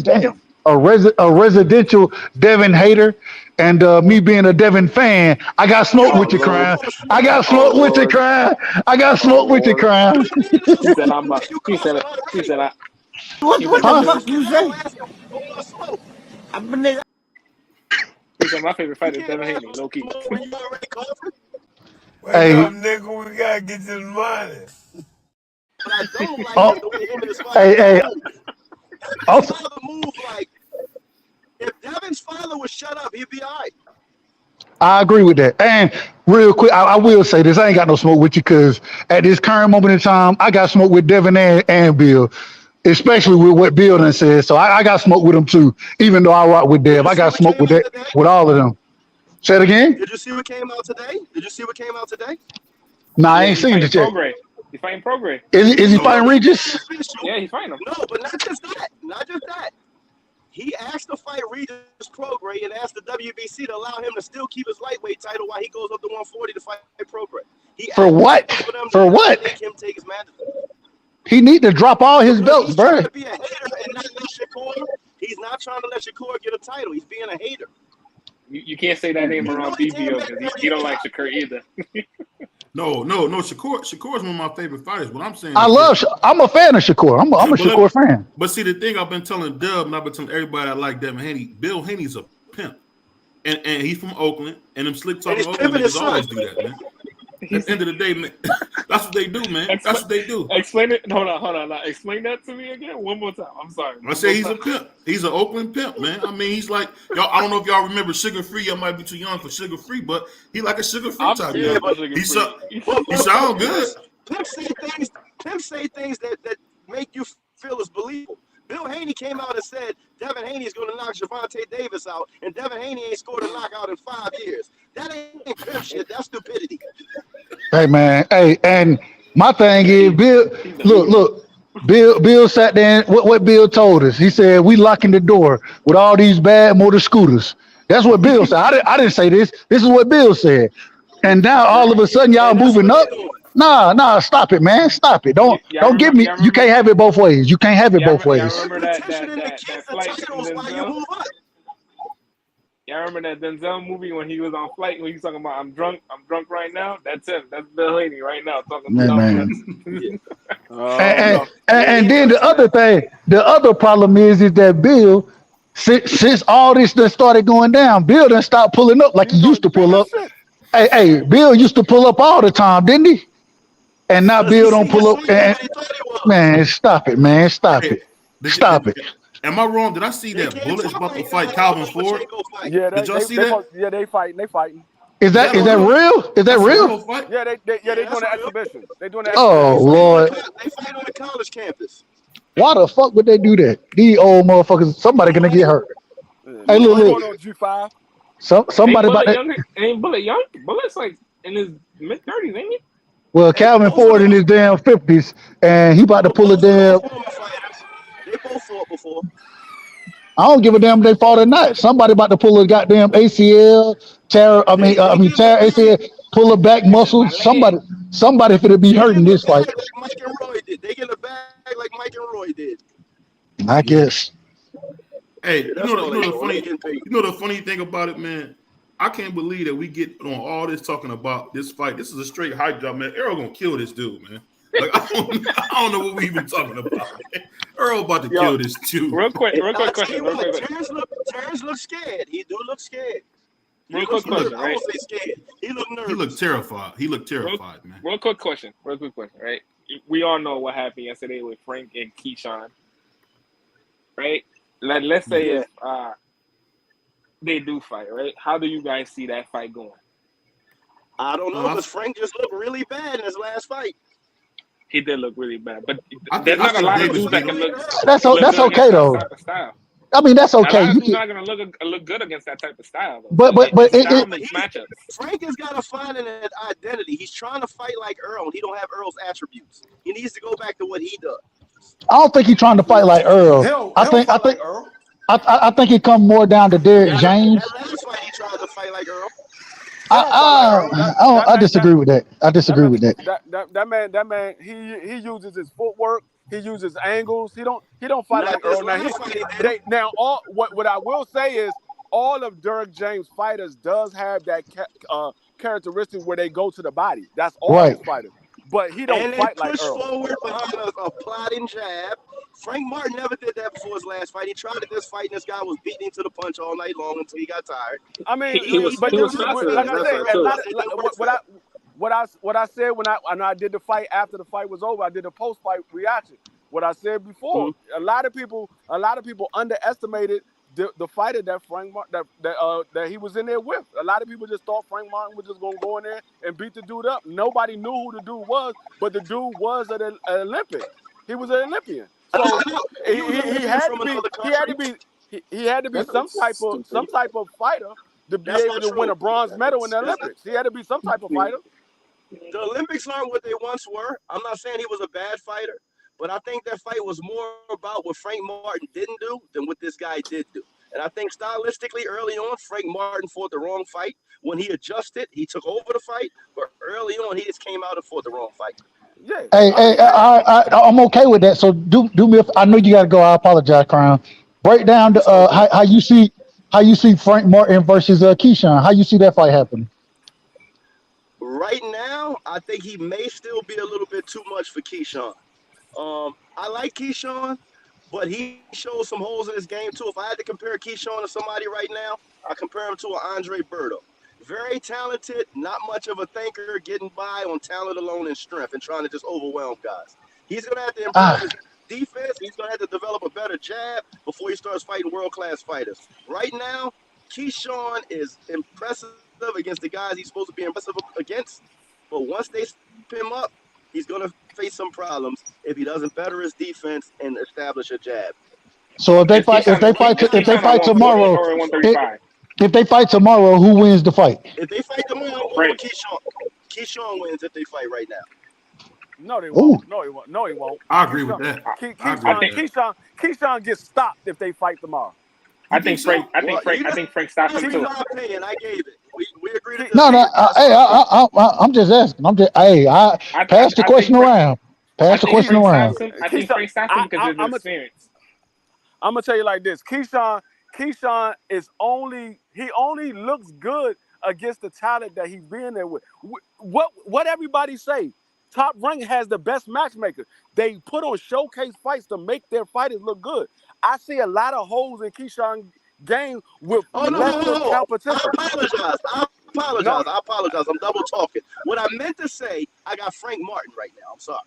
damn a residential Devin hater, and me being a Devin fan, I got smoke with you, Crown. I got smoke with you, Crown. He said, What the fuck you say? He said my favorite fighter is Devin Haney, low key. Wake up, nigga, we gotta get this money. But I don't like the way him and his father Also, move. Like, if Devin's father would shut up, he'd be all right. I agree with that. And real quick, I will say this: I ain't got no smoke with you because at this current moment in time, I got smoke with Devin and Bill. especially with what Bill done said. So I got smoke with him too. Even though I rock with Did Dev, you I see got what smoke came with out that today? with all of them. Say it again. Did you see what came out today? Did you see what came out today? Nah, I Yeah, ain't he's seen fighting it yet. Prograde. He's fighting Prograde. Is he No, fighting they made it Regis? official. Yeah, he's fighting him. No, but not just that. Not just that. He asked to fight Regis Prograde and asked the WBC to allow him to still keep his lightweight title while he goes up to 140 to fight Prograde. He For asked what? for them to For not what? make him take his mandatory He need to drop all his because belts, he's trying bro. to be a hater and not let Shakur. He's not trying to let Shakur get a title. He's being a hater. You can't say that name He knows around he can't BVO make because he don't like Shakur either. No. Shakur is one of my favorite fighters. What I'm saying I is love. this. I'm a fan of Shakur. I'm a But Shakur fan. but see, the thing I've been telling Dub and I've been telling everybody I like Devin Haney. Bill Haney's a pimp, and he's from Oakland, and them slick And talking he's Oakland pimping his niggas son. always do that, man. At the end of the day, man, that's what they do, man. That's what they do. Explain it. Hold on. Now, explain that to me again one more time. I'm sorry. I say he's a pimp. He's an Oakland pimp, man. I mean, he's like y'all. I don't know if y'all remember Sugar Free. Y'all might be too young for Sugar Free, but he like a Sugar Free I'm type too guy. young for Sugar He Free. sound good. Pimps say things that make you feel is believable. Bill Haney came out and said Devin Haney is going to knock Gervonta Davis out, and Devin Haney ain't scored a knockout in 5 years. That ain't pimp shit. That's stupidity. Hey man. Hey, and my thing is, Bill. Look. Bill sat there. And what Bill told us? He said we locking the door with all these bad motor scooters. That's what Bill said. I didn't say this. This is what Bill said. And now all of a sudden y'all And that's moving what up. they doing. Nah, stop it, man. Stop it. Don't give me. You can't have it both ways. You can't have it both ways. Remember that Petitioning the kids that for flight from titles while you Denzel? move up. Y'all remember that Denzel movie when he was on flight when he was talking about I'm drunk right now? That's him. That's Bill Haney right now talking Yeah, about man. No. And then the other thing, the other problem is that Bill, since all this done started going down, Bill done stopped pulling up like he used to pull up. Hey, Bill used to pull up all the time, didn't he? And now Bill don't pull up. And, man, stop it, man. Stop Hey, it. Stop it. Am I wrong? Did I see that Bullitt's about to fight Calvin Ford? Yeah, Did y'all see that? they fighting. They fighting. Is that real? Is that That's a real? real fight? Yeah, they doing an exhibition. They doing an Oh exhibition. Lord. They fight on the college campus. Why the fuck would they do that? These old motherfuckers, somebody gonna get hurt. Hey, What's look. going on, G5? Somebody about that. Ain't Bullet young? Bullet's like in his mid 30s, ain't he? Well, Calvin Ford in his damn 50s, and he about to pull a damn. They both fought before. I don't give a damn if they fought or not. Somebody about to pull a goddamn ACL, tear ACL, pull a back muscle. Somebody finna be hurting this fight. Like Mike and Roy did. They get a bag like Mike and Roy did. I guess. Hey, you know the funny thing about it, man. I can't believe that we get on all this talking about this fight. This is a straight hype job, man. Errol gonna kill this dude, man. Like I don't know what we even talking about. Man. Earl about to kill this dude. Real quick question. Terrence looks scared. He do look scared. Real quick question, I right? won't say scared. He look nervous. He looked terrified. Man. Real quick question, right? We all know what happened yesterday with Frank and Keyshawn, right? Let's say if they do fight, right? How do you guys see that fight going? I don't know, because Frank just looked really bad in his last fight. He did look really bad, but there's not a lot of dudes that can look. That's okay though. That type of style. I mean, that's okay. A lot of dudes not gonna look good against that type of style. Though. But matchups. Frank has got to find an identity. He's trying to fight like Earl, and he don't have Earl's attributes. He needs to go back to what he does. I don't think he's trying to fight like Earl. I think it comes more down to Derrick James. That last fight he tried to fight like Earl. I disagree with that. That man, he uses his footwork. He uses angles. He don't fight like Earl. Now all what I will say is all of Derrick James' fighters does have that characteristic where they go to the body. That's all his fighters. But he don't fight like Earl. And they push forward behind a plotting jab. Frank Martin never did that before his last fight. He tried it this fight, and this guy was beating him to the punch all night long until he got tired. I mean, what I said when I did the fight after the fight was over, I did a post-fight reaction. What I said before, a lot of people underestimated the fighter that Frank Martin that he was in there with. A lot of people just thought Frank Martin was just gonna go in there and beat the dude up. Nobody knew who the dude was, but the dude was an Olympic. He was an Olympian. So He was a he man had from to be another he had to country. be he had to be some type of fighter to be That's able not to win true. a bronze medal in the That's not, Olympics. He had to be some type of fighter. the Olympics aren't what they once were. I'm not saying he was a bad fighter, but I think that fight was more about what Frank Martin didn't do than what this guy did do. And I think stylistically, early on, Frank Martin fought the wrong fight. When he adjusted, he took over the fight, but early on, he just came out and fought the wrong fight. Yeah. I'm okay with that. So do me. I know you got to go. I apologize, Crown. Break down the how you see Frank Martin versus Keyshawn. How you see that fight happening? Right now, I think he may still be a little bit too much for Keyshawn. I like Keyshawn, but he shows some holes in his game too. If I had to compare Keyshawn to somebody right now, I compare him to an Andre Berto. Very talented, not much of a thinker, getting by on talent alone and strength and trying to just overwhelm guys. He's going to have to improve his defense. He's going to have to develop a better jab before he starts fighting world-class fighters. Right now, Keyshawn is impressive against the guys he's supposed to be impressive against, but once they step him up, he's going to face some problems if he doesn't better his defense and establish a jab. So if they fight tomorrow, if they fight tomorrow, who wins the fight? If they fight tomorrow, Keyshawn wins if they fight right now. No, they won't. No, he won't. No, he won't. I agree with that. Keyshawn gets stopped if they fight tomorrow. I think Frank stops him too. My opinion, I gave it. We agreed. I'm just asking. I pass the question around. Pass the question around. I think Frank stops him because of his experience. I'm gonna tell you like this: Keyshawn is only looks good against the talent that he's been there with. What everybody say? Top Rank has the best matchmaker. They put on showcase fights to make their fighters look good. I see a lot of holes in Keyshawn's game with lesser competition. I apologize. I'm double talking. What I meant to say, I got Frank Martin right now. I'm sorry.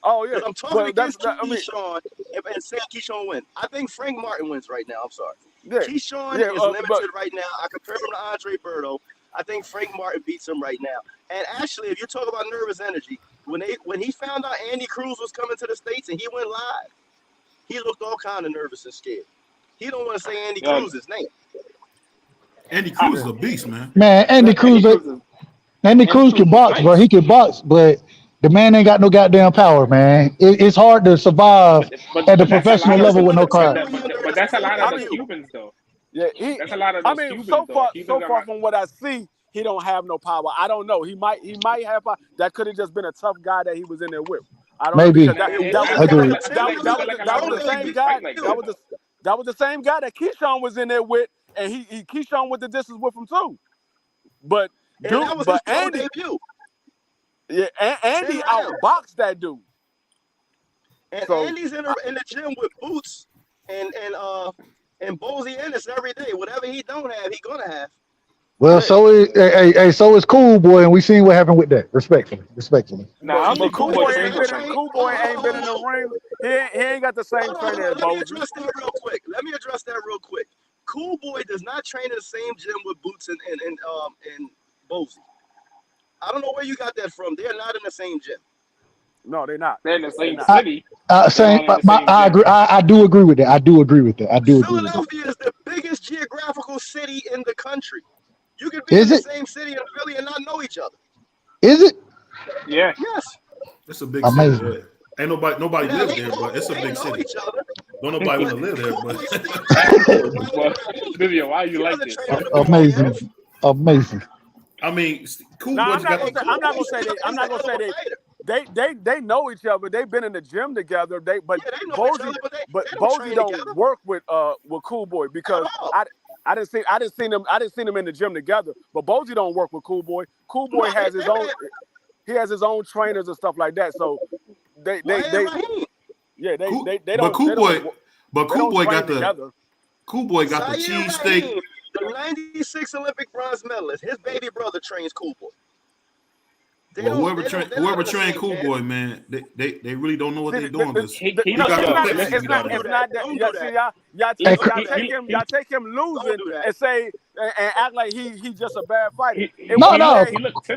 Oh yeah, I'm talking against Keyshawn and saying Keyshawn wins. I think Frank Martin wins right now. I'm sorry. Keyshawn is limited right now. I compare him to Andre Berto. I think Frank Martin beats him right now. And actually, if you talk about nervous energy, when he found out Andy Cruz was coming to the States and he went live, he looked all kind of nervous and scared. He don't want to say Andy Cruz's name. Andy Cruz is a beast, man. Man, Andy Cruz can box, bro. He can box, but the man ain't got no goddamn power, man. It's hard to survive at the professional level with no crowd. But that's a lot of the Cubans, though. Yeah, that's a lot of those Cubans, so far from what I see, he don't have no power. I don't know. He might have power. That could have just been a tough guy that he was in there with. I don't Maybe. know. That was the same guy. That was the same guy that Keyshawn was in there with, and he Keyshawn went the distance with him too. But Andy, Andy outboxed that dude. And Andy's in the gym with Boots and Bozy Ennis every day. Whatever he don't have, he gonna have. Well, so is Cool Boy, and we seen what happened with that. Respectfully. Nah, Cool Boy ain't been in the ring. He ain't got the same trainer as Bozy. Let me address that real quick. Cool Boy does not train in the same gym with Boots and Bozy. I don't know where you got that from. They're not in the same gym. No, they're not. They're in the same city. I agree. I do agree with that. Philadelphia is the biggest geographical city in the country. You could be in the same city in Philly and not know each other. Is it? Yeah. Yes. It's a big city. Yeah. Ain't nobody lives there, but it's a big city. Don't nobody want to live there, but. Well, Vivian, why you like this? Amazing. I mean, Cool Boy. I'm not gonna say they know each other. They've been in the gym together. Bozy don't work with Cool Boy because I didn't see them in the gym together. But Bozy don't work with Cool Boy. Cool Boy has his own. He has his own trainers and stuff like that. So they don't. But Cool Boy got the cheesesteak. The 96 Olympic bronze medalist, his baby brother trains Cool Boy. Whoever trained Cool Boy, man, they really don't know what they're doing. It's not that. Y'all take him losing and say and act like he's just a bad fighter. No.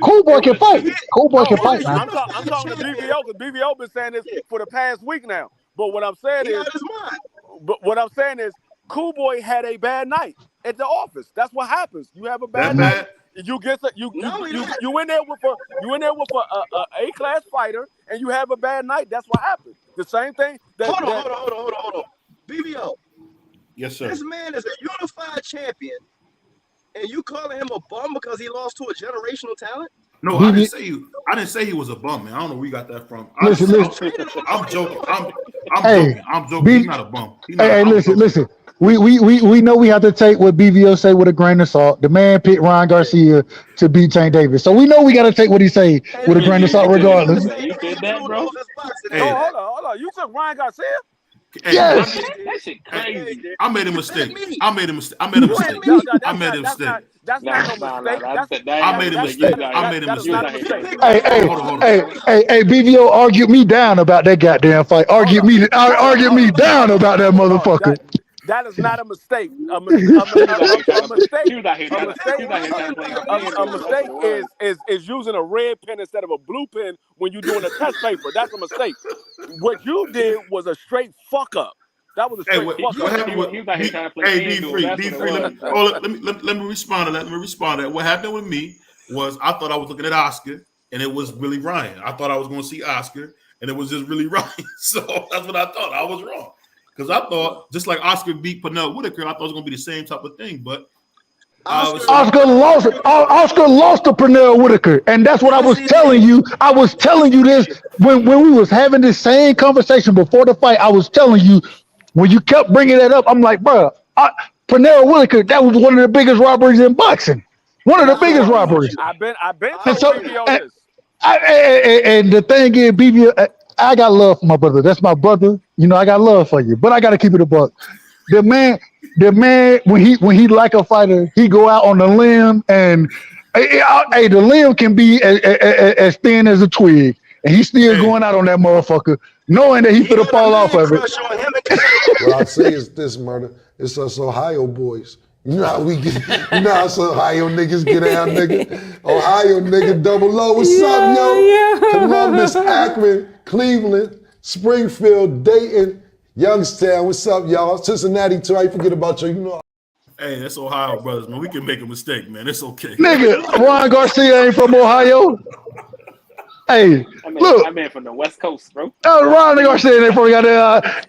Cool Boy can fight. Cool Boy can fight, man. I'm talking to BVO because BVO been saying this for the past week now. But what I'm saying He is, out his mind. but what I'm saying is, Cool Boy had a bad night at the office. That's what happens. You have a That bad night. bad? You get you No, he not. you in there with a A-class fighter, and you have a bad night. That's what happens. The same thing. Hold on. BBO. Yes, sir. This man is a unified champion, and you calling him a bum because he lost to a generational talent? No, I didn't say he was a bum, man. I don't know where you got that from. Listen. I'm joking. I'm Hey, joking. I'm joking. He's not a bum. Listen. We know we have to take what BVO say with a grain of salt. The man picked Ryan Garcia to beat Tank Davis, so we know we got to take what he say with a grain of salt, regardless. You did that, bro? Hey. Oh, hold on. You took Ryan Garcia? Hey, Yes. That shit crazy. I made a mistake. That's not no mistake. I made a mistake. Hey, BVO argued me down about that goddamn fight. Argued me down about that motherfucker. That is not a mistake. A mistake is using a red pen instead of a blue pen when you're doing a test paper. That's a mistake. What you did was a straight fuck up. That was a straight fuck what up. happened with let me respond to that. Let me respond to that. What happened with me was I thought I was looking at Oscar and it was really Ryan. I thought I was going to see Oscar and it was just really Ryan. So that's what I thought. I was wrong. Because I thought, just like Oscar beat Pernell Whitaker, I thought it was going to be the same type of thing. But Oscar lost to Pernell Whitaker, and that's what I was telling you. I was telling you this when we was having this same conversation before the fight. I was telling you when you kept bringing that up. I'm like, bro, Pernell Whitaker, that was one of the biggest robberies in boxing. One of the biggest robberies. I've been And telling BBO this. And the thing is, BBO, I got love for my brother. That's my brother. You know, I got love for you, but I got to keep it a buck. The man, when he like a fighter, he go out on the limb, and the limb can be as thin as a twig, and he's still going out on that motherfucker, knowing that he finna fall off of it. What I say is this, murder. It's us Ohio boys. You know how we get, you know how us Ohio niggas get down, nigga. Ohio nigga, double O. What's up, yo? Columbus, Akron, Cleveland, Springfield, Dayton, Youngstown. What's up, y'all? Cincinnati too. I forget about you. You know. Hey, that's Ohio brothers, man. We can make a mistake, man. It's okay. Nigga, Ryan Garcia ain't from Ohio. Hey, look. I mean from the West Coast, bro. Ryan Garcia ain't from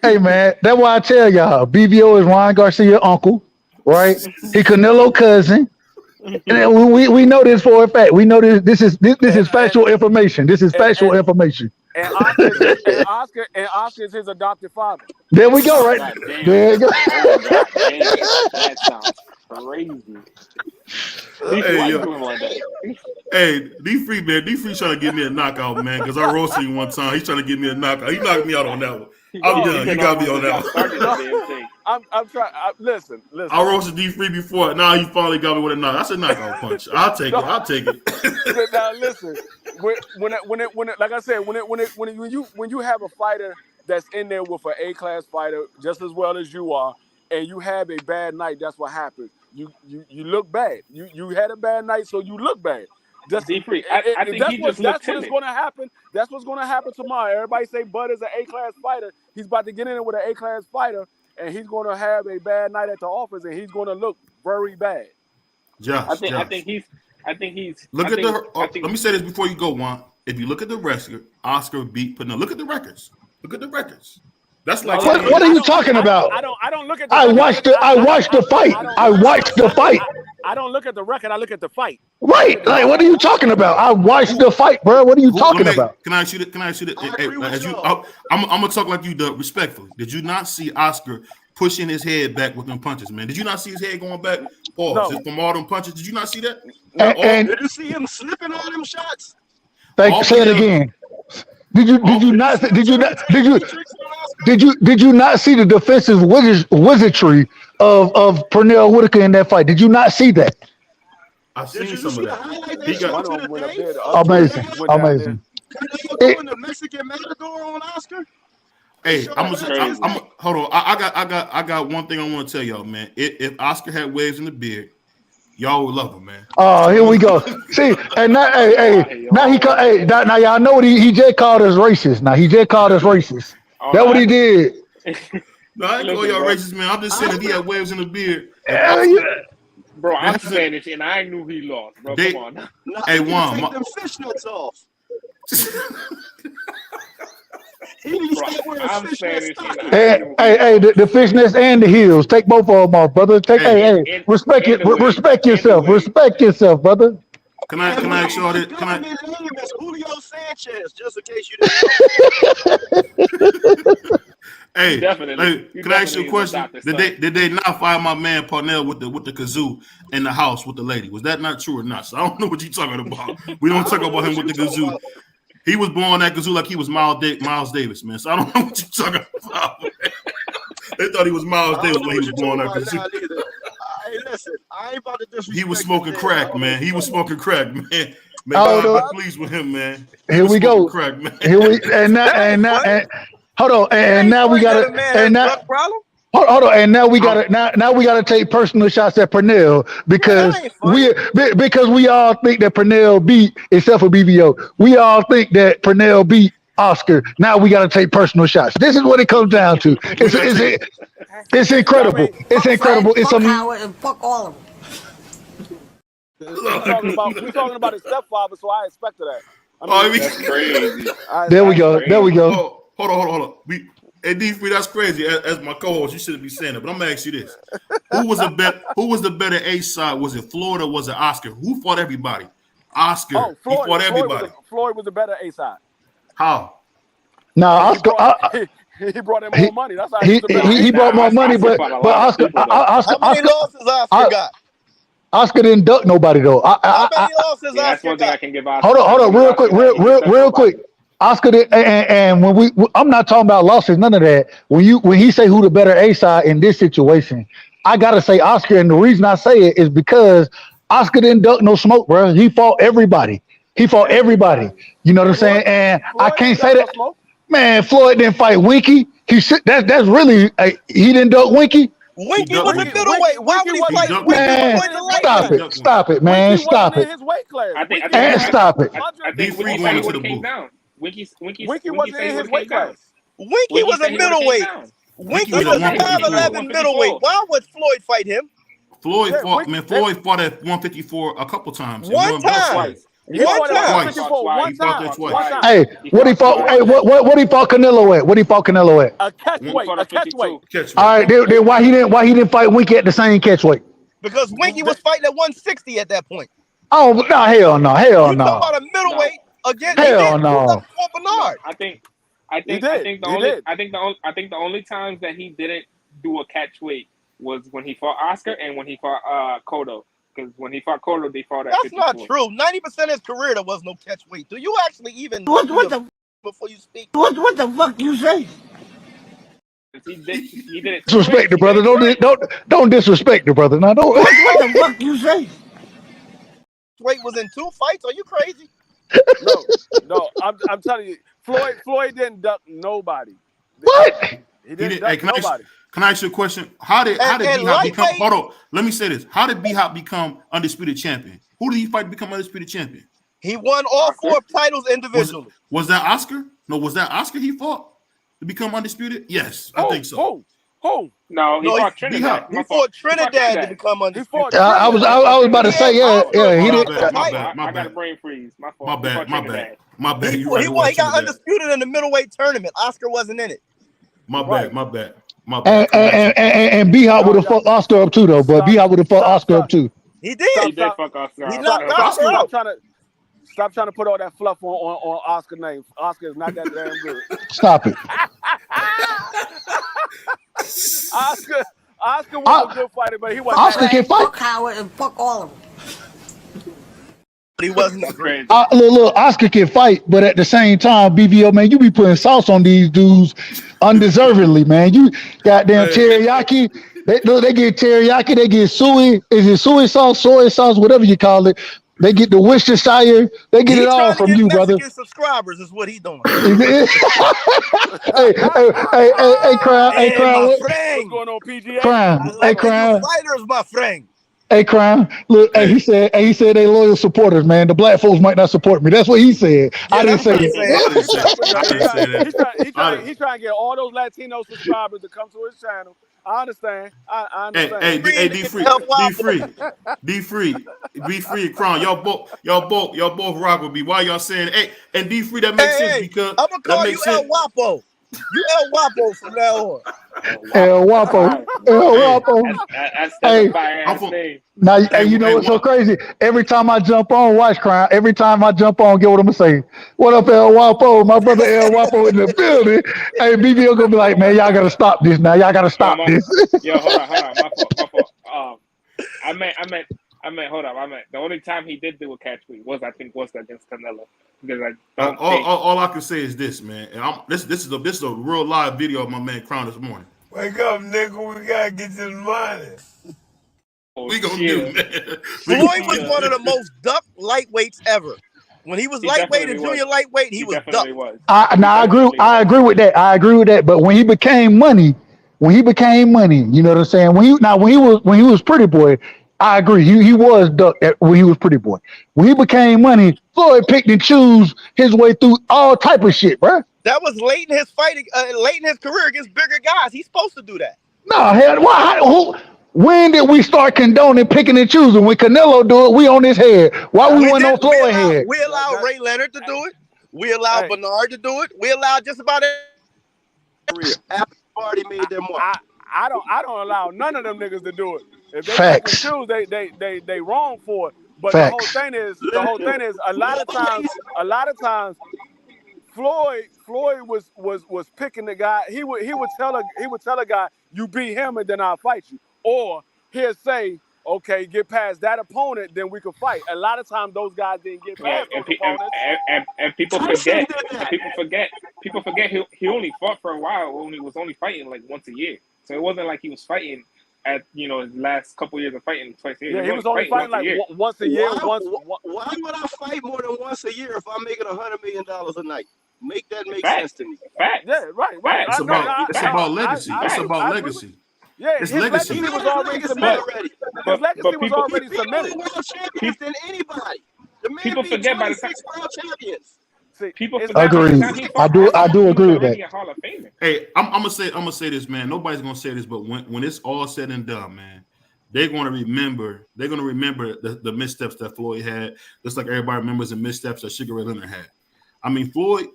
hey, man. That's why I tell y'all, BVO is Ryan Garcia's uncle, right? He Canelo cousin. And we know this for a fact. We know this is factual information. This is factual information. And Oscar is his adopted father. There we go, right? There you go. That sounds crazy. Hey, D-Free, man. D-Free trying to give me a knockout, man, because I roasted him one time. He's trying to give me a knockout. He knocked me out on that one. I'm done. You got me on that one. I'm trying. Listen. I roasted D-Free before. Now he finally got me with a knockout. That's a knockout punch. I'll take it. Now listen. Like I said, when you have a fighter that's in there with an A-class fighter just as well as you are, and you have a bad night, that's what happens. You look bad. You had a bad night, so you look bad. D-Free, I think he just looked timid. That's what's going to happen. That's what's going to happen tomorrow. Everybody say Bud is an A-class fighter. He's about to get in there with an A-class fighter, and he's going to have a bad night at the office, and he's going to look very bad. Josh, I think he's. Look at let me say this before you go, Juan. If you look at the record, Oscar beat Pernell. Look at the records. That's like what are you talking about? I don't look at. I watched the fight. I watched the fight. I don't look at the record. I look at the fight. Right. Like, what are you talking about? I watched the fight, bro. What are you talking about? Can I ask you that? I'm gonna talk like you, respectfully. Did you not see Oscar pushing his head back with them punches, man? Did you not see his head going back? Pause. From all them punches, did you not see that? And did you see him slipping on them shots? Say it again. Did you not see the defensive wizardry of Pernell Whitaker in that fight? Did you not see that? I've seen some of that. He got amazing. Doing the Mexican matador on Oscar. Hey, hold on. I got one thing I want to tell y'all, man. If Oscar had waves in the beard, y'all would love him, man. Oh, here we go. See, and now, now y'all know what he just called us racist. Now he just called us racist. That's what he did. No, I ain't call y'all racist, man. I'm just saying that he had waves in the beard. Bro, I'm Spanish and I knew he lost, bro. Come on. Now. Hey, Juan, take them fishnets off. I'm Spanish. Hey, the fishnets and the heels. Take both of them off, brother. Respect yourself. Respect yourself, brother. Can I ask y'all this? His name is Julio Sanchez, just in case you didn't. Hey, can I ask you a question? Did they not fire my man Parnell with the kazoo in the house with the lady? Was that not true or not? So I don't know what you're talking about. We don't talk about him with the kazoo. He was blowing that kazoo like he was Miles Davis, man. So I don't know what you're talking about. They thought he was Miles Davis when he was blowing that kazoo. Hey, listen, I ain't about to disrespect. He was smoking crack, man. He was smoking crack, man. Man, God be pleased with him, man. Here we go. Crack, man. Hold on, and now we got to, hold on, and now we got to, now we got to take personal shots at Pernell because we all think that Pernell beat, except for BBO, we all think that Pernell beat Oscar. Now we got to take personal shots. This is what it comes down to. It's incredible. It's incredible. It's fuck Howard and fuck all of them. We're talking about his stepfather, so I expected that. That's crazy. There we go. Hold on. Hey, D3, that's crazy. As my co-host, you shouldn't be saying it, but I'm gonna ask you this: Who was the better A side? Was it Floyd or was it Oscar? Who fought everybody? Oscar. Oh, Floyd, he fought everybody. Floyd was the better A side. How? No, Oscar. He brought in more money. That's how he brought more money, but Oscar. How many losses Oscar got? Oscar didn't duck nobody though. How many losses that's Oscar one thing got? I can give Oscar. Hold on, real quick. Oscar did, and when I'm not talking about losses, none of that. When he say who the better A side in this situation, I gotta say Oscar, and the reason I say it is because Oscar didn't duck no smoke, bro. He fought everybody. You know what I'm saying? And I can't say that. Man, Floyd didn't fight Winky. That's really he didn't duck Winky. Winky was a middleweight. Why would he fight Winky? Man, stop it, man. Stop it. I think stop it. I think Winky said he would have came down. Winky wasn't in his weight class. Winky was a middleweight. Winky was a 5'11" middleweight. Why would Floyd fight him? Floyd fought at 154 a couple times. One time. He fought there twice. Hey, what he fought Canelo at? What he fought Canelo at? A catchweight. All right, then why he didn't fight Winky at the same catchweight? Because Winky was fighting at 160 at that point. Oh no, hell no. You talking about a middleweight against Bernard. I think the only times that he didn't do a catchweight was when he fought Oscar and when he fought Cotto. Because when he fought Cotto, they fought at 54. That's not true. 90% of his career there was no catchweight. Do you actually even before you speak? What the fuck you say? He did it. Disrespect the brother. Don't disrespect the brother. Now don't. What the fuck you say? Weight was in 2 fights. Are you crazy? No. I'm telling you, Floyd didn't duck nobody. What? He didn't duck nobody. Can I ask you a question? How did B-Hop become? Hold on. Let me say this. How did B-Hop become undisputed champion? Who did he fight to become undisputed champion? He won all 4 titles individually. Was that Oscar? No, was that Oscar he fought to become undisputed? Yes, I think so. Who? No, he fought Trinidad. He fought Trinidad to become undisputed. I was about to say, yeah, he did. I got a brain freeze. My fault. My bad. He got undisputed in the middleweight tournament. Oscar wasn't in it. My bad. And B-Hop would have fucked Oscar up too, though. But B-Hop would have fucked Oscar up too. He did. He did fuck Oscar. He knocked Oscar out. Stop trying to put all that fluff on Oscar's name. Oscar is not that damn good. Stop it. Oscar was a good fighter, but he wasn't. Oscar can fight. Fuck Howard and fuck all of them. But he wasn't that great. Look, Oscar can fight, but at the same time, BVO, man, you be putting sauce on these dudes undeservedly, man. You goddamn teriyaki. They get teriyaki, they get soy. Is it soy sauce, whatever you call it? They get the Worcestershire. They get it all from you, brother. Subscribers is what he doing. hey, Crown. Hey, Crown. my friend. What's going on, PGA? Crown. Hey, Crown. Fighters, my friend. Hey, Crown, look, hey, he said they loyal supporters, man. The black folks might not support me. That's what he said. Yeah, I didn't that's say what he it. said. I didn't say Because I didn't say that. he's trying to get all those Latino subscribers to come to his channel. I understand. I Hey, understand. D free, El D Guapo. free, D free, be free, Crown. Y'all both rock with me. Why y'all saying? Hey, and D free, that makes sense Hey, because I'm gonna that call you makes El sense. Guapo. You El Guapo from now on. El All Wapo, right. El Hey, Wapo. That's Hey, a fire I'm ass from. name. now, hey, Hey, you know hey, what's so what? crazy? Every time I jump on, watch Crown. Every time I jump on, get what I'm gonna say. What up, El Wapo? My brother El Wapo in the building. Hey, BBO gonna be like, man, y'all gotta stop this now. Y'all gotta Yo, stop this. hold on. My fault. I meant. Hold on. I meant the only time he did do a catch tweet was against Canelo because I don't think. All I can say is this, man. And this is a real live video of my man Crown this morning. Wake up, nigga. We gotta get this money. Oh, We gonna do, chill. man. Floyd was one of the most ducked lightweights ever. When he was He lightweight definitely and was. junior lightweight, he He was definitely ducked. was. I agree. Definitely I was. agree with that. I agree with that. But when he became money, you know what I'm saying. When he was pretty boy, I agree. He was ducked when he was pretty boy. When he became money, Floyd picked and choose his way through all type of shit, bro. That was late in his fight, late in his career against bigger guys. He's supposed to do that. No, hell, why? When did we start condoning picking and choosing? When Canelo do it, we on his head. Why we We wasn't on did. Floyd head? We allowed Ray Leonard to do it. We allowed Hey, Bernard to do it. We allowed just about every career after the party made their mark. I don't allow none of them niggas to do it. If they pick and Facts. choose, they wrong for it. But the whole Facts. thing is a lot of times Floyd was picking the guy. He would tell a guy, you beat him and then I'll fight you. Or he'll say, okay, get past that opponent, then we can fight. A lot of times those guys didn't get Yeah, past those opponents. and people forget. And people forget. He only fought for a while when he was only fighting like once a year. So it wasn't like he was fighting at his last couple years of fighting twice a year. Yeah, He he was was only only fighting fighting once a like year. once a year. Why would I fight more than once a year if I'm making $100 million a night? Make that make sense Facts. to me. Yeah, right. Facts. It's about legacy. It's about I agree with legacy. Yeah, It's his legacy. He legacy got was his already legacy submitted. already. His legacy But was people already He beat more submitted. world champions than anybody. The man people beat forget by the time 26 world champions. See, people it's forget not by the Agreed. time he I fought do. I Arnold, do he was agree with that. already a Hall of Famer. Hey, I'm gonna say this, man. Nobody's gonna say this, but when it's all said and done, man, they're gonna remember. They're gonna remember the missteps that Floyd had, just like everybody remembers the missteps that Sugar Ray Leonard had. I mean, Floyd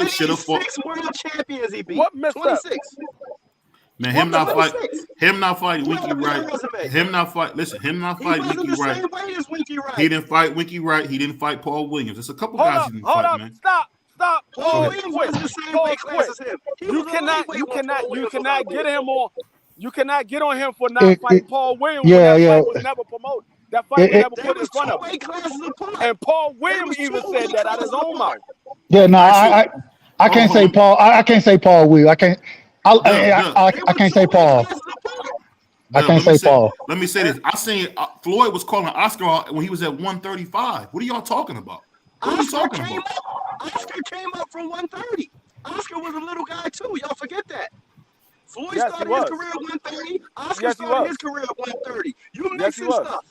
should have fought. 26 world champions he beat. what misstep. 26. Man, What misstep. him not fighting Pull it Winky up in your Wright. resume. Him not fight. Listen, him not He fight wasn't Winky the Wright. same weight as Winky He Wright. didn't fight Winky Wright. He didn't fight Paul Williams. There's a couple Hold guys up, he didn't hold fight, up, man. stop. Go Paul ahead. Williams Quit. wasn't the same Pause weight class quit. as him. He You was a cannot lightweight when Paul Williams was out there. you cannot get on him for not It, fighting it, Paul Williams when yeah, that yeah. fight was never promoted. That fight It, was it, never They put in was front two of him. weight classes apart. And Paul They Williams was two even said weight that out of his classes own apart. mouth. yeah. No, All right, so I hold on, can't hold say on. Paul. I can't say Paul will. I can't. Dub. They I were can't two say weight Paul. classes apart. I Dub, can't say Paul. let me say this. I seen Floyd was calling Oscar when he was at 135. What are y'all talking about? What are we Oscar talking came about? up. Oscar came up from 130. Oscar was a little guy too. Y'all forget that. Floyd Yes, he started his was. career at 130. Oscar Yes, he started was. his career at 130. You Yes, he mixing was. stuff.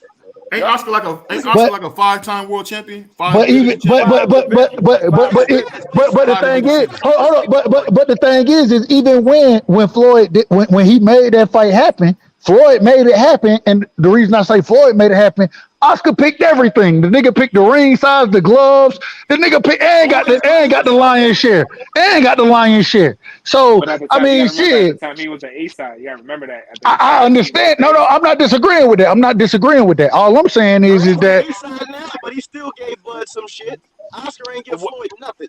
Ain't Yep. Oscar like But a 5-time world champion, 5 but even division champion? Five divisions. Five divisions. Yes, but the Five thing division is, champion. hold on, but the thing is even when Floyd when he made that fight happen, Floyd made it happen, and the reason I say Floyd made it happen, Oscar picked everything. The nigga picked the ring size, the gloves. The nigga picked and got the lion's share, and got the lion's share. So But at the I time, you mean, gotta remember at the shit. time he was the A side. You gotta remember that at the I time he was understand. the No, A no, side. I'm not disagreeing with that. I'm not disagreeing with that. All I'm saying He's is that inside now, but he still gave Bud some shit. Oscar ain't give What Floyd nothing.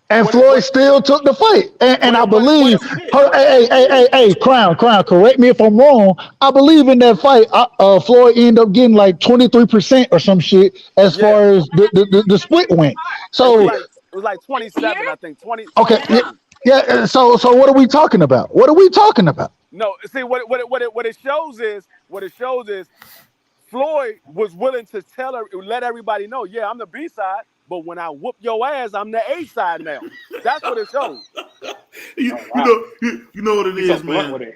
and what it- Floyd what still took the fight. And what I it- what it- what believe, it- Yes, he did. hey, Crown, correct me if I'm wrong. I believe in that fight, Floyd ended up getting like 23% or some shit as yeah. far as the split went. It was So, like 27, I think. okay, 27. so what are we talking about? What are we talking about? No, see what it shows is Floyd was willing to let everybody know, yeah, I'm the B side, but when I whoop your ass, I'm the A side now. That's what it shows. You, Oh you wow, know, you know what it he's so is, blunt man. with it.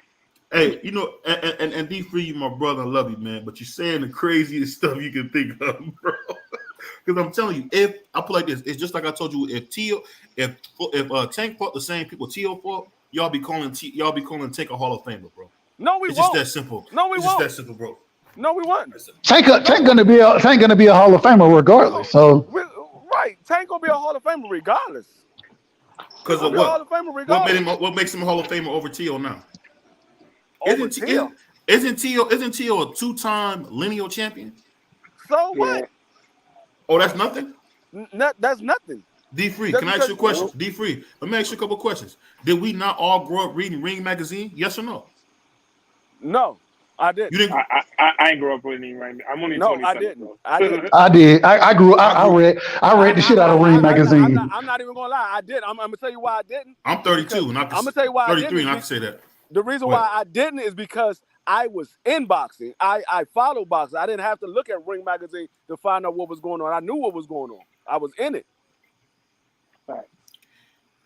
Hey, you know, and D Free, you my brother, I love you, man. But you're saying the craziest stuff you can think of, bro. Because I'm telling you, if I put like this, it's just like I told you. If Tank fought the same people Tio fought, y'all be calling Tank a Hall of Famer, bro. No, we it's won't. Just that simple. No, we it's won't. Just that simple, bro. No, we won't. Tank gonna be a Hall of Famer regardless. So right, Tank gonna be a Hall of Famer regardless. Because of what? Hall of Famer regardless. What makes him a Hall of Famer over Tio now? Over Tio? Isn't Tio a 2-time lineal champion? So what? Oh, that's nothing? That's nothing. D Free, can I ask you a question? D Free, let me ask you a couple of questions. Did we not all grow up reading Ring magazine? Yes or no? No, I didn't. You didn't? I ain't grow up reading Ring. I'm only 27. I didn't. I didn't. I did. I grew. I read the shit out of Ring magazine. I'm not even gonna lie. I did. I'm gonna tell you why I didn't. I'm 32, and I'm gonna tell you why 33, I didn't. and I can say that. The reason why I didn't is because I was in boxing. I followed boxing. I didn't have to look at Ring magazine to find out what was going on. I knew what was going on. I was in it. Right.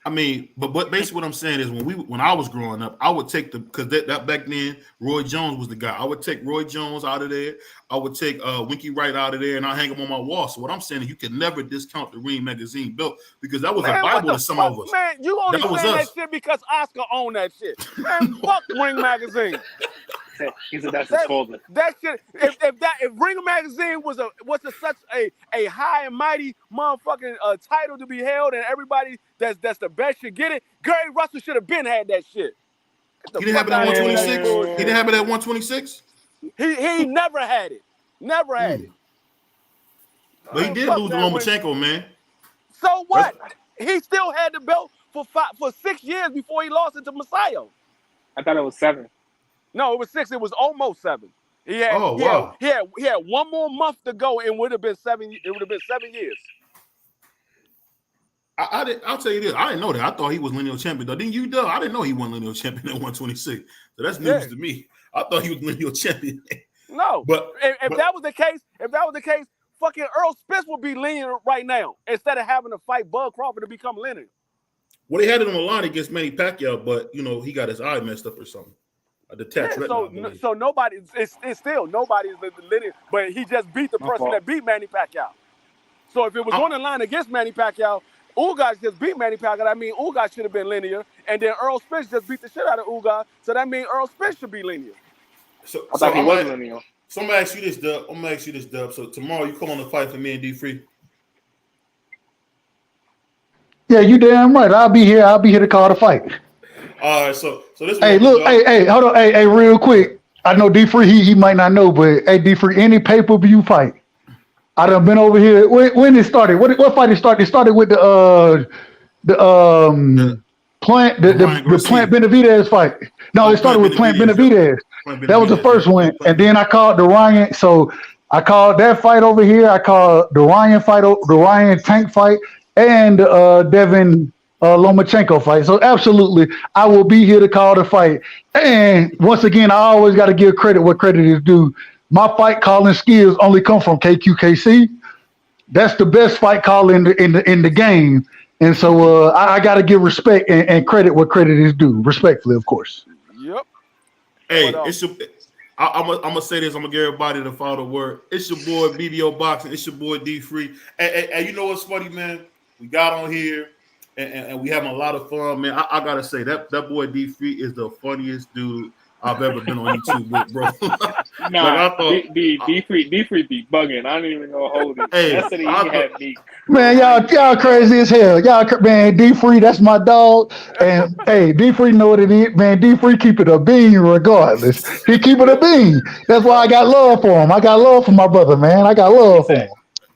I mean, but basically what I'm saying is when I was growing up, I would take because that back then Roy Jones was the guy. I would take Roy Jones out of there. I would take Winky Wright out of there, and I hang him on my wall. So what I'm saying is you can never discount the Ring magazine belt because that was a Bible to some of us. Man, you only saying that shit because Oscar owned that shit. Man, fuck Ring magazine. He said that's his folder. That shit. If Ring magazine was such a high and mighty motherfucking title to be held, and everybody that's the best should get it, Gary Russell should have been had that shit. He didn't have it at 126. He didn't have it at 126. He never had it. Never had it. But he did lose to Lomachenko, man. So what? He still had the belt for 6 years before he lost it to Masayo. I thought it was 7. No, it was 6. It was almost 7. He had one more month to go, and it would have been 7. It would have been 7 years. I'll tell you this. I didn't know that. I thought he was lineal champion though. Didn't you, Doug? I didn't know he won lineal champion at 126. So that's news to me. I thought he was lineal champion. No, but if that was the case, fucking Errol Spence would be lineal right now instead of having to fight Bud Crawford to become lineal. Well, they had it on the line against Manny Pacquiao, but he got his eye messed up or something. A detached retina. So nobody, it's still nobody's lineal, but he just beat the person that beat Manny Pacquiao. So if it was on the line against Manny Pacquiao, Ugas just beat Manny Pacquiao. I mean, Ugas should have been linear, and then Errol Spence just beat the shit out of Ugas. So that means Errol Spence should be linear. So I thought he was linear. So I'm gonna ask you this, Dub. So tomorrow you calling the fight for me and D Free? Yeah, you damn right. I'll be here to call the fight. All right, so this. Hey, look, hey, hold on, hey, real quick. I know D Free, he might not know, but hey, D Free, any pay-per-view fight. I done been over here. When it started? What fight it started? It started with the Plant Benavidez fight. No, it started with Plant Benavidez. That was the first one, and then I called the Ryan. So I called that fight over here. I called the Ryan fight, the Ryan Tank fight, and Devin Lomachenko fight. So absolutely, I will be here to call the fight. And once again, I always got to give credit where credit is due. My fight calling skills only come from KQKC. That's the best fight call in the game. And so I got to give respect and credit where credit is due. Respectfully, of course. Yep. Hey, I'm gonna say this. I'm gonna give everybody the final word. It's your boy BBO Boxing. It's your boy D Free. And you know what's funny, man? We got on here and we having a lot of fun, man. I gotta say that boy D Free is the funniest dude I've ever been on YouTube with, bro. Nah, D Free be bugging. I don't even know how old he is. Hey, yesterday he had me. Man, y'all crazy as hell. Man, D Free, that's my dog. And hey, D Free know what it is, man. D Free keep it a bean regardless. He keep it a bean. That's why I got love for him. I got love for my brother, man. I got love for him.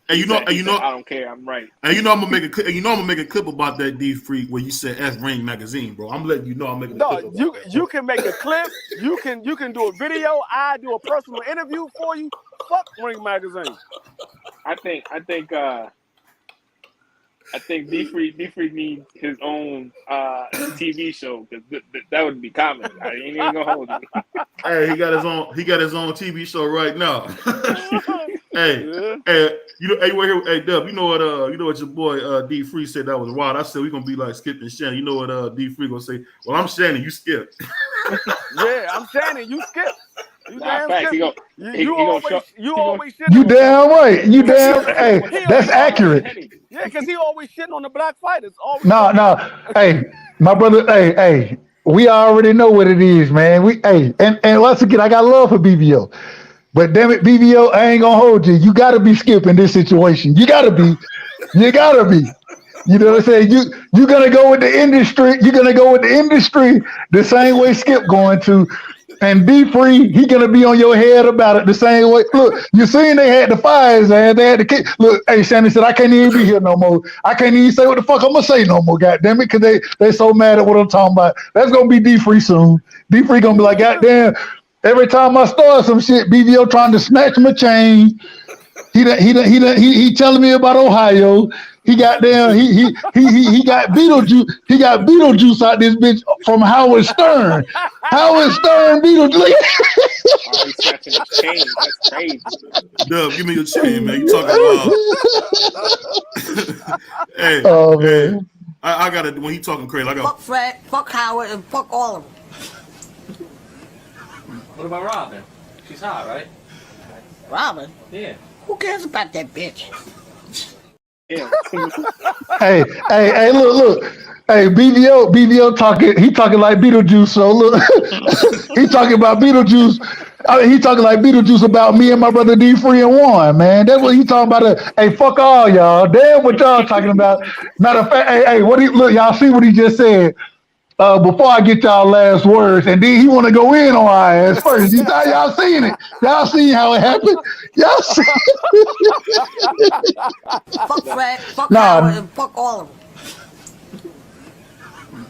And you know, I don't care. I'm right. And you know, I'm gonna make a clip. I'm gonna make a clip about that D Free where you said F Ring magazine, bro. I'm letting you know I'm making a clip. No, you can make a clip. You can do a video. I do a personal interview for you. Fuck Ring magazine. I think D Free needs his own TV show because that would be comedy. I ain't even gonna hold you. Hey, he got his own TV show right now. Hey, you know, hey, Dub, you know what your boy D Free said that was wild. I said we gonna be like Skip and Shannon. You know what D Free gonna say? Well, I'm Shannon, you Skip. Yeah, I'm saying it. You skip. You Nah, damn facts. skip. You always shit You on him. damn right. You damn. Hey, with the that's bars and accurate. Henny. Yeah, because he always shitting on the black fighters. Always No, talking no. about. Hey, my brother. Hey. We already know what it is, man. And once again, I got love for BBO. But damn it, BBO, I ain't gonna hold you. You gotta be Skip in this situation. You gotta be. You gotta be. You know what I'm saying? You're gonna go with the industry. You're gonna go with the industry the same way Skip going to. And be free, he gonna be on your head about it the same way. Look, you seen they had the fires, man. They had the kick. Look, hey, Shannon said, I can't even be here no more. I can't even say what the fuck I'm gonna say no more, goddamn it, because they so mad at what I'm talking about. That's gonna be D Free soon. D Free gonna be like, goddamn, every time I start some shit, BBO trying to snatch my chain. He telling me about Ohio. He got Beetlejuice. He got Beetlejuice out this bitch from Howard Stern. Howard Stern Beetlejuice. Oh, he's snatching his chain. That's crazy. Dub, give me your chain, man. You talking about? Hey, Oh hey. man. I got it when he talking crazy. I got Fuck Fred, fuck Howard, and fuck all of them. What about Robin? She's hot, right? Robin? Yeah. Who cares about that bitch? Yeah. Hey, look. Hey, BVO talking, he talking like Beetlejuice, so look, he talking about Beetlejuice. He talking like Beetlejuice about me and my brother D Free and Juan, man. That's what he talking about. Hey, fuck all y'all. Damn what y'all talking about. Matter of fact, hey, look, y'all see what he just said. Before I get y'all last words, and then he want to go in on our ass first. Y'all seen it. Y'all seen how it happened. Y'all seen Fuck Fred, fuck Nah. Howard, and fuck all of them.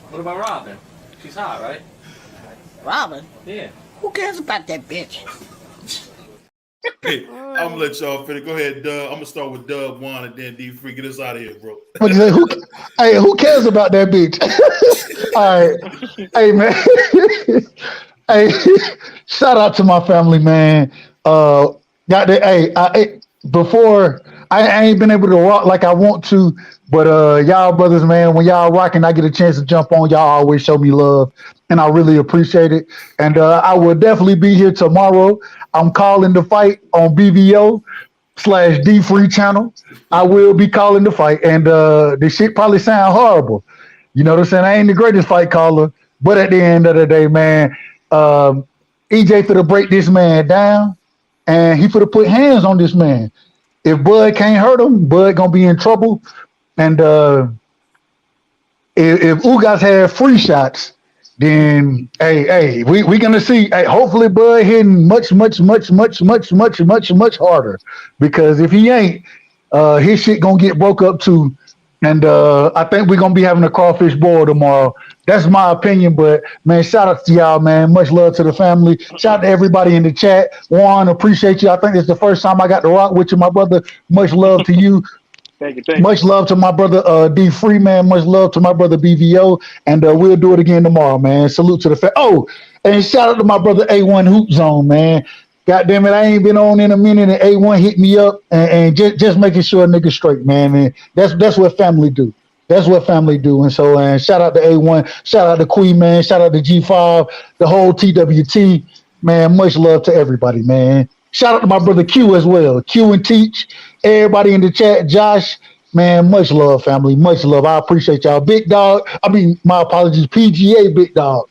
What about Robin? She's hot, right? Robin? Yeah. Who cares about that bitch? Hey, I'm gonna let y'all finish. Go ahead, Dub. I'm gonna start with Dub Juan and then D Free. Get us out of here, bro. Who cares about that bitch? All right. Hey, man. Hey, shout out to my family, man. Got the before I ain't been able to rock like I want to, but y'all brothers, man, when y'all rocking, I get a chance to jump on. Y'all always show me love, and I really appreciate it. And I will definitely be here tomorrow. I'm calling the fight on BVO/D Free channel. I will be calling the fight, and the shit probably sound horrible. You know what I'm saying? I ain't the greatest fight caller, but at the end of the day, man, EJ finna break this man down, and he finna put hands on this man. If Bud can't hurt him, Bud gonna be in trouble. And if Ugas had free shots, then we gonna see. Hey, hopefully Bud hitting much harder, because if he ain't, his shit gonna get broke up too. And I think we're gonna be having a crawfish boil tomorrow. That's my opinion, but man, shout out to y'all, man. Much love to the family. Shout out to everybody in the chat. Juan, appreciate you. I think it's the first time I got to rock with you, my brother. Much love to you. Thank you. Much love to my brother D Free, man. Much love to my brother BVO, and we'll do it again tomorrow, man. Salute to the Oh, and shout out to my brother A1 Hoop Zone, man. God damn it, I ain't been on in a minute, and A1 hit me up and just making sure a nigga straight, man. And that's what family do. That's what family do. And so, shout out to A1, shout out to Queen, man. Shout out to G5, the whole TWT, man. Much love to everybody, man. Shout out to my brother Q as well. Q and Teach, everybody in the chat. Josh, man, much love, family. Much love. I appreciate y'all. Big Dog. My apologies. PGA Big Dog.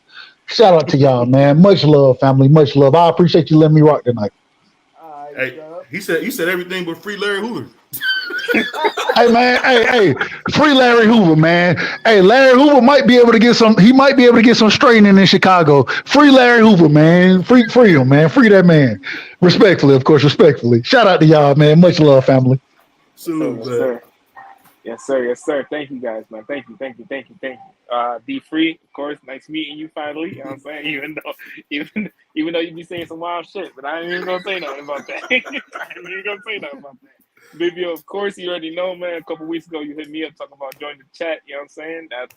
Shout out to y'all, man. Much love, family. Much love. I appreciate you letting me rock tonight. Hey, he said everything but free Larry Hoover. Hey man, free Larry Hoover, man. Hey, Larry Hoover might be able to get some. He might be able to get some straightening in Chicago. Free Larry Hoover, man. Free him, man. Free that man. Respectfully, of course. Respectfully. Shout out to y'all, man. Much love, family. Salute, yes, sir. Yes, sir. Thank you, guys, man. Thank you. D Free, of course. Nice meeting you finally. You know what I'm saying? Even though you be saying some wild shit, but I ain't even gonna say nothing about that. BBO, of course, you already know, man. A couple weeks ago, you hit me up talking about joining the chat. You know what I'm saying? That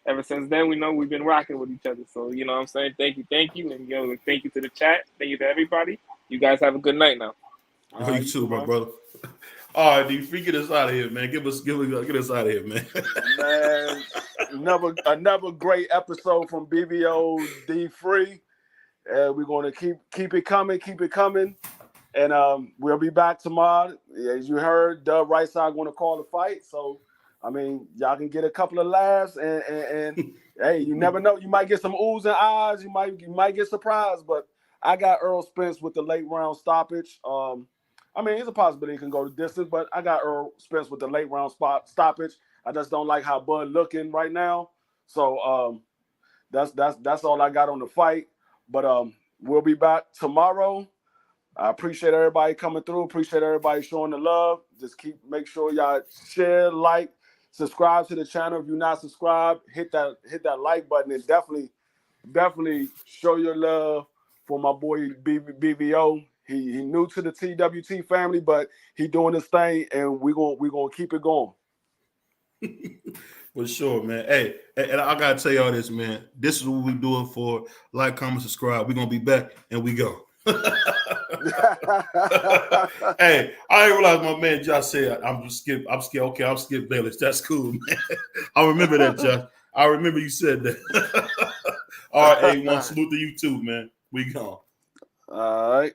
ever since then, we know we've been rocking with each other. So you know what I'm saying? Thank you, and thank you to the chat. Thank you to everybody. You guys have a good night now. You too, my brother. All right, D3, get us out of here, man. Get us out of here, man. Man, another great episode from BVO D3. We're gonna keep it coming. And we'll be back tomorrow. As you heard, Dub Right Side going to call the fight. So, I mean, y'all can get a couple of laughs. And hey, you never know. You might get some oohs and ahs. You might get surprised. But I got Errol Spence with the late round stoppage. I mean, it's a possibility he can go the distance, but I got Errol Spence with the late round stoppage. I just don't like how Bud looking right now. So that's all I got on the fight. But we'll be back tomorrow. I appreciate everybody coming through. Appreciate everybody showing the love. Just make sure y'all share, like, subscribe to the channel. If you're not subscribed, hit that like button and definitely show your love for my boy BVO. He new to the TWT family, but he doing his thing, and we gonna keep it going. For sure, man. Hey, and I gotta tell y'all this, man. This is what we do it for. Like, comment, subscribe. We're gonna be back, and we go. Hey, I didn't realize my man Josh said I'm scared. Okay, I'm Skip Bayless. That's cool, man. I remember that, Josh. I remember you said that. All right, A1, salute to you too, man. We gone. All right.